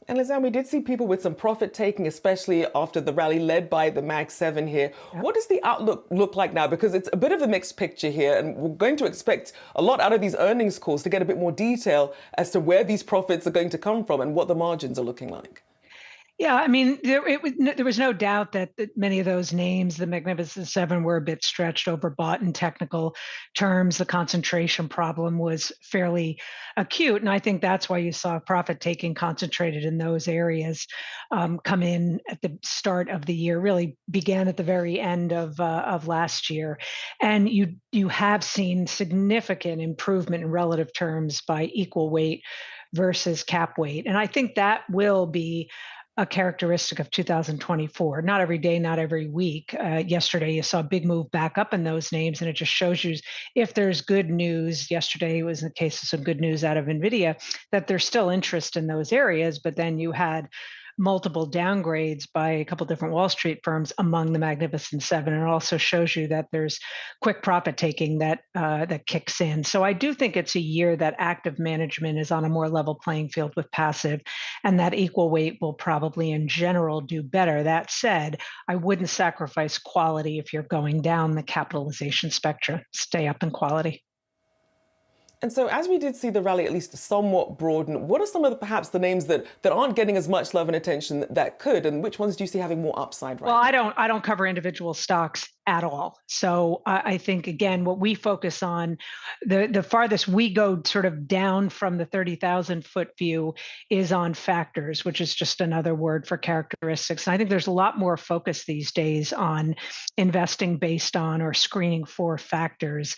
And Lizanne, we did see people with some profit taking, especially after the rally led by the Mag 7 here. Yep. What does the outlook look like now? Because it's a bit of a mixed picture here, and we're going to expect a lot out of these earnings calls to get a bit more detail as to where these profits are going to come from and what the margins are looking like. Yeah, I mean, there was no doubt that many of those names, the Magnificent Seven, were a bit stretched, overbought in technical terms. The concentration problem was fairly acute, and I think that's why you saw profit taking concentrated in those areas come in at the start of the year. Really began at the very end of last year, and you have seen significant improvement in relative terms by equal weight versus cap weight, and I think that will be a characteristic of 2024. Not every day, not every week. Yesterday, you saw a big move back up in those names, and it just shows you if there's good news. Yesterday was the case of some good news out of NVIDIA, that there's still interest in those areas, but then you had multiple downgrades by a couple different Wall Street firms among the Magnificent Seven. And it also shows you that there's quick profit taking that kicks in. So I do think it's a year that active management is on a more level playing field with passive, and that equal weight will probably in general do better. That said, I wouldn't sacrifice quality if you're going down the capitalization spectrum. Stay up in quality. And so as we did see the rally at least somewhat broaden, what are some of perhaps the names that aren't getting as much love and attention that could, and which ones do you see having more upside right now? Well, I don't cover individual stocks at all. So I think, again, what we focus on, the farthest we go sort of down from the 30,000 foot view is on factors, which is just another word for characteristics. And I think there's a lot more focus these days on investing based on or screening for factors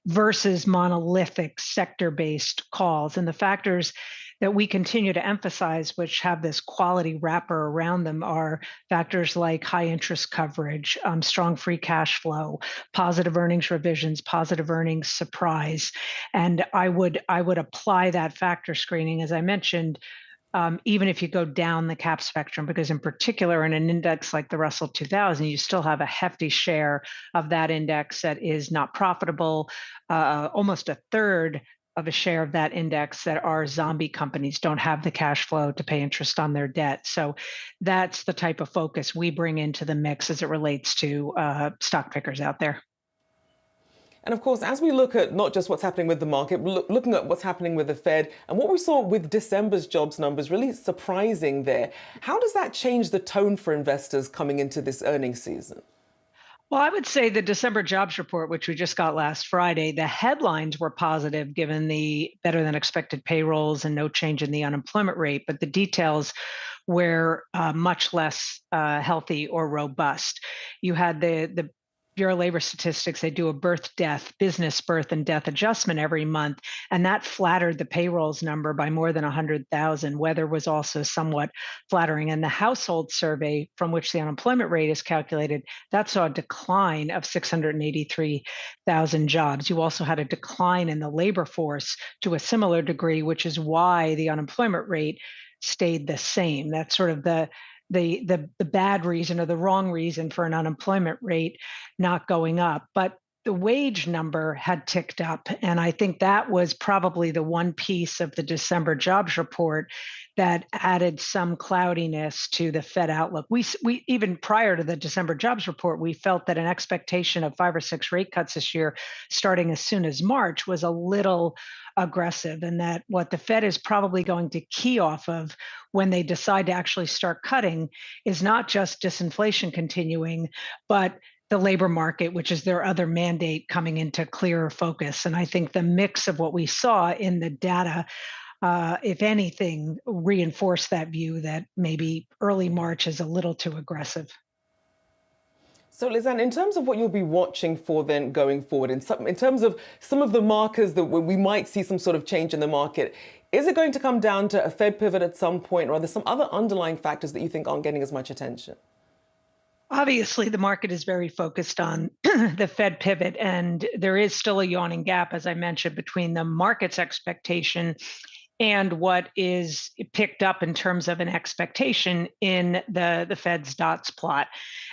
versus monolithic sector-based calls. And the factors that we continue to emphasize, which have this quality wrapper around them, are factors like high interest coverage, strong free cash flow, positive earnings revisions, positive earnings surprise. And I would apply that factor screening, as I mentioned, even if you go down the cap spectrum, because in particular in an index like the Russell 2000, you still have a hefty share of that index that is not profitable, almost a third of a share of that index that are zombie companies, don't have the cash flow to pay interest on their debt. So that's the type of focus we bring into the mix as it relates to stock pickers out there. And of course, as we look at not just what's happening with the market, looking at what's happening with the Fed and what we saw with December's jobs numbers, really surprising there. How does that change the tone for investors coming into this earnings season? Well, I would say the December jobs report, which we just got last Friday, the headlines were positive given the better than expected payrolls and no change in the unemployment rate, but the details were much less healthy or robust. You had the Bureau of Labor Statistics, they do a business birth and death adjustment every month, and that flattered the payrolls number by more than 100,000. Weather was also somewhat flattering. And the household survey, from which the unemployment rate is calculated, that saw a decline of 683,000 jobs. You also had a decline in the labor force to a similar degree, which is why the unemployment rate stayed the same. That's sort of the bad reason or the wrong reason for an unemployment rate not going up. But the wage number had ticked up. And I think that was probably the one piece of the December jobs report that added some cloudiness to the Fed outlook. We even prior to the December jobs report, we felt that an expectation of 5 or 6 rate cuts this year, starting as soon as March, was a little aggressive, and that what the Fed is probably going to key off of when they decide to actually start cutting is not just disinflation continuing, but the labor market, which is their other mandate, coming into clearer focus. And I think the mix of what we saw in the data, if anything, reinforced that view that maybe early March is a little too aggressive. So, Lizanne, in terms of what you'll be watching for then going forward, in terms of some of the markers that we might see some sort of change in the market, is it going to come down to a Fed pivot at some point, or are there some other underlying factors that you think aren't getting as much attention? Obviously, the market is very focused on the Fed pivot, and there is still a yawning gap, as I mentioned, between the market's expectation and what is picked up in terms of an expectation in the Fed's dots plot.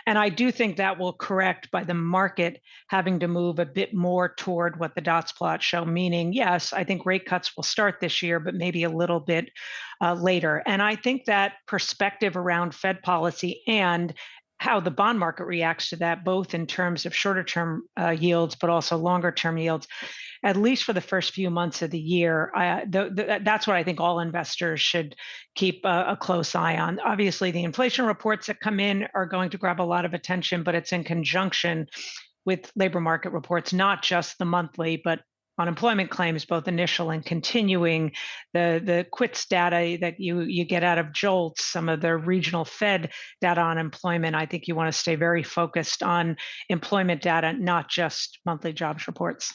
And I do think that will correct by the market having to move a bit more toward what the dots plot show, meaning, yes, I think rate cuts will start this year, but maybe a little bit later. And I think that perspective around Fed policy and how the bond market reacts to that, both in terms of shorter term yields, but also longer term yields, at least for the first few months of the year. That's what I think all investors should keep a close eye on. Obviously, the inflation reports that come in are going to grab a lot of attention, but it's in conjunction with labor market reports, not just the monthly, but unemployment claims, both initial and continuing, the quits data that you get out of JOLTS, some of the regional Fed data on employment. I think you want to stay very focused on employment data, not just monthly jobs reports.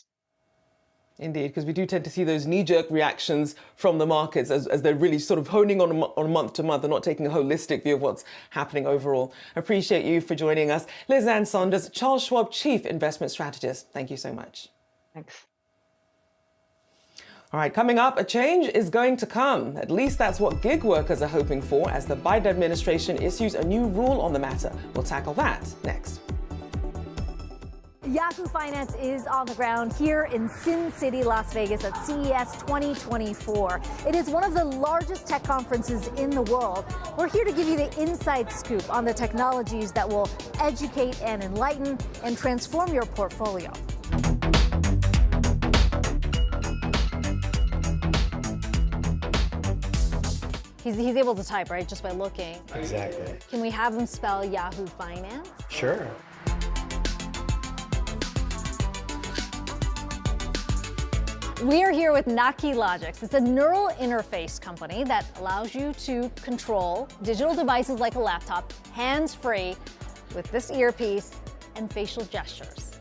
Indeed, because we do tend to see those knee-jerk reactions from the markets as they're really sort of honing on a month to month and not taking a holistic view of what's happening overall. Appreciate you for joining us. Liz Ann Saunders, Charles Schwab Chief Investment Strategist. Thank you so much. Thanks. All right, coming up, a change is going to come. At least that's what gig workers are hoping for as the Biden administration issues a new rule on the matter. We'll tackle that next. Yahoo Finance is on the ground here in Sin City, Las Vegas at CES 2024. It is one of the largest tech conferences in the world. We're here to give you the inside scoop on the technologies that will educate and enlighten and transform your portfolio. He's able to type, right? Just by looking. Exactly. Can we have him spell Yahoo Finance? Sure. We are here with Nakilogix. It's a neural interface company that allows you to control digital devices like a laptop, hands-free, with this earpiece and facial gestures.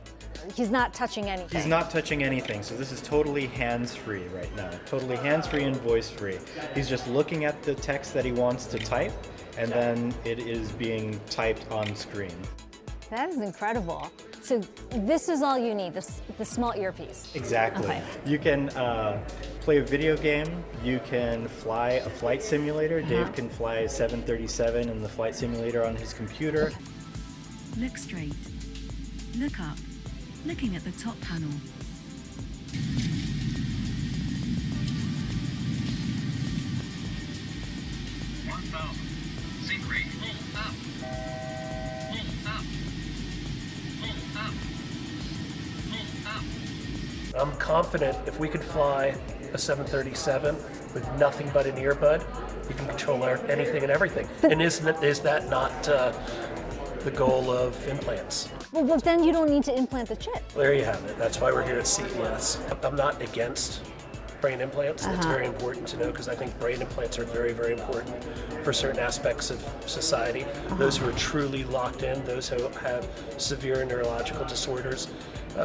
He's not touching anything. He's not touching anything, so this is totally hands-free right now. Totally hands-free and voice-free. He's just looking at the text that he wants to type, and then it is being typed on screen. That is incredible. So this is all you need, the small earpiece. Exactly. Okay. You can play a video game. You can fly a flight simulator. Dave can fly a 737 in the flight simulator on his computer. Look straight. Look up. Looking at the top panel. I'm confident if we could fly a 737 with nothing but an earbud, you can control anything and everything. And is that not the goal of implants? Well, but then you don't need to implant the chip. There you have it. That's why we're here at CES. I'm not against brain implants. It's very important to know because I think brain implants are very, very important for certain aspects of society. Those who are truly locked in, those who have severe neurological disorders,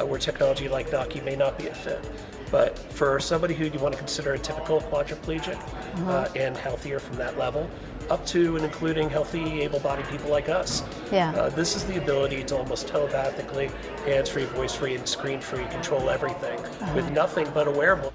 where technology like Naki may not be a fit. But for somebody who you want to consider a typical quadriplegic and healthier from that level, up to and including healthy, able-bodied people like us. This is the ability to almost telepathically, hands-free, voice-free, and screen-free control everything with nothing but a wearable.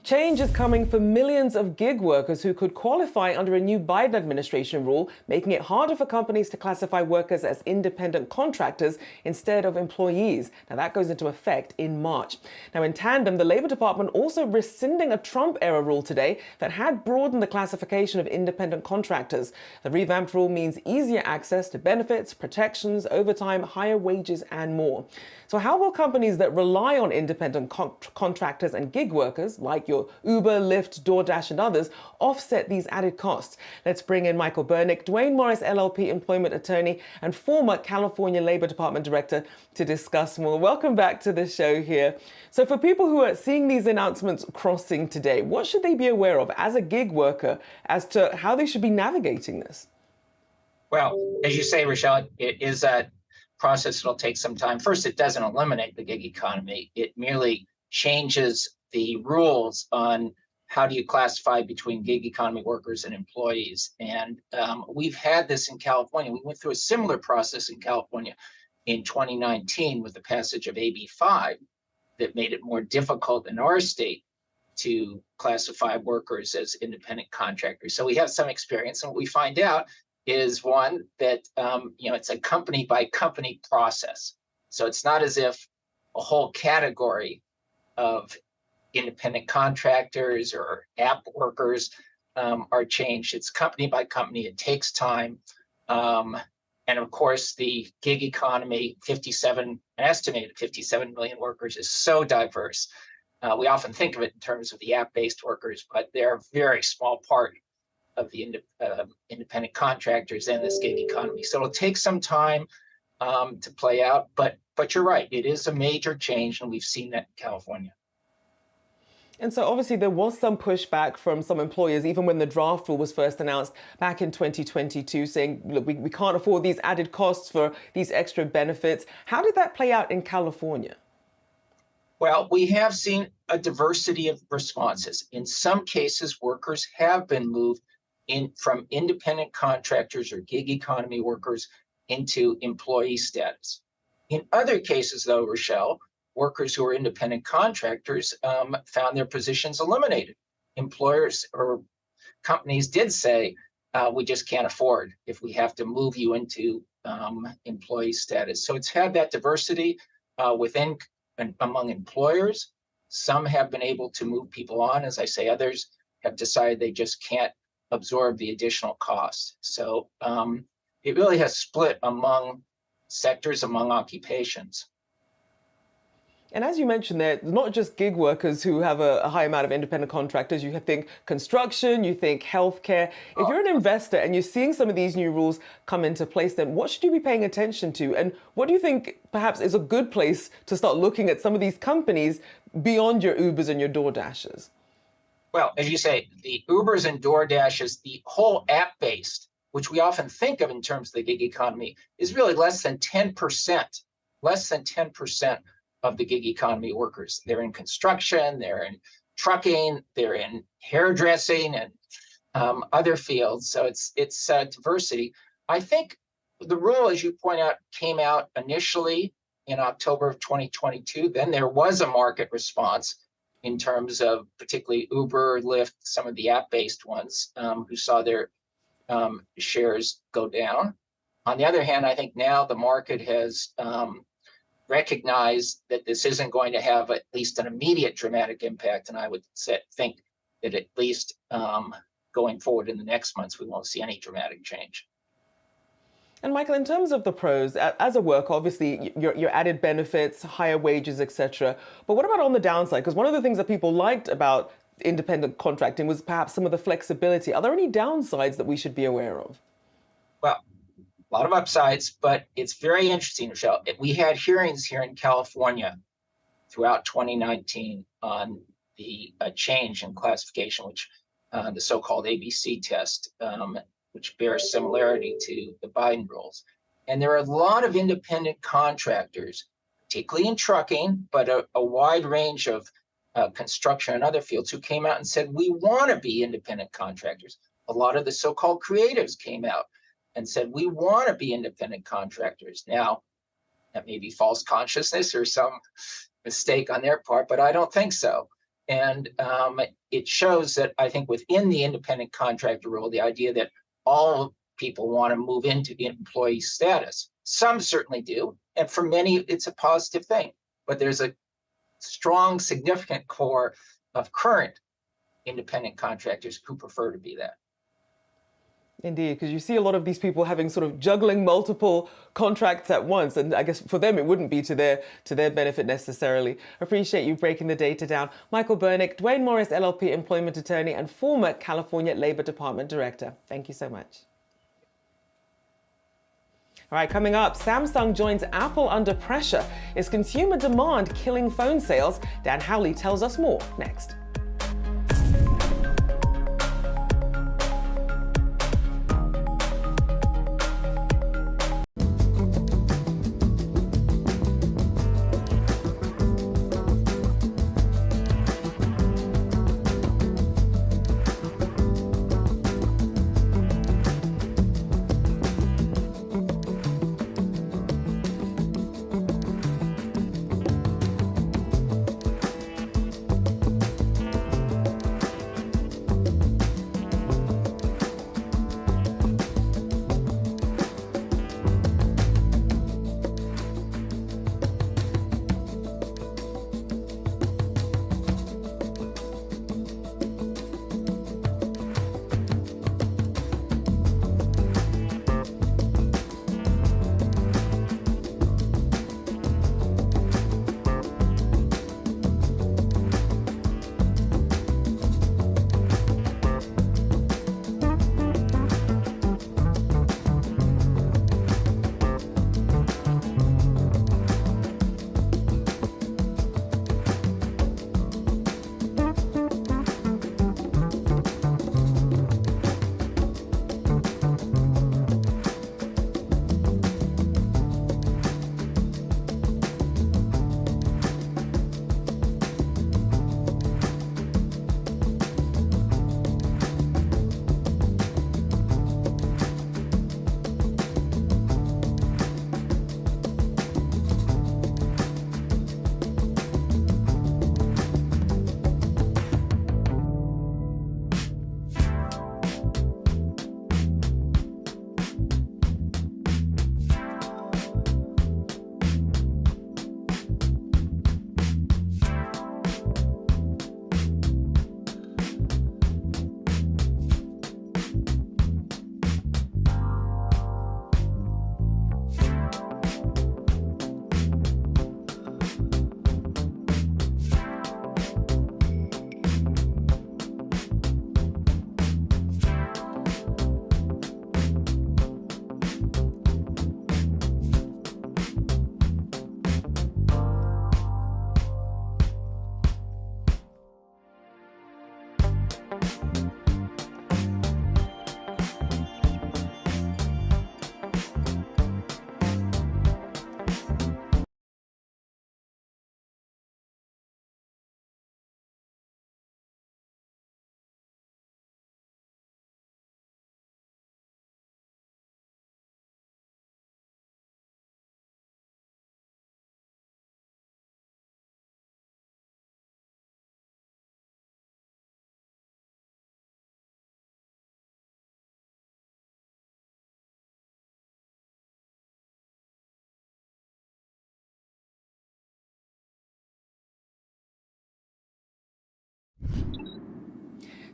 Change is coming for millions of gig workers who could qualify under a new Biden administration rule, making it harder for companies to classify workers as independent contractors instead of employees. Now, that goes into effect in March. Now, in tandem, the Labor Department also rescinding a Trump-era rule today that had broadened the classification of independent contractors. The revamped rule means easier access to benefits, protections, overtime, higher wages, and more. So how will companies that rely on independent contractors and gig workers, like your Uber, Lyft, DoorDash, and others, offset these added costs? Let's bring in Michael Burnick, Duane Morris LLP employment attorney and former California Labor Department director, to discuss more. Welcome back to the show here. So for people who are seeing these announcements crossing today, what should they be aware of as a gig worker as to how they should be navigating this? Well, as you say, Rochelle, it is a process that'll take some time. First, it doesn't eliminate the gig economy. It merely changes the rules on how do you classify between gig economy workers and employees. And we've had this in California. We went through a similar process in California in 2019 with the passage of AB 5 that made it more difficult in our state to classify workers as independent contractors. So we have some experience, and what we find out is one that it's a company by company process. So it's not as if a whole category of independent contractors or app workers are changed. It's company by company. It takes time. And of course, the gig economy, an estimated 57 million workers, is so diverse. We often think of it in terms of the app-based workers, but they're a very small part of the independent contractors and this gig economy. So it'll take some time to play out, but you're right, it is a major change, and we've seen that in California. And so obviously there was some pushback from some employers, even when the draft rule was first announced back in 2022, saying, look, we can't afford these added costs for these extra benefits. How did that play out in California? Well, we have seen a diversity of responses. In some cases, workers have been moved from independent contractors or gig economy workers into employee status. In other cases, though, Rochelle, workers who are independent contractors found their positions eliminated. Employers or companies did say, we just can't afford if we have to move you into employee status. So it's had that diversity within and among employers. Some have been able to move people on. As I say, others have decided they just can't absorb the additional costs. So it really has split among sectors, among occupations. And as you mentioned, there, not just gig workers who have a high amount of independent contractors. You think construction, you think healthcare. If you're an investor and you're seeing some of these new rules come into place, then what should you be paying attention to? And what do you think perhaps is a good place to start looking at some of these companies beyond your Ubers and your DoorDashes? Well, as you say, the Ubers and DoorDashes, the whole app-based, which we often think of in terms of the gig economy, is really less than 10%, of the gig economy workers. They're in construction, they're in trucking, they're in hairdressing and other fields. So it's diversity. I think the rule, as you point out, came out initially in October of 2022. Then there was a market response in terms of particularly Uber, Lyft, some of the app-based ones who saw their shares go down. On the other hand, I think now the market has recognized that this isn't going to have at least an immediate dramatic impact. And I would think that at least going forward in the next months, we won't see any dramatic change. And Michael, in terms of the pros, as a worker, obviously your added benefits, higher wages, etc. But what about on the downside? Because one of the things that people liked about independent contracting was perhaps some of the flexibility. Are there any downsides that we should be aware of? Well, a lot of upsides, but it's very interesting, Rochelle. We had hearings here in California throughout 2019 on the change in classification, which the so-called ABC test, which bears similarity to the Biden rules. And there are a lot of independent contractors, particularly in trucking, but a wide range of construction and other fields, who came out and said, we want to be independent contractors. A lot of the so-called creatives came out and said, we want to be independent contractors. Now, that may be false consciousness or some mistake on their part, but I don't think so. And it shows that I think within the independent contractor rule, the idea that all people want to move into employee status. Some certainly do, and for many, it's a positive thing. But there's a strong, significant core of current independent contractors who prefer to be that. Indeed, because you see a lot of these people having sort of juggling multiple contracts at once, and I guess for them it wouldn't be to their benefit necessarily. Appreciate you breaking the data down. Michael Bernick, Dwayne Morris LLP employment attorney and former California Labor Department director. Thank you so much. All right, coming up, Samsung joins Apple under pressure. Is consumer demand killing phone sales? Dan Howley tells us more next.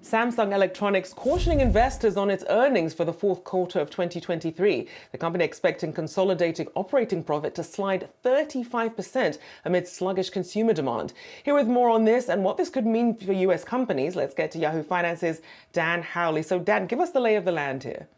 Samsung Electronics cautioning investors on its earnings for the fourth quarter of 2023. The company expecting consolidated operating profit to slide 35% amid sluggish consumer demand. Here with more on this and what this could mean for U.S. companies, let's get to Yahoo Finance's Dan Howley. So Dan, give us the lay of the land here.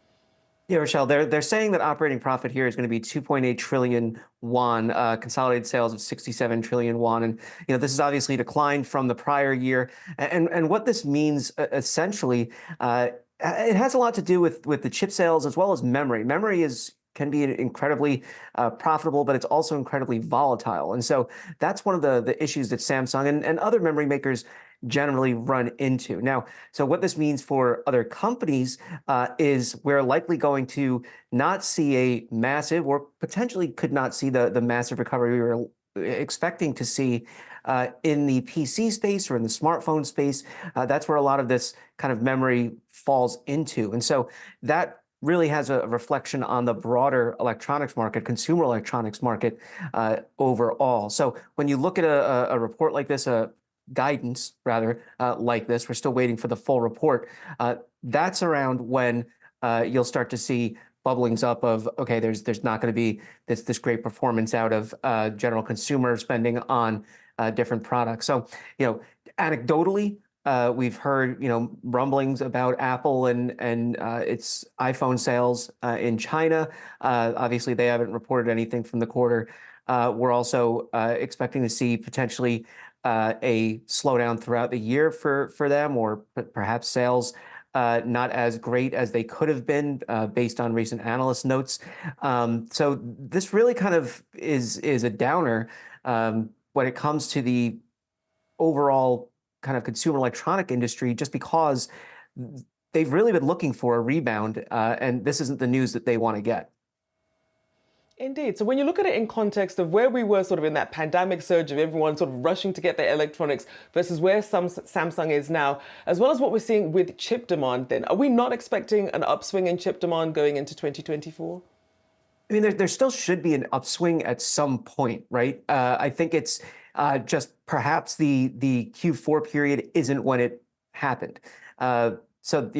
Yeah, Rochelle, they're saying that operating profit here is going to be 2.8 trillion won, consolidated sales of 67 trillion won. And, this is obviously declined from the prior year. And what this means essentially, it has a lot to do with the chip sales as well as memory. Memory can be incredibly profitable, but it's also incredibly volatile. And so that's one of the issues that Samsung and other memory makers generally run into. Now, so what this means for other companies is we're likely going to not see a massive, or potentially could not see the massive recovery we were expecting to see in the PC space or in the smartphone space. That's where a lot of this kind of memory falls into. And so that really has a reflection on the broader electronics market, consumer electronics market overall. So when you look at a report like this, a guidance rather like this, we're still waiting for the full report. That's around when you'll start to see bubblings up of, okay, there's not going to be this great performance out of general consumer spending on different products. So, anecdotally, we've heard, rumblings about Apple and its iPhone sales in China. Obviously, they haven't reported anything from the quarter. We're also expecting to see potentially a slowdown throughout the year for them, or perhaps sales not as great as they could have been based on recent analyst notes. So this really kind of is a downer when it comes to the overall kind of consumer electronic industry, just because they've really been looking for a rebound, and this isn't the news that they want to get. Indeed. So when you look at it in context of where we were sort of in that pandemic surge of everyone sort of rushing to get their electronics versus where Samsung is now, as well as what we're seeing with chip demand, then are we not expecting an upswing in chip demand going into 2024? I mean, there still should be an upswing at some point, right? I think it's just perhaps the Q4 period isn't when it happened. So,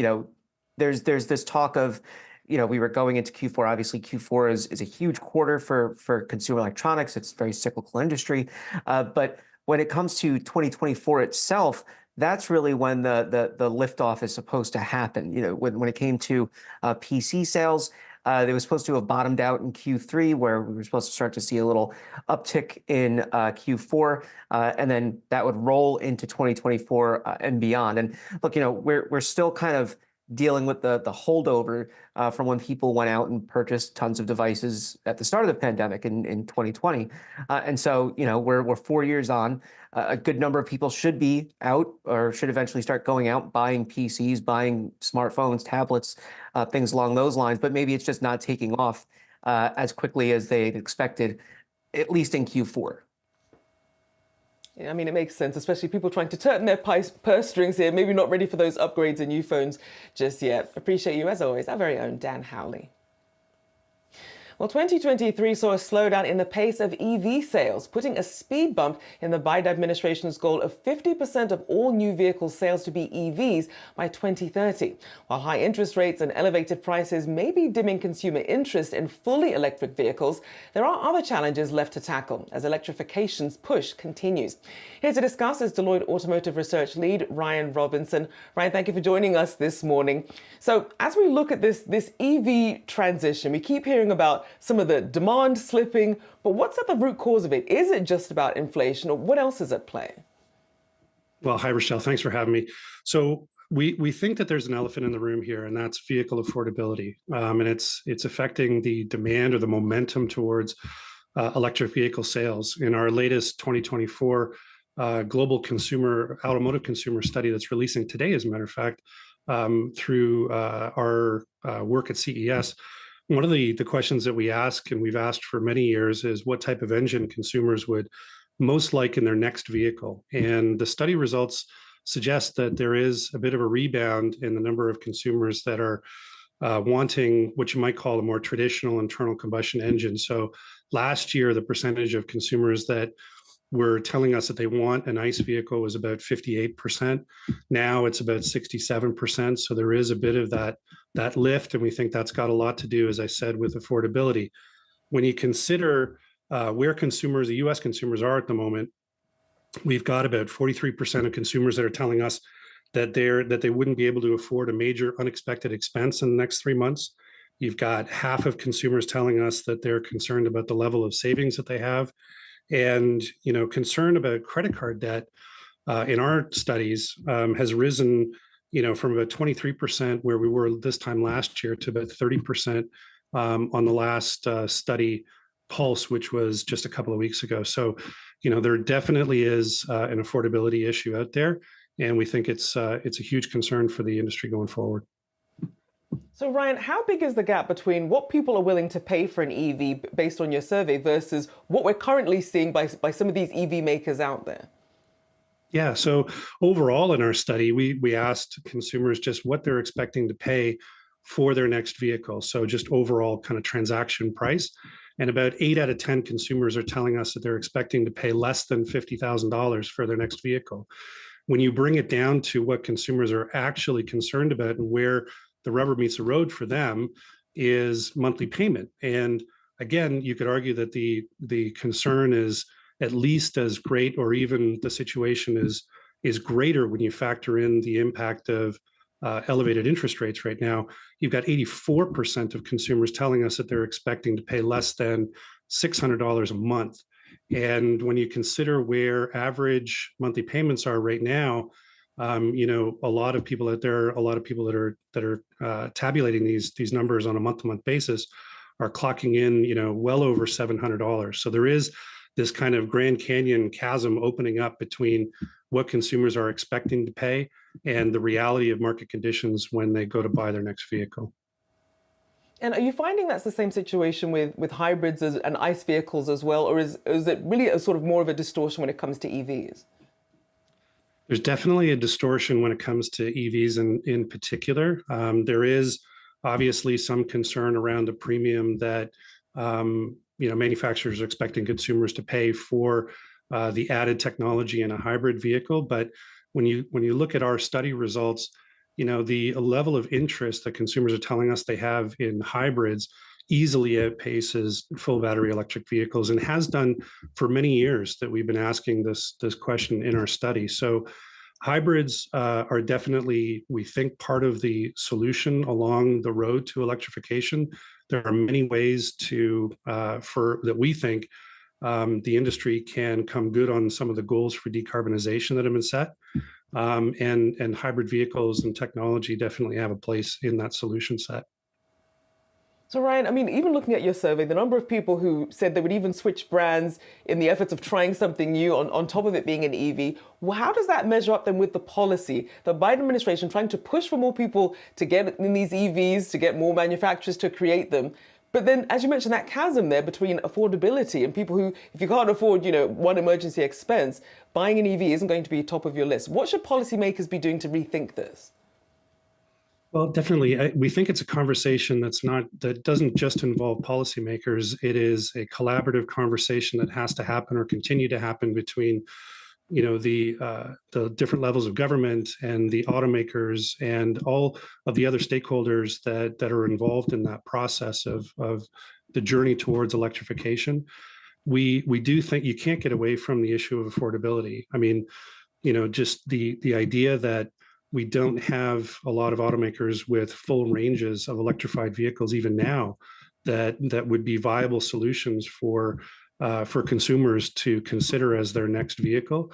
there's this talk of, we were going into Q4. Obviously, Q4 is a huge quarter for consumer electronics. It's a very cyclical industry. But when it comes to 2024 itself, that's really when the liftoff is supposed to happen. When it came to PC sales, they were supposed to have bottomed out in Q3, where we were supposed to start to see a little uptick in Q4, and then that would roll into 2024 and beyond. And look, we're still kind of dealing with the holdover from when people went out and purchased tons of devices at the start of the pandemic in 2020. And so, we're 4 years on. A good number of people should be out, or should eventually start going out, buying PCs, buying smartphones, tablets, things along those lines. But maybe it's just not taking off as quickly as they expected, at least in Q4. Yeah, I mean, it makes sense, especially people trying to turn their purse strings here, maybe not ready for those upgrades and new phones just yet. Appreciate you, as always, our very own Dan Howley. Well, 2023 saw a slowdown in the pace of EV sales, putting a speed bump in the Biden administration's goal of 50% of all new vehicle sales to be EVs by 2030. While high interest rates and elevated prices may be dimming consumer interest in fully electric vehicles, there are other challenges left to tackle as electrification's push continues. Here to discuss is Deloitte Automotive Research Lead Ryan Robinson. Ryan, thank you for joining us this morning. So as we look at this EV transition, we keep hearing about some of the demand slipping, but what's at the root cause of it? Is it just about inflation, or what else is at play? Well, hi, Rochelle. Thanks for having me. So we think that there's an elephant in the room here, and that's vehicle affordability. And it's affecting the demand or the momentum towards electric vehicle sales. In our latest 2024 global automotive consumer study that's releasing today, as a matter of fact, through our work at CES, one of the questions that we ask, and we've asked for many years, is what type of engine consumers would most like in their next vehicle. And the study results suggest that there is a bit of a rebound in the number of consumers that are wanting what you might call a more traditional internal combustion engine. So last year, the percentage of consumers that were telling us that they want an ICE vehicle was about 58%. Now it's about 67%. So there is a bit of that lift, and we think that's got a lot to do, as I said, with affordability. When you consider where consumers, the U.S. consumers, are at the moment, we've got about 43% of consumers that are telling us that they wouldn't be able to afford a major unexpected expense in the next 3 months. You've got half of consumers telling us that they're concerned about the level of savings that they have. And, concern about credit card debt in our studies has risen, from about 23% where we were this time last year to about 30% on the last study pulse, which was just a couple of weeks ago. So, there definitely is an affordability issue out there, and we think it's a huge concern for the industry going forward. So Ryan, how big is the gap between what people are willing to pay for an EV based on your survey versus what we're currently seeing by some of these EV makers out there? Yeah, so overall in our study, we asked consumers just what they're expecting to pay for their next vehicle. So just overall kind of transaction price. And about 8 out of 10 consumers are telling us that they're expecting to pay less than $50,000 for their next vehicle. When you bring it down to what consumers are actually concerned about and where the rubber meets the road for them is monthly payment. And again, you could argue that the concern is at least as great, or even the situation is greater when you factor in the impact of elevated interest rates right now. You've got 84% of consumers telling us that they're expecting to pay less than $600 a month. And when you consider where average monthly payments are right now, a lot of people out there, a lot of people that are tabulating these numbers on a month-to-month basis are clocking in, well over $700. So there is this kind of Grand Canyon chasm opening up between what consumers are expecting to pay and the reality of market conditions when they go to buy their next vehicle. And are you finding that's the same situation with hybrids and ICE vehicles as well, or is it really a sort of more of a distortion when it comes to EVs? There's definitely a distortion when it comes to EVs in particular. There is obviously some concern around the premium that manufacturers are expecting consumers to pay for the added technology in a hybrid vehicle. But when you look at our study results, the level of interest that consumers are telling us they have in hybrids easily outpaces full battery electric vehicles, and has done for many years that we've been asking this question in our study. So hybrids are definitely, we think, part of the solution along the road to electrification. There are many ways that we think the industry can come good on some of the goals for decarbonization that have been set. And hybrid vehicles and technology definitely have a place in that solution set. So Ryan, I mean, even looking at your survey, the number of people who said they would even switch brands in the efforts of trying something new on top of it being an EV, well, how does that measure up then with the policy? The Biden administration trying to push for more people to get in these EVs, to get more manufacturers to create them. But then, as you mentioned, that chasm there between affordability and people who, if you can't afford, one emergency expense, buying an EV isn't going to be top of your list. What should policymakers be doing to rethink this? Well, definitely. We think it's a conversation that doesn't just involve policymakers. It is a collaborative conversation that has to happen or continue to happen between, the different levels of government and the automakers and all of the other stakeholders that are involved in that process of the journey towards electrification. We do think you can't get away from the issue of affordability. I mean, just the idea that we don't have a lot of automakers with full ranges of electrified vehicles even now that would be viable solutions for consumers to consider as their next vehicle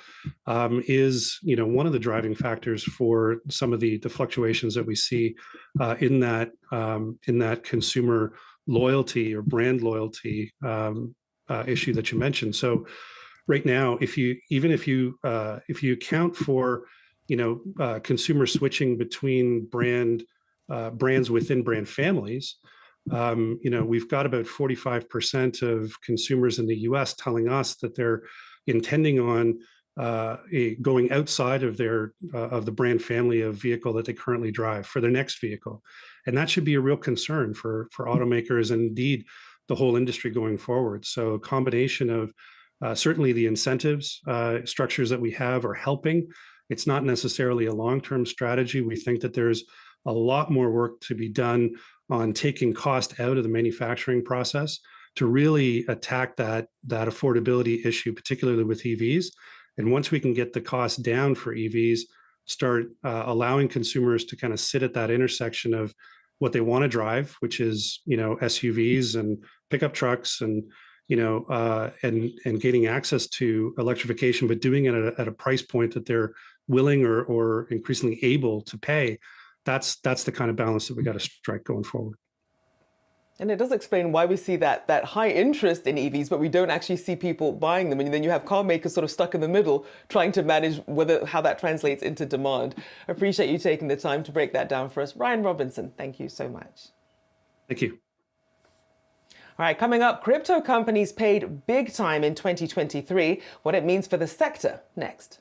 is one of the driving factors for some of the fluctuations that we see in that consumer loyalty or brand loyalty issue that you mentioned. So right now, if you account for consumer switching between brands within brand families, we've got about 45% of consumers in the U.S. telling us that they're intending on going outside of the brand family of vehicle that they currently drive for their next vehicle, and that should be a real concern for automakers and indeed the whole industry going forward. So a combination of certainly the incentives structures that we have are helping. It's not necessarily a long-term strategy. We think that there's a lot more work to be done on taking cost out of the manufacturing process to really attack that affordability issue, particularly with EVs. And once we can get the cost down for EVs, start allowing consumers to kind of sit at that intersection of what they want to drive, which is SUVs and pickup trucks and and getting access to electrification, but doing it at a price point that they're willing or increasingly able to pay. That's the kind of balance that we got to strike going forward. And it does explain why we see that high interest in EVs, but we don't actually see people buying them. And then you have car makers sort of stuck in the middle, trying to manage how that translates into demand. I appreciate you taking the time to break that down for us. Ryan Robinson, thank you so much. Thank you. All right, coming up, crypto companies paid big time in 2023. What it means for the sector next.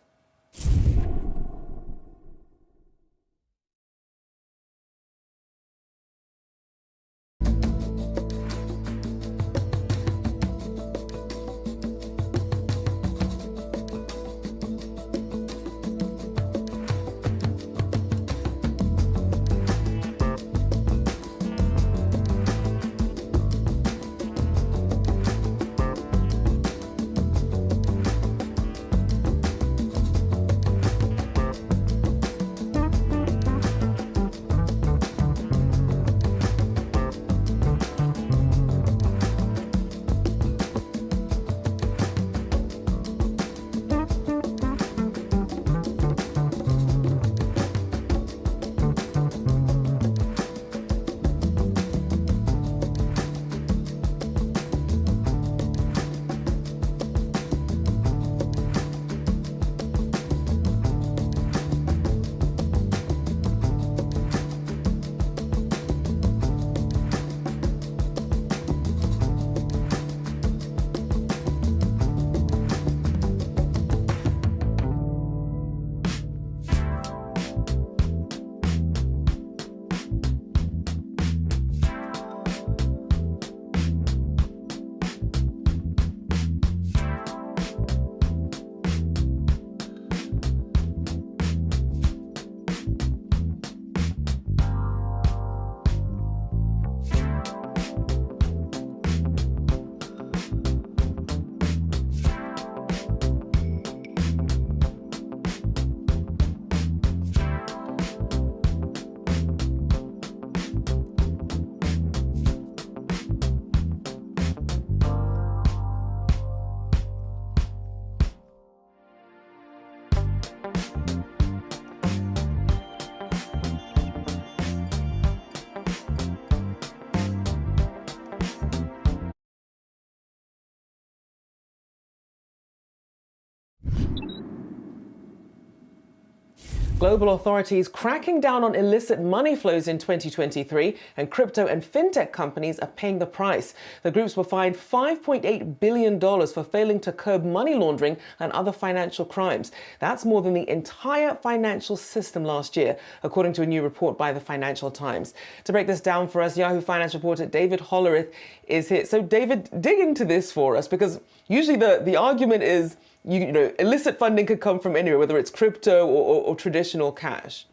Global authorities cracking down on illicit money flows in 2023, and crypto and fintech companies are paying the price. The groups were fined $5.8 billion for failing to curb money laundering and other financial crimes. That's more than the entire financial system last year, according to a new report by the Financial Times. To break this down for us, Yahoo Finance reporter David Hollerith is here. So David, dig into this for us, because usually the argument is, you know, illicit funding could come from anywhere, whether it's crypto or traditional cash.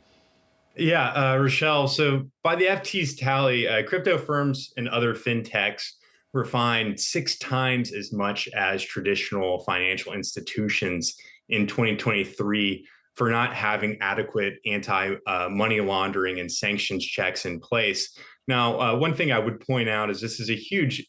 Yeah, Rochelle. So by the FT's tally, crypto firms and other fintechs were fined 6 times as much as traditional financial institutions in 2023 for not having adequate anti-money laundering and sanctions checks in place. Now, one thing I would point out is this is a huge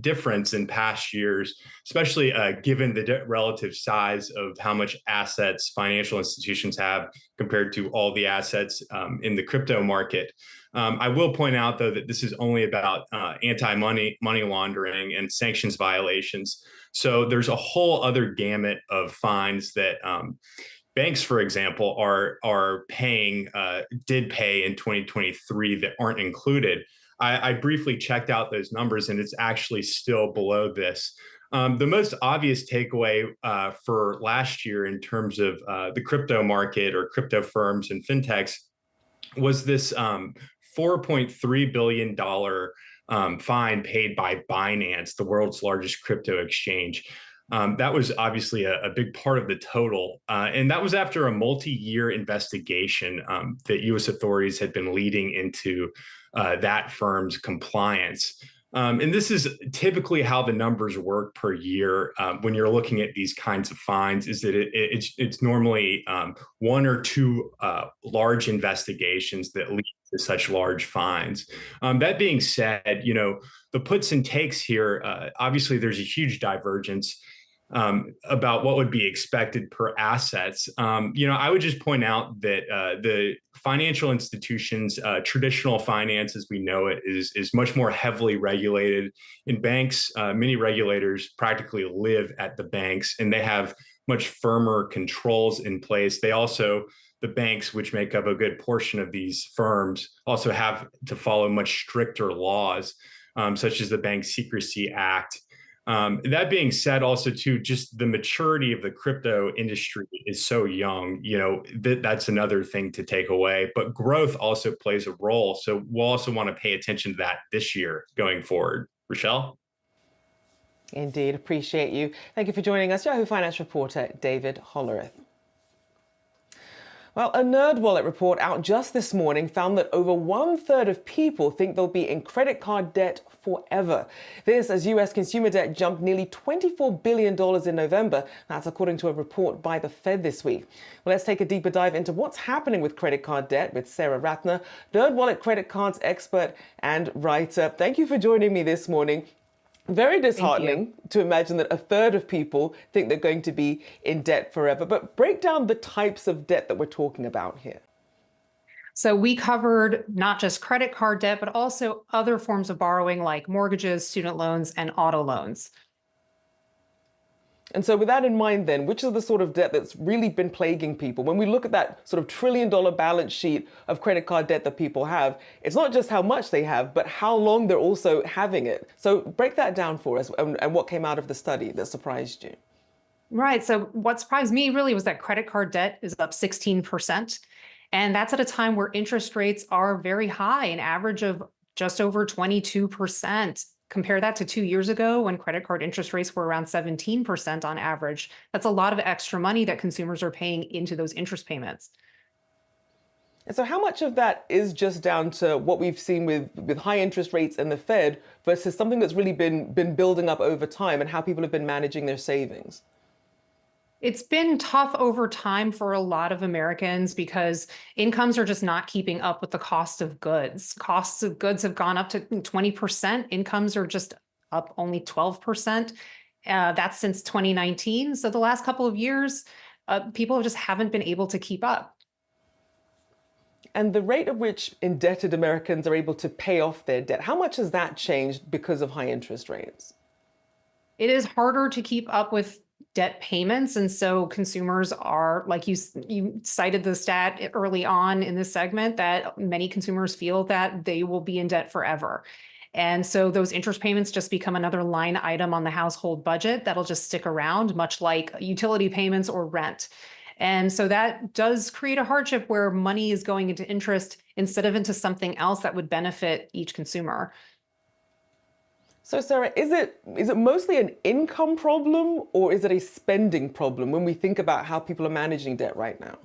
difference in past years, especially given the relative size of how much assets financial institutions have compared to all the assets in the crypto market. I will point out, though, that this is only about anti-money laundering and sanctions violations. So there's a whole other gamut of fines that banks, for example, are paying, did pay in 2023 that aren't included. I briefly checked out those numbers, and it's actually still below this. The most obvious takeaway for last year in terms of the crypto market or crypto firms and fintechs was this $4.3 billion fine paid by Binance, the world's largest crypto exchange. That was obviously a big part of the total. And that was after a multi-year investigation that U.S. authorities had been leading into that firm's compliance. And this is typically how the numbers work per year when you're looking at these kinds of fines, is that it's normally 1 or 2 large investigations that lead to such large fines. That being said, you know, the puts and takes here, obviously there's a huge divergence about what would be expected per assets. You know, I would just point out that the financial institutions, traditional finance as we know it, is much more heavily regulated. In banks, many regulators practically live at the banks, and they have much firmer controls in place. They also, the banks, which make up a good portion of these firms, also have to follow much stricter laws, such as the Bank Secrecy Act. That being said, also too, just the maturity of the crypto industry is so young. That's another thing to take away. But growth also plays a role. So we'll also want to pay attention to that this year going forward. Rochelle? Indeed, appreciate you. Thank you for joining us, Yahoo Finance reporter David Hollerith. Well, a NerdWallet report out just this morning found that over 1/3 of people think they'll be in credit card debt forever. This as U.S. consumer debt jumped nearly $24 billion in November. That's according to a report by the Fed this week. Well, let's take a deeper dive into what's happening with credit card debt with Sarah Ratner, NerdWallet credit cards expert and writer. Thank you for joining me this morning. Very disheartening to imagine that 1/3 of people think they're going to be in debt forever. But break down the types of debt that we're talking about here. So we covered not just credit card debt, but also other forms of borrowing like mortgages, student loans, and auto loans. And so with that in mind, then, which is the sort of debt that's really been plaguing people? When we look at that sort of $1 trillion balance sheet of credit card debt that people have, it's not just how much they have, but how long they're also having it. So break that down for us and what came out of the study that surprised you. Right. So what surprised me really was that credit card debt is up 16%. And that's at a time where interest rates are very high, an average of just over 22%. Compare that to 2 years ago when credit card interest rates were around 17% on average. That's a lot of extra money that consumers are paying into those interest payments. And so how much of that is just down to what we've seen with high interest rates and the Fed versus something that's really been building up over time and how people have been managing their savings? It's been tough over time for a lot of Americans because incomes are just not keeping up with the cost of goods. Costs of goods have gone up to 20%. Incomes are just up only 12%. That's since 2019. So the last couple of years, people just haven't been able to keep up. And the rate at which indebted Americans are able to pay off their debt, how much has that changed because of high interest rates? It is harder to keep up with debt payments. And so consumers are, like you cited the stat early on in this segment, that many consumers feel that they will be in debt forever. And so those interest payments just become another line item on the household budget that'll just stick around, much like utility payments or rent. And so that does create a hardship where money is going into interest instead of into something else that would benefit each consumer. So Sarah, is it mostly an income problem or is it a spending problem when we think about how people are managing debt right now?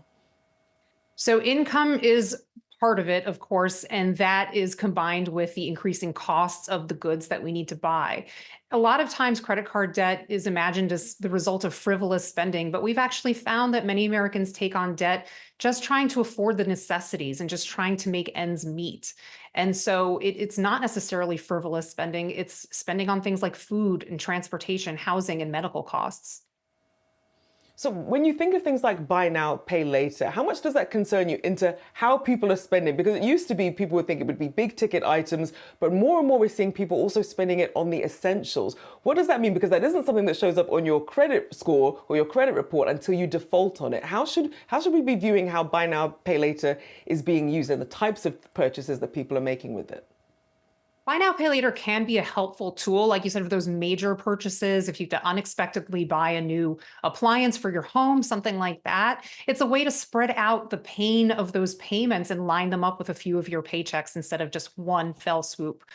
So income is part of it, of course, and that is combined with the increasing costs of the goods that we need to buy. A lot of times credit card debt is imagined as the result of frivolous spending, but we've actually found that many Americans take on debt just trying to afford the necessities and just trying to make ends meet. And so it's not necessarily frivolous spending, it's spending on things like food and transportation, housing, and medical costs. So when you think of things like buy now, pay later, how much does that concern you into how people are spending? Because it used to be people would think it would be big ticket items, but more and more we're seeing people also spending it on the essentials. What does that mean? Because that isn't something that shows up on your credit score or your credit report until you default on it. How should we be viewing how buy now, pay later is being used and the types of purchases that people are making with it? Buy now, pay later can be a helpful tool, like you said, for those major purchases. If you have to unexpectedly buy a new appliance for your home, something like that. It's a way to spread out the pain of those payments and line them up with a few of your paychecks instead of just one fell swoop.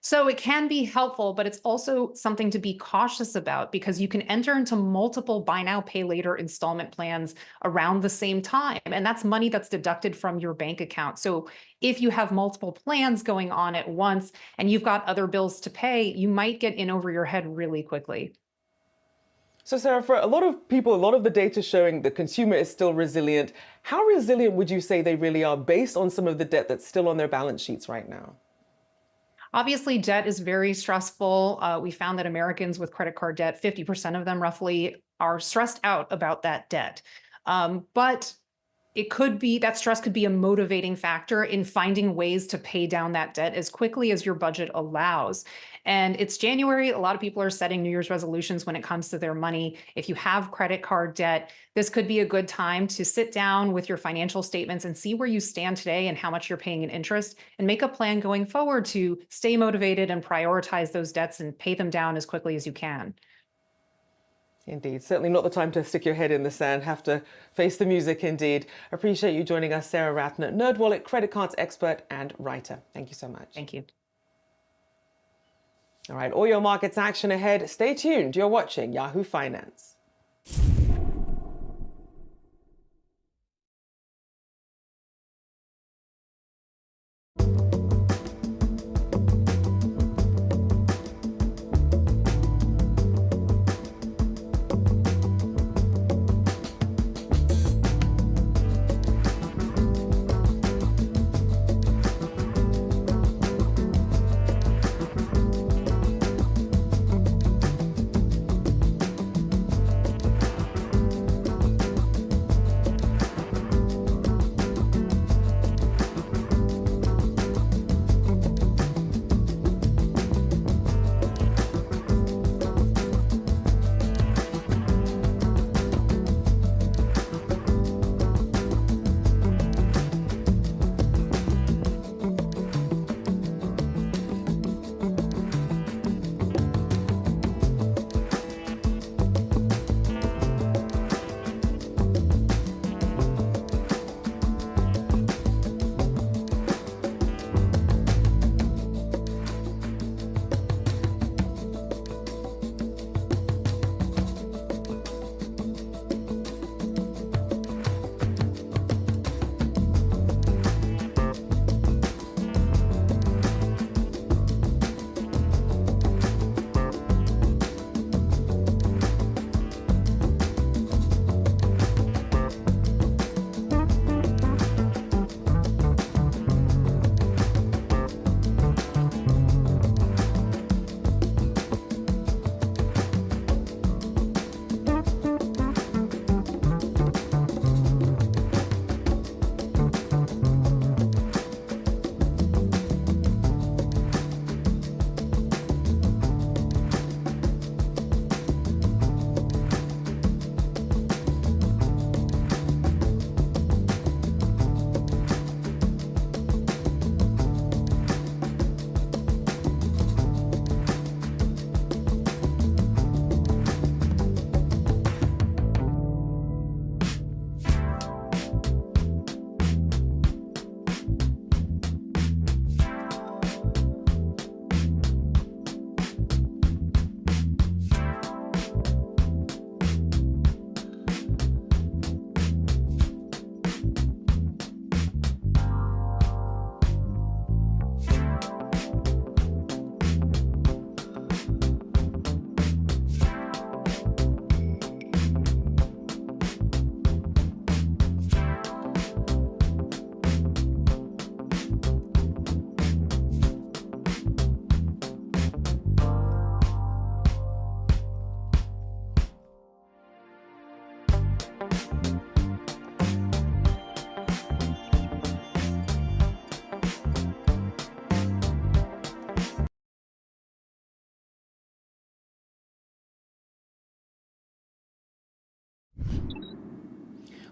So it can be helpful, but it's also something to be cautious about because you can enter into multiple buy now, pay later installment plans around the same time. And that's money that's deducted from your bank account. So if you have multiple plans going on at once and you've got other bills to pay, you might get in over your head really quickly. So Sarah, for a lot of people, a lot of the data showing the consumer is still resilient. How resilient would you say they really are based on some of the debt that's still on their balance sheets right now? Obviously, debt is very stressful. We found that Americans with credit card debt, 50% of them roughly, are stressed out about that debt. But that stress could be a motivating factor in finding ways to pay down that debt as quickly as your budget allows. And it's January. A lot of people are setting New Year's resolutions when it comes to their money. If you have credit card debt, this could be a good time to sit down with your financial statements and see where you stand today and how much you're paying in interest, and make a plan going forward to stay motivated and prioritize those debts and pay them down as quickly as you can. Indeed. Certainly not the time to stick your head in the sand. Have to face the music, indeed. Appreciate you joining us, Sarah Ratner, NerdWallet credit cards expert and writer. Thank you so much. Thank you. All right, all your markets action ahead. Stay tuned. You're watching Yahoo Finance.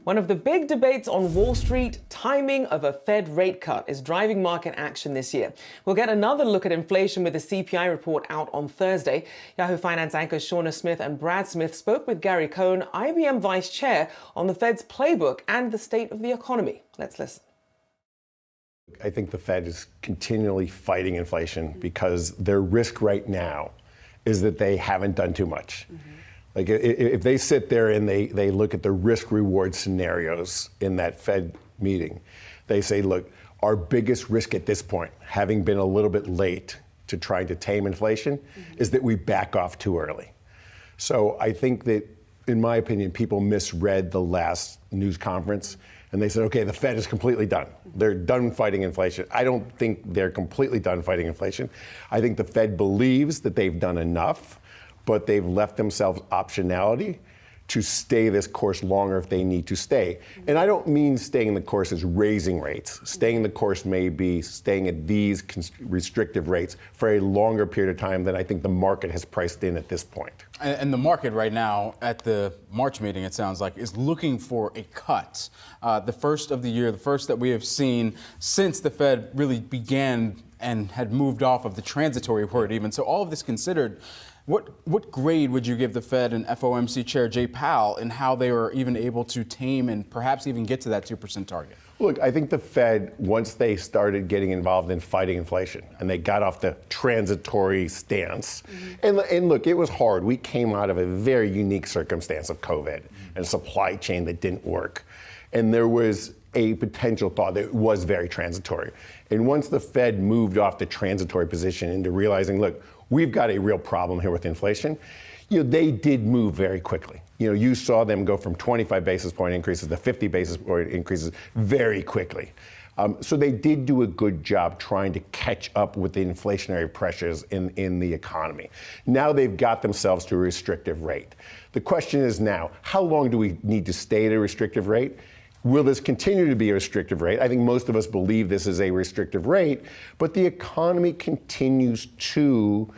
One of the big debates on Wall Street, timing of a Fed rate cut, is driving market action this year. We'll get another look at inflation with the CPI report out on Thursday. Yahoo Finance anchors Shauna Smith and Brad Smith spoke with Gary Cohn, IBM Vice Chair, on the Fed's playbook and the state of the economy. Let's listen. I think the Fed is continually fighting inflation because their risk right now is that they haven't done too much. Like if they sit there and they look at the risk reward scenarios in that Fed meeting, they say, look, our biggest risk at this point, having been a little bit late to trying to tame inflation, is that we back off too early. So I think that, in my opinion, people misread the last news conference and they said, okay, the Fed is completely done. They're done fighting inflation. I don't think they're completely done fighting inflation. I think the Fed believes that they've done enough, but they've left themselves optionality to stay this course longer if they need to stay. And I don't mean staying the course as raising rates. Staying the course may be staying at these restrictive rates for a longer period of time than I think the market has priced in at this point. And the market right now at the March meeting, it sounds like, is looking for a cut. The first of the year, the first that we have seen since the Fed really began and had moved off of the transitory word even. So all of this considered, what grade would you give the Fed and FOMC Chair Jay Powell in how they were even able to tame and perhaps even get to that 2% target? Look, I think the Fed, once they started getting involved in fighting inflation and they got off the transitory stance, and look, it was hard. We came out of a very unique circumstance of COVID and a supply chain that didn't work. And there was a potential thought that it was very transitory. And once the Fed moved off the transitory position into realizing, look, we've got a real problem here with inflation, they did move very quickly. You saw them go from 25 basis point increases to 50 basis point increases very quickly. So they did do a good job trying to catch up with the inflationary pressures in the economy. Now they've got themselves to a restrictive rate. The question is now, how long do we need to stay at a restrictive rate? Will this continue to be a restrictive rate? I think most of us believe this is a restrictive rate, but the economy continues to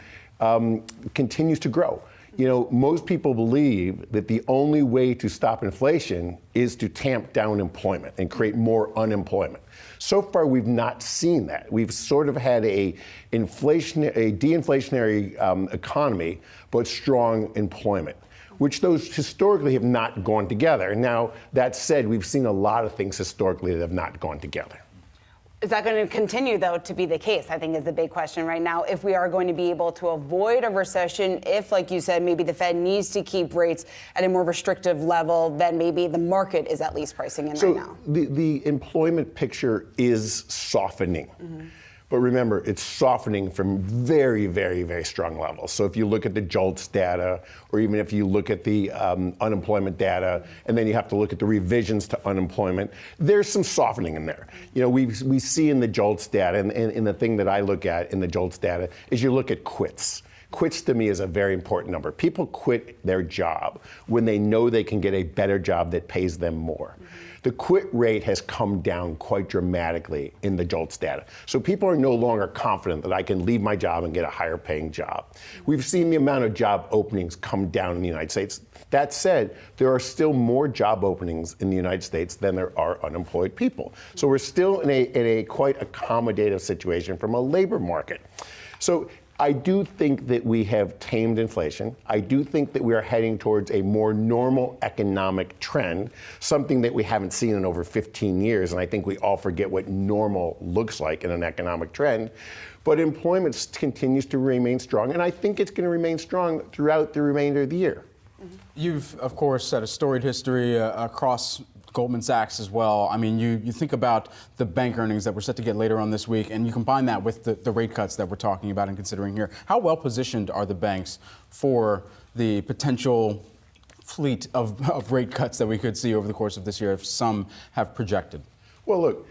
grow. Most people believe that the only way to stop inflation is to tamp down employment and create more unemployment. So far, we've not seen that. We've sort of had a de-inflationary economy, but strong employment, which those historically have not gone together. Now, that said, we've seen a lot of things historically that have not gone together. Is that going to continue, though, to be the case? I think is the big question right now. If we are going to be able to avoid a recession, if, like you said, maybe the Fed needs to keep rates at a more restrictive level than maybe the market is at least pricing in right now. The employment picture is softening. But remember, it's softening from very, very, very strong levels. So if you look at the JOLTS data, or even if you look at the unemployment data, and then you have to look at the revisions to unemployment, there's some softening in there. We see in the JOLTS data, and the thing that I look at in the JOLTS data is you look at quits. Quits to me is a very important number. People quit their job when they know they can get a better job that pays them more. The quit rate has come down quite dramatically in the JOLTS data. So people are no longer confident that I can leave my job and get a higher paying job. We've seen the amount of job openings come down in the United States. That said, there are still more job openings in the United States than there are unemployed people. So we're still in a quite accommodative situation from a labor market. So I do think that we have tamed inflation. I do think that we are heading towards a more normal economic trend, something that we haven't seen in over 15 years. And I think we all forget what normal looks like in an economic trend. But employment continues to remain strong. And I think it's going to remain strong throughout the remainder of the year. You've, of course, had a storied history across Goldman Sachs as well. I mean, you think about the bank earnings that we're set to get later on this week, and you combine that with the rate cuts that we're talking about and considering here. How well positioned are the banks for the potential fleet of rate cuts that we could see over the course of this year, if some have projected? Well, look,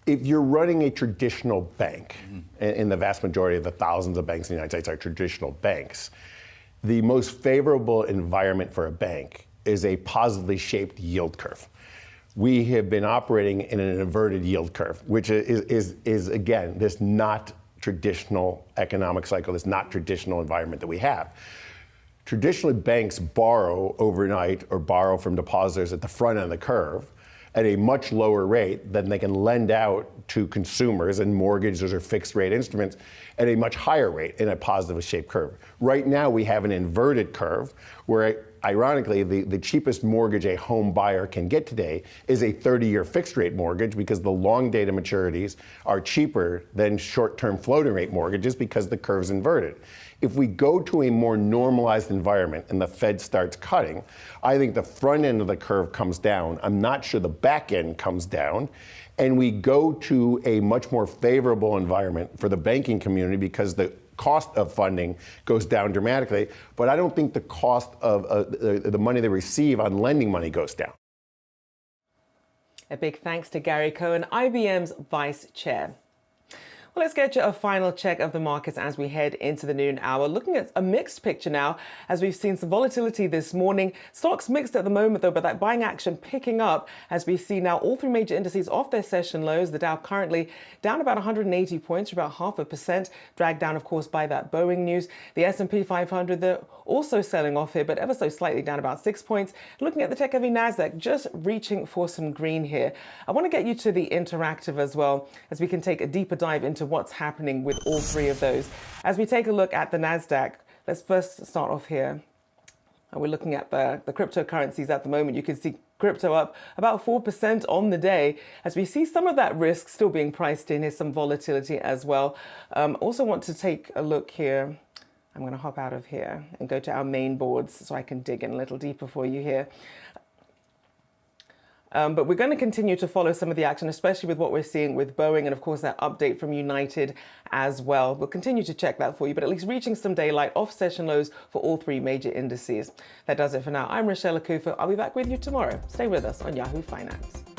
if you're running a traditional bank, and the vast majority of the thousands of banks in the United States are traditional banks, the most favorable environment for a bank is a positively shaped yield curve. We have been operating in an inverted yield curve, which is again, this not traditional economic cycle, this not traditional environment that we have. Traditionally, banks borrow overnight or borrow from depositors at the front end of the curve at a much lower rate than they can lend out to consumers and mortgages or fixed rate instruments at a much higher rate in a positively shaped curve. Right now, we have an inverted curve where, ironically, the cheapest mortgage a home buyer can get today is a 30-year fixed rate mortgage, because the long data maturities are cheaper than short-term floating rate mortgages because the curve's inverted. If we go to a more normalized environment and the Fed starts cutting, I think the front end of the curve comes down. I'm not sure the back end comes down. And we go to a much more favorable environment for the banking community because the cost of funding goes down dramatically. But I don't think the cost of the money they receive on lending money goes down. A big thanks to Gary Cohn, IBM's vice chair. Well, let's get you a final check of the markets as we head into the noon hour. Looking at a mixed picture now, as we've seen some volatility this morning. Stocks mixed at the moment, though, but that buying action picking up as we see now all three major indices off their session lows. The Dow currently down about 180 points, about 0.5%, dragged down, of course, by that Boeing news. The S&P 500, they're also selling off here, but ever so slightly down about 6 points. Looking at the tech-heavy Nasdaq, just reaching for some green here. I want to get you to the interactive as well, as we can take a deeper dive into what's happening with all three of those. As we take a look at the Nasdaq, let's first start off here. And we're looking at the cryptocurrencies at the moment. You can see crypto up about 4% on the day, as we see some of that risk still being priced in. Here's some volatility as well. Also want to take a look here. I'm going to hop out of here and go to our main boards so I can dig in a little deeper for you here. But we're going to continue to follow some of the action, especially with what we're seeing with Boeing and, of course, that update from United as well. We'll continue to check that for you, but at least reaching some daylight off session lows for all three major indices. That does it for now. I'm Rochelle Akufo. I'll be back with you tomorrow. Stay with us on Yahoo Finance.